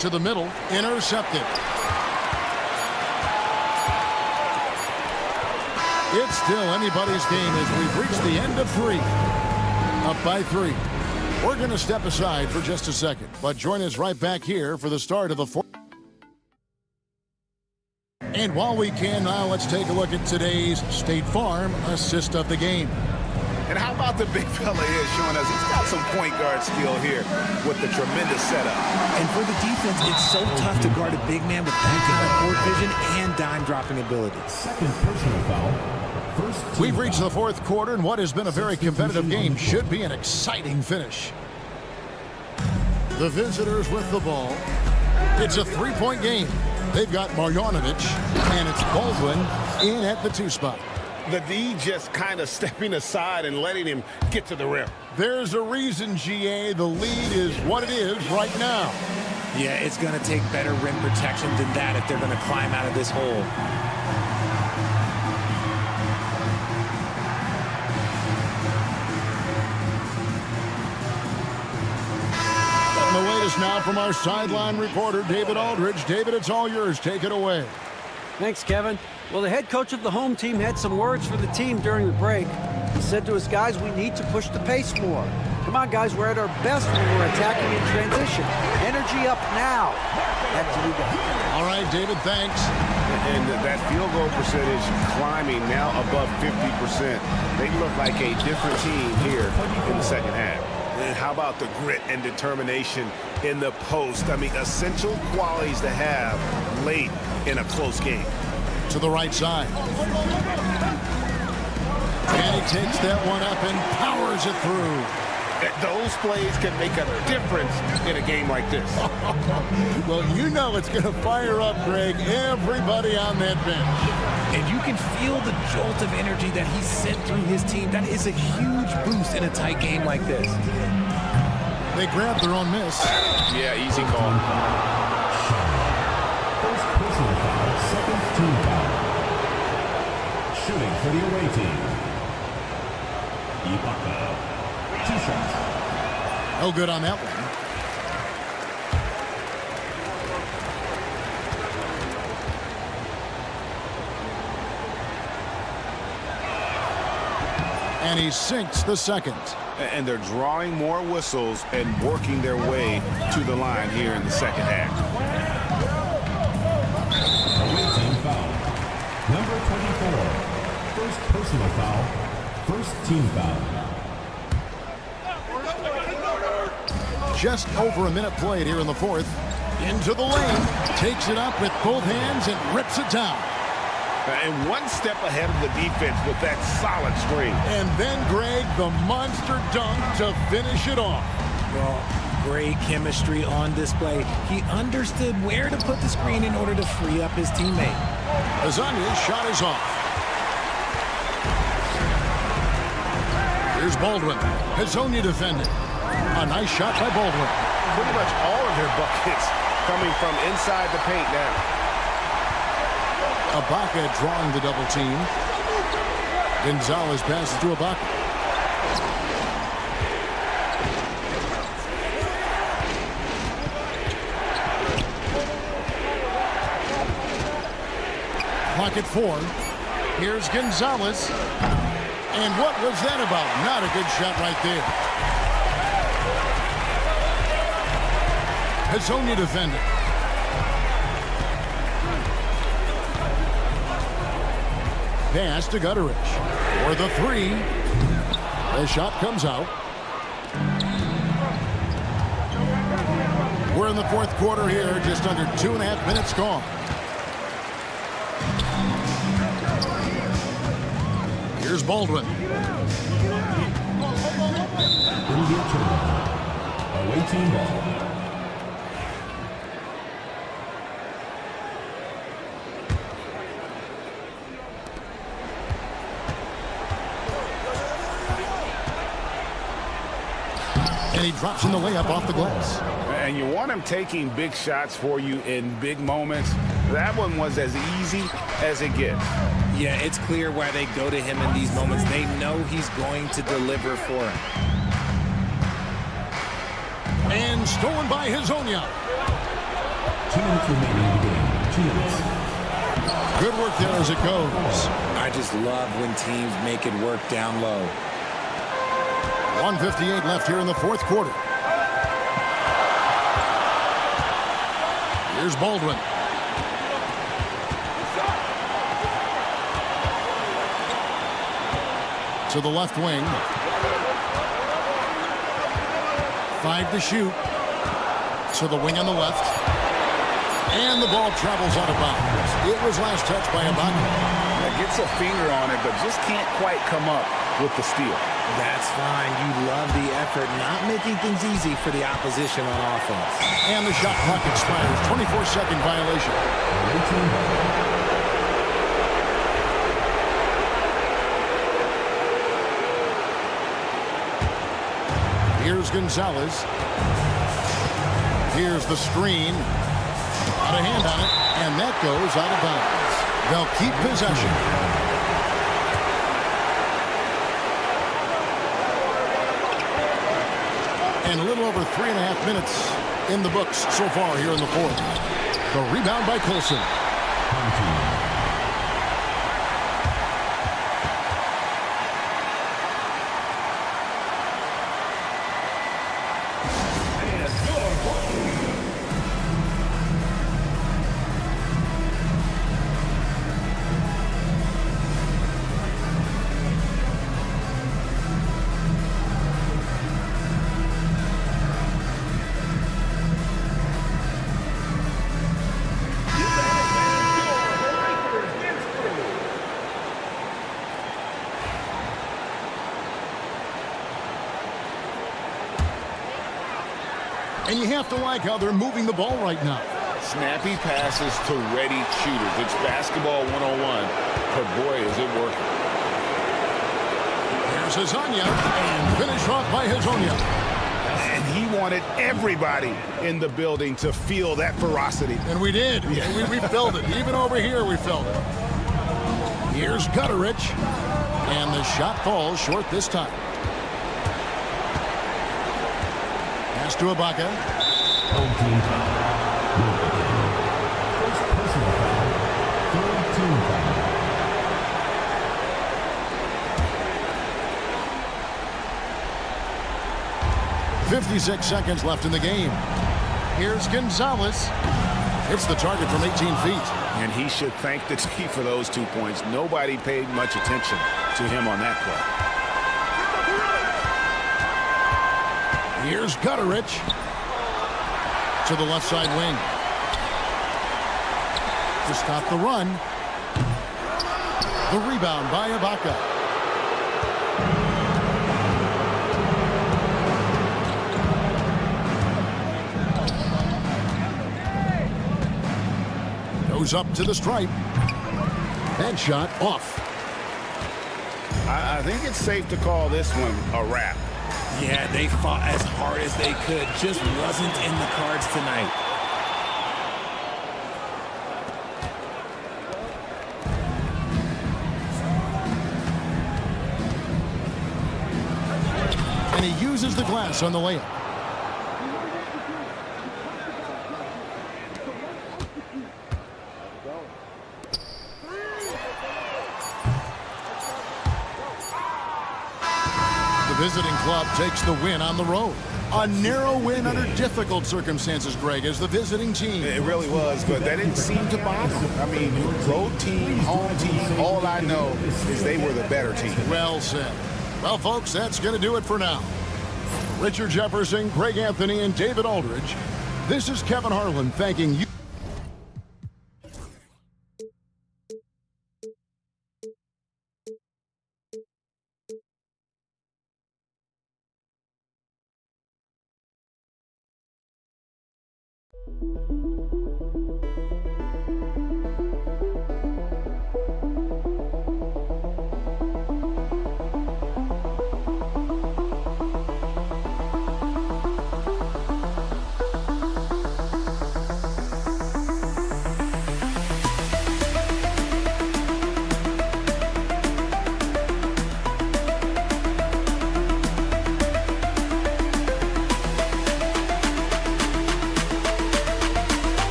to the middle, intercepted. It's still anybody's game as we've reached the end of 3. Up by 3. We're going to step aside for just a second, but join us right back here for the start of the fourth. And while we can now, let's take a look at today's State Farm assist of the game.
And how about the big fella here showing us he's got some point guard skill here with the tremendous setup.
And for the defense, it's so tough to guard a big man with that kind of court vision and dime dropping abilities.
Second personal foul,
We've reached the fourth quarter, and what has been a very competitive game should be an exciting finish. The visitors with the ball. It's a three-point game. They've got Marjanovic, and it's Baldwin in at the 2 spot.
The D just kind of stepping aside and letting him get to the rim.
There's a reason, GA, the lead is what it is right now.
Yeah, it's going to take better rim protection than that if they're going to climb out of this hole.
And the latest now from our sideline reporter, David Aldridge. David, it's all yours. Take it away.
Thanks, Kevin. Well, the head coach of the home team had some words for the team during the break. He said to his guys, we need to push the pace more. Come on, guys, we're at our best when we're attacking in transition. Energy up now. Back to you guys.
All right, David, thanks.
And that field goal percentage climbing now above 50%. They look like a different team here in the second half. And how about the grit and determination in the post? I mean, essential qualities to have late in a close game.
To the right side. And he takes that one up and powers it through.
Those plays can make a difference in a game like this.
Well, you know it's going to fire up, Greg, everybody on that bench.
And you can feel the jolt of energy that he sent through his team. That is a huge boost in a tight game like this.
They grab their own miss.
Yeah, easy call.
First personal foul, second team foul. Shooting for the away team. Ibaka. 2 shots.
No good on that one. And he sinks the second.
And they're drawing more whistles and working their way to the line here in the second half.
Away team foul. Number 24. First personal foul. First team foul.
Just over a minute played here in the fourth. Into the lane. Takes it up with both hands and rips it down.
And one step ahead of the defense with that solid screen.
And then, Greg, the monster dunk to finish it off.
Well, great chemistry on display. He understood where to put the screen in order to free up his teammate.
Azania's shot is off. Here's Baldwin. Hazonia defending. A nice shot by Baldwin.
Pretty much all of their buckets coming from inside the paint now.
Ibaka drawing the double team. Gonzalez passes to Ibaka. Clock at 4. Here's Gonzalez. And what was that about? Not a good shot right there. Hazonia defending. Pass to Gutterich for the 3. The shot comes out. We're in the fourth quarter here, just under 2.5 minutes gone. Here's Baldwin.
Away team ball.
And he drops in the layup off the glass.
And you want him taking big shots for you in big moments. That one was as easy as it gets.
Yeah, it's clear why they go to him in these moments. They know he's going to deliver for them.
And stolen by Hazonia.
2 minutes remaining in the game. 2 minutes.
Good work there as it goes.
I just love when teams make it work down low.
1:58 left here in the fourth quarter. Here's Baldwin. To the left wing. 5 to shoot. To the wing on the left. And the ball travels out of bounds. It was last touched by Ibaka.
Gets a finger on it, but just can't quite come up with the steal.
That's fine. You love the effort, not making things easy for the opposition on offense.
And the shot clock expires. 24-second violation. Here's Gonzalez. Here's the screen. Got a hand on it, and that goes out of bounds. They'll keep possession. And a little over 3.5 minutes in the books so far here in the fourth. The rebound by Colson. And you have to like how they're moving the ball right now.
Snappy passes to ready shooters. It's basketball 101, but boy, is it working.
Here's Hezonja, and finish off by Hezonja.
And he wanted everybody in the building to feel that ferocity.
And we did. Yeah. We felt it. Even over here, we felt it. Here's Gutterich, and the shot falls short this time. Pass to Ibaka.
Home team foul. First personal foul. Third team foul.
56 seconds left in the game. Here's Gonzalez. Hits the target from 18 feet.
And he should thank the team for those 2 points. Nobody paid much attention to him on that play.
Here's Gutterich to the left side wing to stop the run. The rebound by Ibaka. Goes up to the stripe. That shot off.
I think it's safe to call this one a wrap.
Yeah, they fought as hard as they could. Just wasn't in the cards tonight.
And he uses the glass on the layup. Visiting club takes the win on the road. A narrow win under difficult circumstances, Greg, as the visiting team.
It really was, but that didn't seem to bother them. I mean, road team, home team, all I know is they were the better team.
Well said. Well, folks, that's going to do it for now. Richard Jefferson, Greg Anthony, and David Aldridge. This is Kevin Harlan thanking you.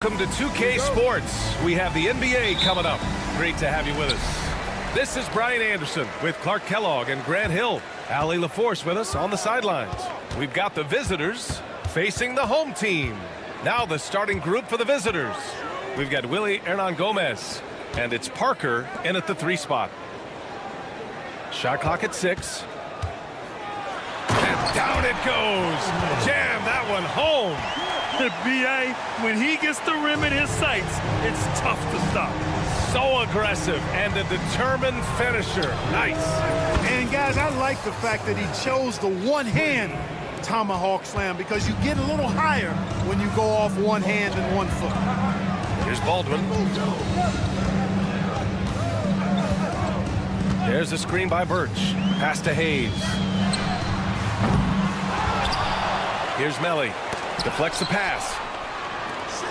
Welcome to 2K Sports. We have the NBA coming up. Great to have you with us. This is Brian Anderson with Clark Kellogg and Grant Hill. Allie LaForce with us on the sidelines. We've got the visitors facing the home team. Now the starting group for the visitors. We've got Willie Hernan Gomez, and it's Parker in at the 3 spot. Shot clock at 6. And down it goes. Jam that one home.
B.A., when he gets the rim in his sights, it's tough to stop.
So aggressive and a determined finisher. Nice.
And guys, I like the fact that he chose the one-hand tomahawk slam because you get a little higher when you go off one hand and 1 foot.
Here's Baldwin. There's a screen by Birch. Pass to Hayes. Here's Melly. Deflects the pass.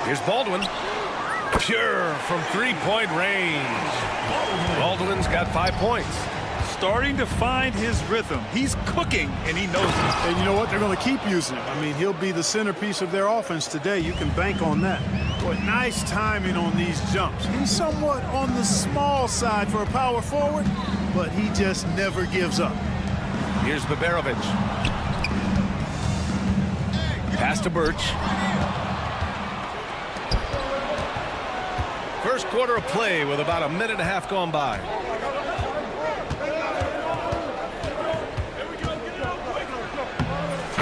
Here's Baldwin. Pure from 3-point range. Baldwin's got 5 points.
Starting to find his rhythm. He's cooking, and he knows it.
And you know what? They're going to keep using him. I mean, he'll be the centerpiece of their offense today. You can bank on that. Boy, nice timing on these jumps. He's somewhat on the small side for a power forward, but he just never gives up.
Here's Baberovic. Pass to Birch. First quarter of play with about a minute and a half gone by.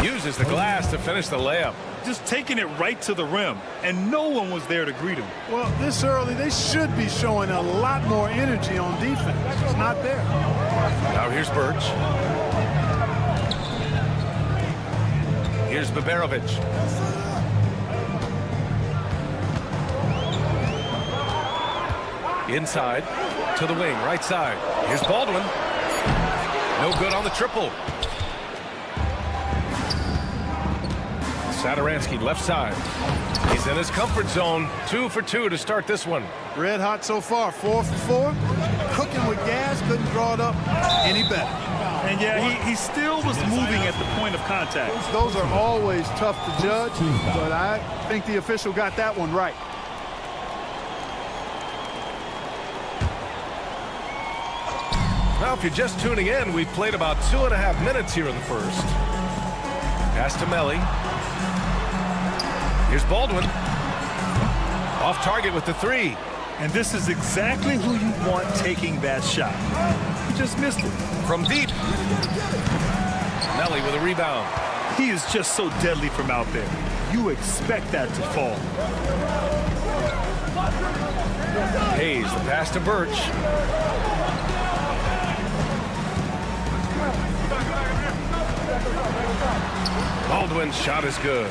Uses the glass to finish the layup.
Just taking it right to the rim, and no one was there to greet him.
Well, this early, they should be showing a lot more energy on defense. It's not there.
Now here's Birch. Here's Baberovic. Inside to the wing, right side. Here's Baldwin. No good on the triple. Satoransky left side. He's in his comfort zone. 2 for 2 to start this one.
Red hot so far. 4 for 4. Cooking with gas. Couldn't draw it up any better.
And yeah, he still was moving at the point of contact.
Those are always tough to judge, but I think the official got that one right.
Now, if you're just tuning in, we've played about 2.5 minutes here in the first. Pass to Melly. Here's Baldwin. Off target with the 3.
And this is exactly who you want taking that shot. He just missed it.
From deep. Melly with a rebound.
He is just so deadly from out there. You expect that to fall.
Hayes, the pass to Birch. Baldwin's shot is good.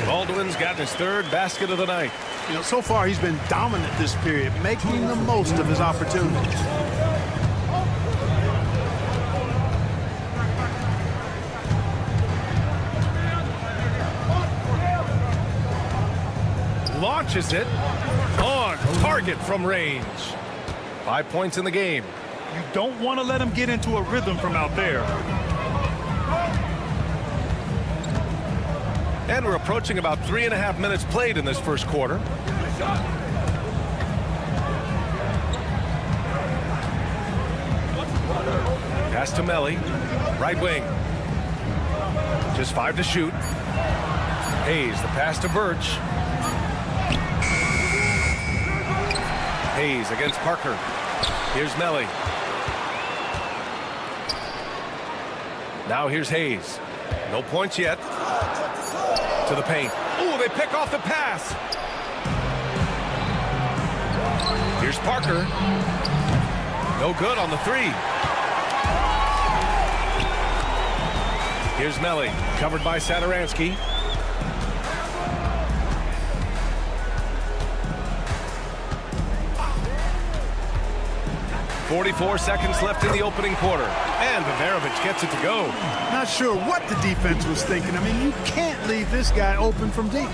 Baldwin's gotten his 3rd basket of the night.
You know, so far he's been dominant this period, making the most of his opportunities.
Launches it on target from range. 5 points in the game.
You don't want to let him get into a rhythm from out there.
And we're approaching about 3.5 minutes played in this first quarter. Pass to Melly. Right wing. Just 5 to shoot. Hayes, the pass to Birch. Hayes against Parker. Here's Melly. Now here's Hayes. No points yet. To the paint. Ooh, they pick off the pass. Here's Parker. No good on the 3. Here's Melly, covered by Satoransky. .44 seconds left in the opening quarter. And Baberovic gets it to go.
Not sure what the defense was thinking. I mean, you can't leave this guy open from deep.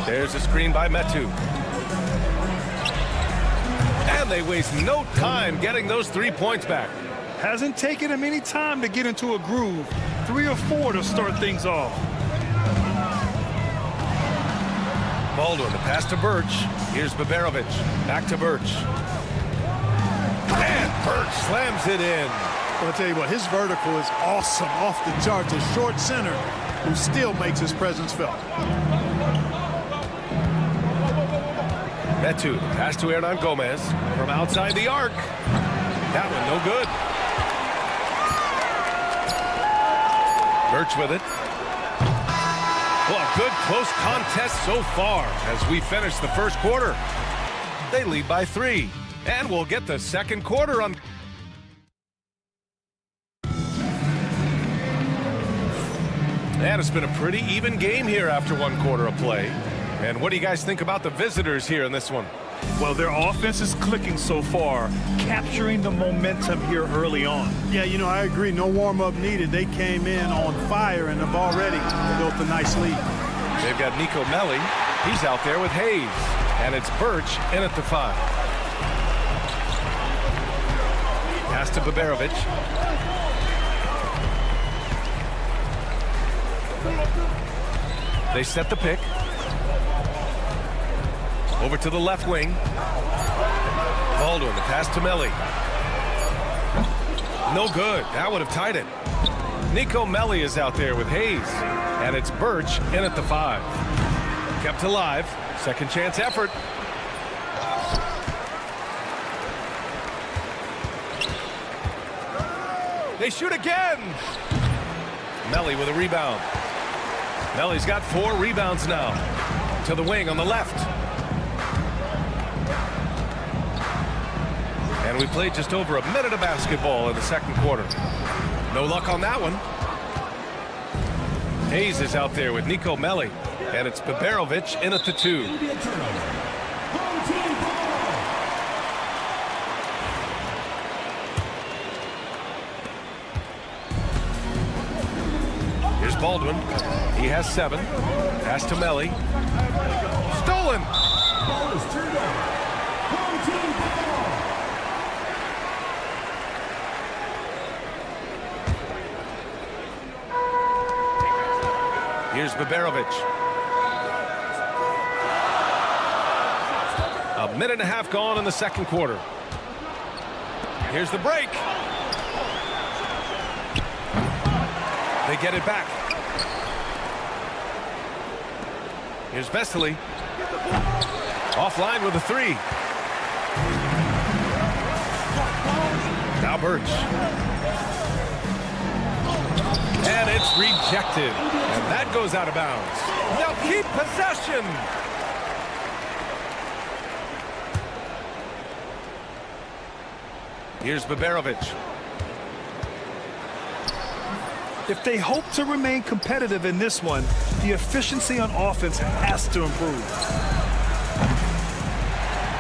There's a screen by Metu. And they waste no time getting those 3 points back.
Hasn't taken him any time to get into a groove. 3 or 4 to start things off.
Baldwin, the pass to Birch. Here's Baberovic. Back to Birch. And Birch slams it in.
Well, I'll tell you what, his vertical is awesome, off the charts. A short center who still makes his presence felt.
Metu, pass to Hernan Gomez from outside the arc. That one no good. Birch with it. Well, a good close contest so far as we finish the first quarter. They lead by 3, and we'll get the second quarter on. And it's been a pretty even game here after 1 quarter of play. And what do you guys think about the visitors here in this one?
Well, their offense is clicking so far, capturing the momentum here early on.
Yeah, you know, I agree. No warm-up needed. They came in on fire and have already built a nice lead.
They've got Nico Melli. He's out there with Hayes. And it's Birch in at the 5. Pass to Baberovic. They set the pick. Over to the left wing. Baldwin, the pass to Melli. No good. That would have tied it. Nico Melli is out there with Hayes. And it's Birch in at the 5. Kept alive. Second chance effort. They shoot again. Melli with a rebound. Melli's got 4 rebounds now. To the wing on the left. And we played just over a minute of basketball in the second quarter. No luck on that one. Hayes is out there with Nico Melli. And it's Baberovic in at the 2. Here's Baldwin. He has 7. Pass to Melli. Stolen!
Ball is turned over. Home team ball.
Here's Baberovic. A minute and a half gone in the second quarter. Here's the break. They get it back. Here's Vesely. Offline with a 3. Now Birch. And it's rejected. And that goes out of bounds. They'll keep possession. Here's Baberovic.
If they hope to remain competitive in this one, the efficiency on offense has to improve.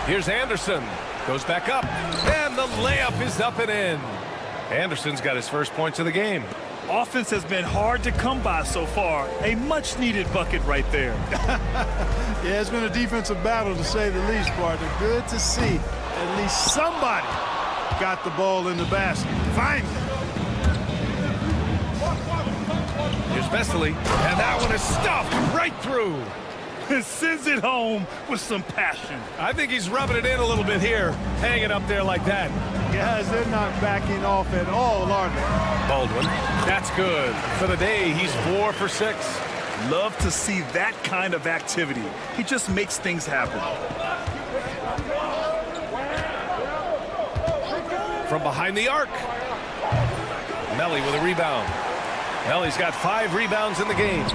Here's Anderson. Goes back up. And the layup is up and in. Anderson's got his first points of the game.
Offense has been hard to come by so far. A much-needed bucket right there.
Yeah, it's been a defensive battle, to say the least, partner. Good to see at least somebody got the ball in the basket. Finally.
Here's Vesely. And that one is stuffed right through.
Sends it home with some passion.
I think he's rubbing it in a little bit here. Hanging up there like that.
Guys, they're not backing off at all, are they?
Baldwin. That's good. For the day, he's 4 for 6.
Love to see that kind of activity. He just makes things happen.
From behind the arc. Melli with a rebound. Melli's got 5 rebounds in the game.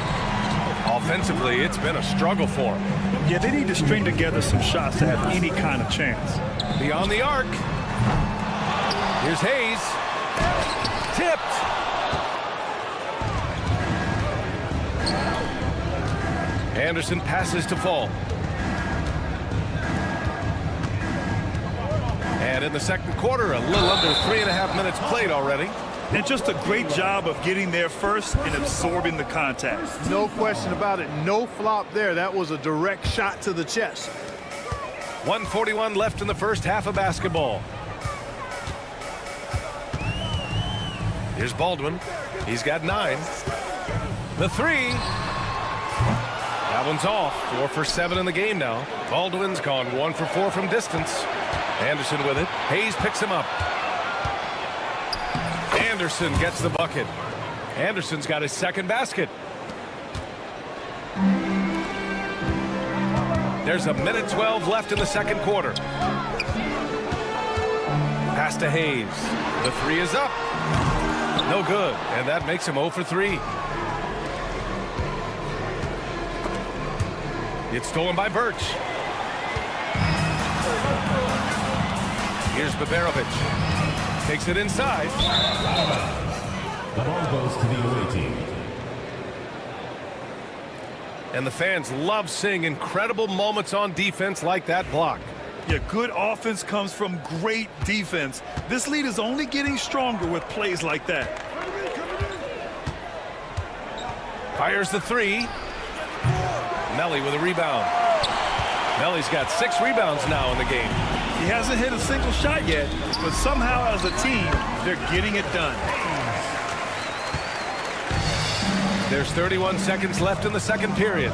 Offensively, it's been a struggle for him.
Yeah, they need to string together some shots to have any kind of chance.
Beyond the arc. Here's Hayes. Tipped. Anderson passes to Fall. And in the second quarter, a little under 3.5 minutes played already.
And just a great job of getting there first and absorbing the contact.
No question about it. No flop there. That was a direct shot to the chest.
1:41 left in the first half of basketball. Here's Baldwin. He's got 9. The 3. That one's off. 4 for 7 in the game now. Baldwin's gone 1 for 4 from distance. Anderson with it. Hayes picks him up. Anderson gets the bucket. Anderson's got his second basket. There's a minute 12 left in the second quarter. Pass to Hayes. The three is up. No good, and that makes him 0 for 3. It's stolen by Birch. Here's Baberovic. Takes it inside.
The ball goes to the away team.
And the fans love seeing incredible moments on defense like that block.
Yeah, good offense comes from great defense. This lead is only getting stronger with plays like that.
Fires the three. Melly with a rebound. Melly's got 6 rebounds now in the game.
He hasn't hit a single shot yet, but somehow as a team, they're getting it done.
There's 31 seconds left in the second period.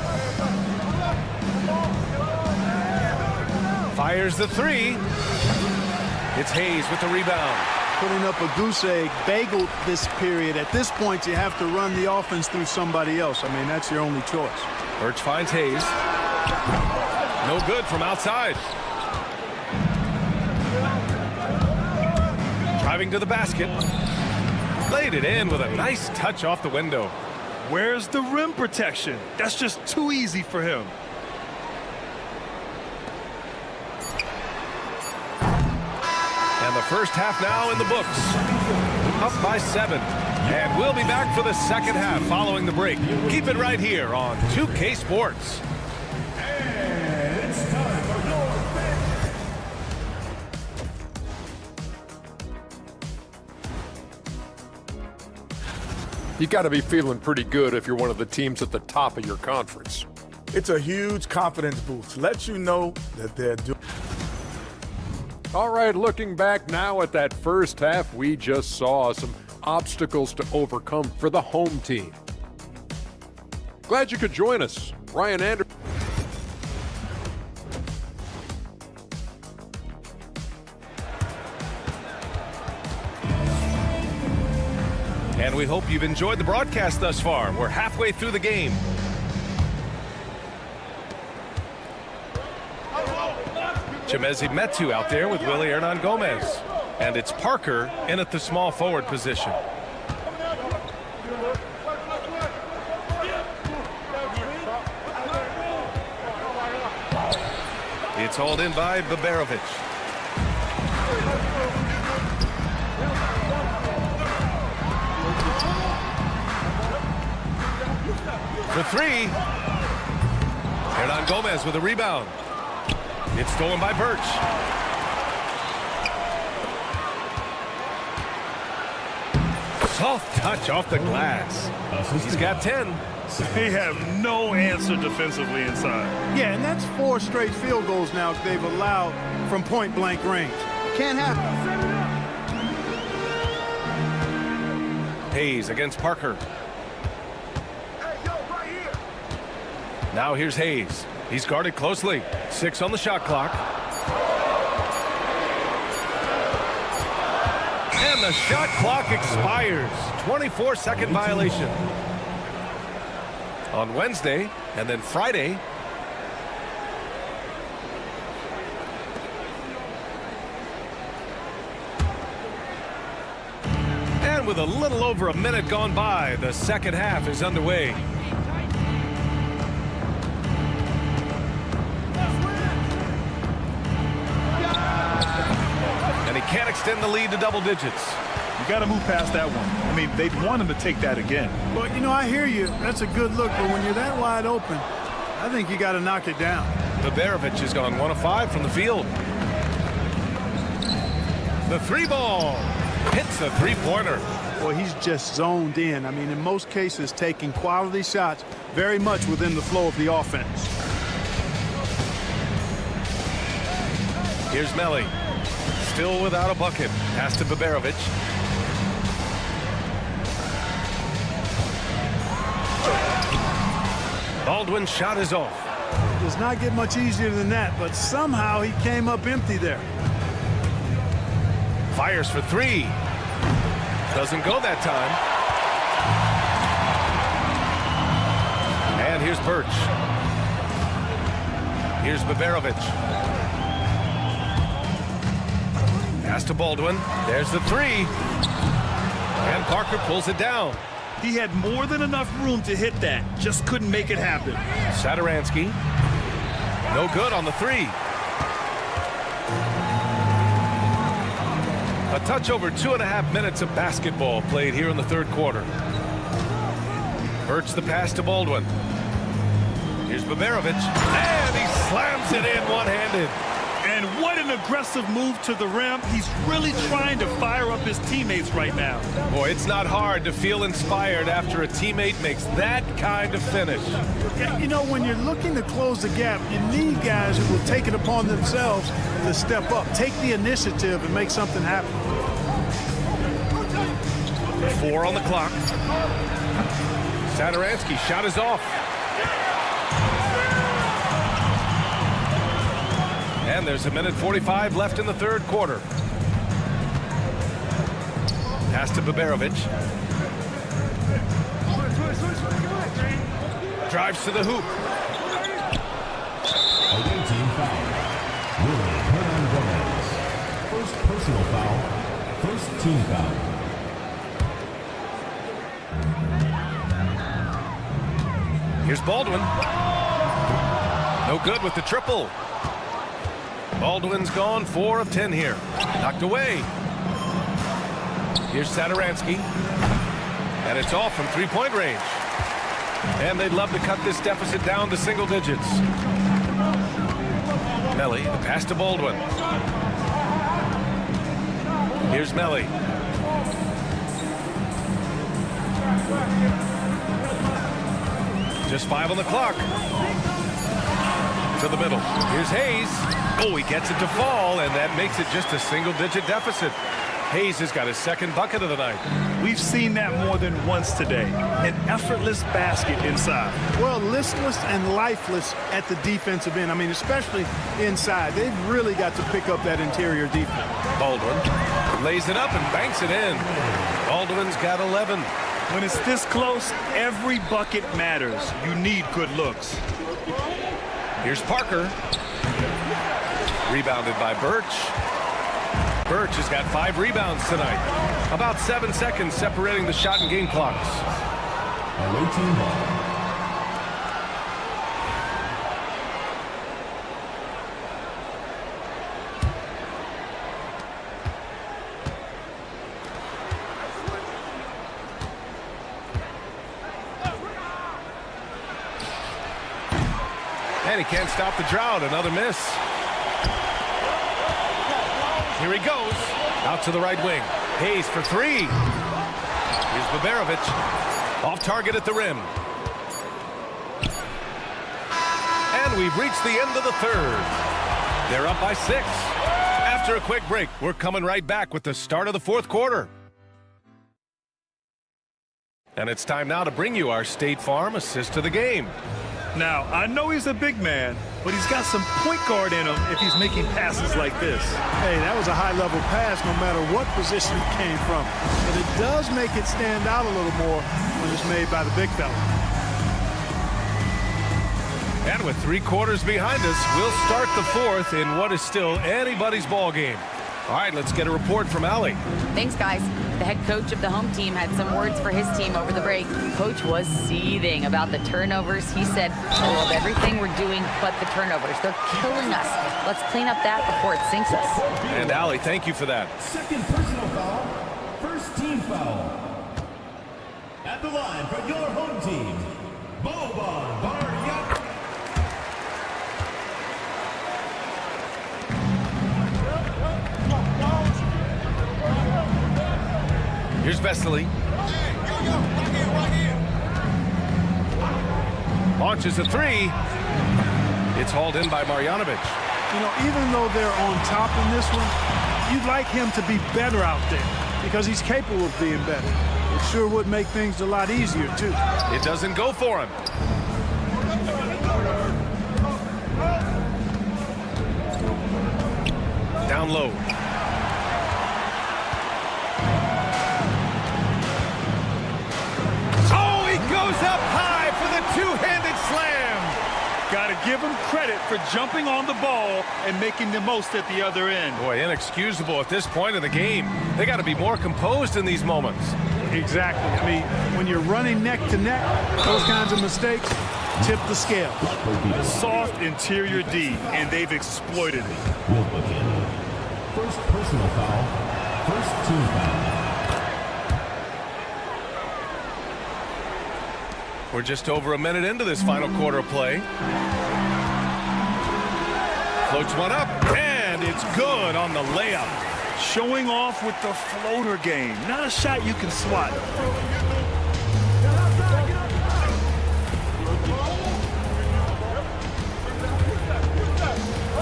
Fires the three. It's Hayes with the rebound.
Putting up a goose egg, bageled this period. At this point, you have to run the offense through somebody else. I mean, that's your only choice.
Birch finds Hayes. No good from outside. Driving to the basket. Laid it in with a nice touch off the window.
Where's the rim protection? That's just too easy for him.
And the first half now in the books. Up by 7. And we'll be back for the second half following the break. Keep it right here on 2K Sports.
And it's time for your
You got to be feeling pretty good if you're one of the teams at the top of your conference.
It's a huge confidence boost. Let you know that they're doing.
All right, looking back now at that first half, we just saw some obstacles to overcome for the home team. Glad you could join us. Ryan Anderson.
And we hope you've enjoyed the broadcast thus far. We're halfway through the game. Chemezi Metu out there with Willie Hernan Gomez. And it's Parker in at the small forward position. It's hauled in by Baberovic. For 3. Hernan Gomez with a rebound. It's stolen by Birch. Soft touch off the glass. He's got 10.
They have no answer defensively inside.
Yeah, and that's 4 straight field goals now they've allowed from point-blank range. Can't happen.
Hayes against Parker. Now here's Hayes. He's guarded closely. 6 on the shot clock. And the shot clock expires. 24-second violation. On Wednesday and then Friday. And with a little over a minute gone by, the second half is underway. And he can't extend the lead to double digits.
You got to move past that one. I mean, they'd want him to take that again.
But, you know, I hear you. That's a good look. But when you're that wide open, I think you got to knock it down.
Baberovic has gone 1 of 5 from the field. The 3 ball hits a 3-pointer.
Well, he's just zoned in. I mean, in most cases, taking quality shots very much within the flow of the offense.
Here's Melly. Still without a bucket. Pass to Baberovic. Baldwin's shot is off.
It does not get much easier than that, but somehow he came up empty there.
Fires for 3. Doesn't go that time. And here's Birch. Here's Baberovic. Pass to Baldwin. There's the three. And Parker pulls it down.
He had more than enough room to hit that. Just couldn't make it happen.
Satoransky. No good on the three. A touch over 2.5 minutes of basketball played here in the third quarter. Birch the pass to Baldwin. Here's Baberovic. And he slams it in one-handed.
And what an aggressive move to the rim. He's really trying to fire up his teammates right now.
Boy, it's not hard to feel inspired after a teammate makes that kind of finish.
Yeah, you know, when you're looking to close the gap, you need guys who will take it upon themselves to step up, take the initiative, and make something happen.
4 on the clock. Satoransky shot is off. And there's 1:45 left in the third quarter. Pass to Baberovic. Drives to the hoop.
Away team foul. Willie Hernandez. First personal foul. First team foul.
Here's Baldwin. No good with the triple. Baldwin's gone 4 of 10 here. Knocked away. Here's Satoransky. And it's off from three-point range. And they'd love to cut this deficit down to single digits. Melly, the pass to Baldwin. Here's Melly. Just 5 on the clock. To the middle. Here's Hayes. Oh, he gets it to fall, and that makes it just a single-digit deficit. Hayes has got his second bucket of the night.
We've seen that more than once today. An effortless basket inside.
Well, listless and lifeless at the defensive end. I mean, especially inside. They've really got to pick up that interior defense.
Baldwin lays it up and banks it in. Baldwin's got 11.
When it's this close, every bucket matters. You need good looks.
Here's Parker. Rebounded by Birch. Birch has got 5 rebounds tonight. About 7 seconds separating the shot and game clocks.
Away team ball.
And he can't stop the drought. Another miss. Here he goes. Out to the right wing. Hayes for 3. Here's Baberovic. Off target at the rim. And we've reached the end of the third. They're up by 6. After a quick break, we're coming right back with the start of the fourth quarter. And it's time now to bring you our State Farm assist of the game.
Now, I know he's a big man, but he's got some point guard in him if he's making passes like this.
Hey, that was a high-level pass no matter what position it came from. But it does make it stand out a little more when it's made by the big fella.
And with 3 quarters behind us, we'll start the fourth in what is still anybody's ball game. All right, let's get a report from Allie.
Thanks, guys. The head coach of the home team had some words for his team over the break. Coach was seething about the turnovers. He said, I love everything we're doing but the turnovers. They're killing us. Let's clean up that before it sinks us.
And Allie, thank you for that.
Second personal foul. First team foul. At the line for your home team, Boban Barriak.
Here's Vesely. Launches a 3. It's hauled in by Marjanovic.
You know, even though they're on top in this one, you'd like him to be better out there because he's capable of being better. It sure would make things a lot easier, too.
It doesn't go for him. Down low.
Goes up high for the two-handed slam. Got to give give him credit for jumping on the ball and making the most at the other end.
Boy, inexcusable at this point in the game. They got to be more composed in these moments.
Exactly. I mean, when you're running neck to neck, those kinds of mistakes tip the scale.
Soft interior D, and they've exploited it.
Will begin. First personal foul. First team foul.
We're just over a minute into this final quarter of play. Floats one up, and it's good on the layup.
Showing off with the floater game. Not a shot you can swat.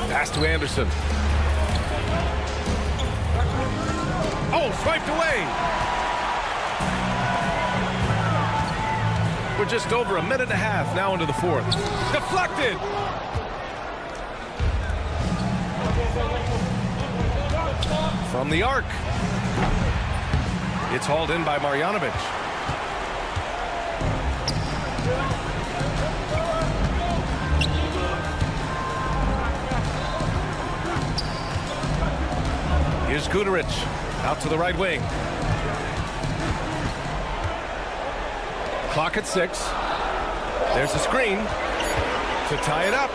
Pass to Anderson. Oh, swiped away. We're just over a minute and a half now into the fourth. Deflected. From the arc. It's hauled in by Marjanovic. Here's Guduric out to the right wing. Clock at 6. There's a screen to tie it up.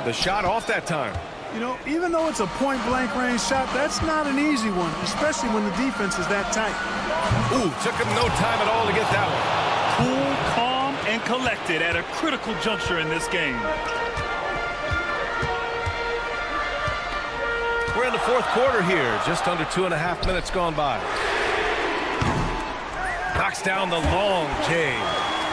The shot off that time.
You know, even though it's a point-blank range shot, that's not an easy one, especially when the defense is that tight.
Ooh, took him no time at all to get that one.
Cool, calm, and collected at a critical juncture in this game.
We're in the fourth quarter here, just under 2.5 minutes gone by. Knocks down the long J.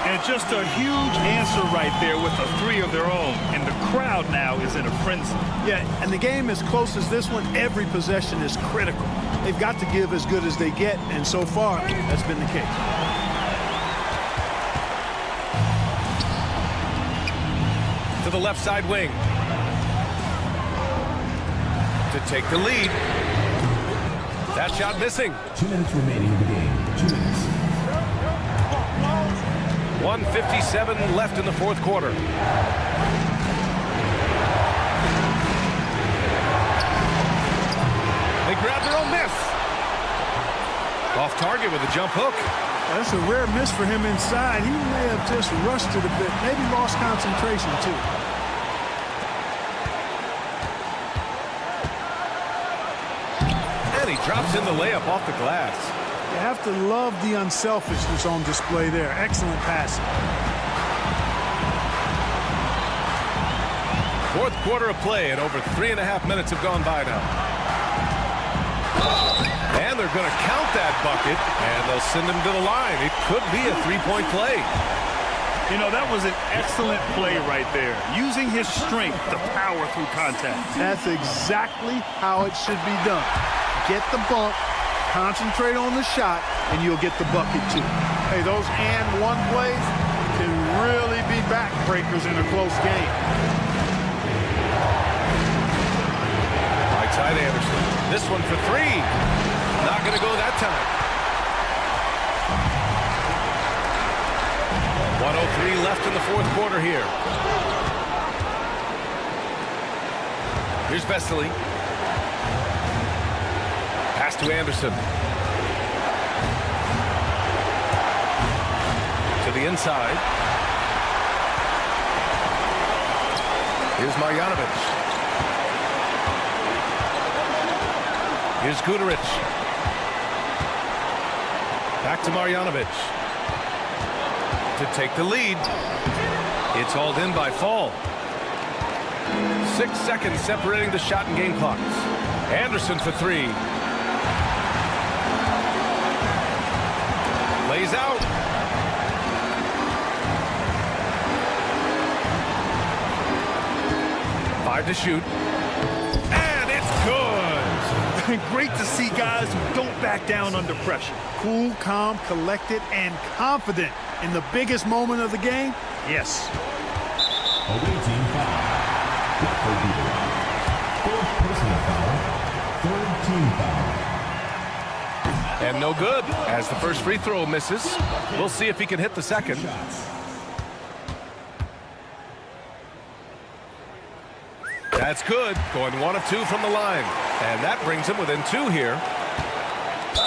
And just a huge answer right there with a three of their own. And the crowd now is in a frenzy.
Yeah, and the game as close as this one, every possession is critical. They've got to give as good as they get, and so far, that's been the case.
To the left side wing. To take the lead. That shot missing.
2 minutes remaining in the game. 2 minutes.
1:57 left in the fourth quarter. They grab their own miss. Off target with a jump hook.
That's a rare miss for him inside. He may have just rushed it a bit, maybe lost concentration too.
And he drops in the layup off the glass.
You have to love the unselfishness on display there. Excellent passing.
Fourth quarter of play, and over 3.5 minutes have gone by now. And they're going to count that bucket, and they'll send him to the line. It could be a three-point play.
You know, that was an excellent play right there. Using his strength to power through contact.
That's exactly how it should be done. Get the bump, concentrate on the shot, and you'll get the bucket too. Hey, those and one plays can really be backbreakers in a close game.
Right side Anderson. This one for three. Not going to go that time. 1:03 left in the fourth quarter here. Here's Vesely. Pass to Anderson. To the inside. Here's Marjanovic. Here's Guduric. Back to Marjanovic. To take the lead. It's hauled in by Fall. 6 seconds separating the shot and game clocks. Anderson for three. Lays out. Five to shoot. And it's good.
Great to see guys who don't back down under pressure.
Cool, calm, collected, and confident in the biggest moment of the game. Yes.
Away team foul. Fourth personal foul. Third team foul.
And no good, as the first free throw misses. We'll see if he can hit the second. That's good. Going 1 of 2 from the line. And that brings him within 2 here.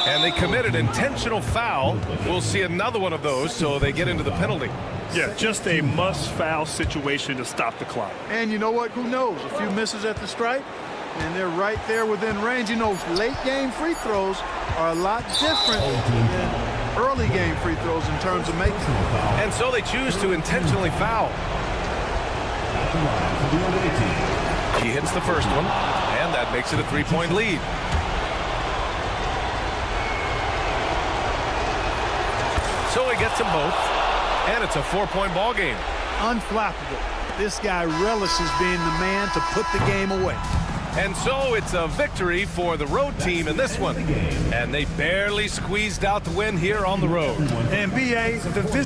And they committed intentional foul. We'll see another one of those, so they get into the penalty.
Yeah, just a must-foul situation to stop the clock.
And you know what? Who knows? A few misses at the stripe, and they're right there within range. You know, late-game free throws are a lot different than early-game free throws in terms of making them.
And so they choose to intentionally foul. He hits the first one, and that makes it a 3-point lead. So he gets them both, and it's a 4-point ball game.
Unflappable. This guy relishes being the man to put the game away.
And so it's a victory for the road team in this one. And they barely squeezed out the win here on the road.
And BA, the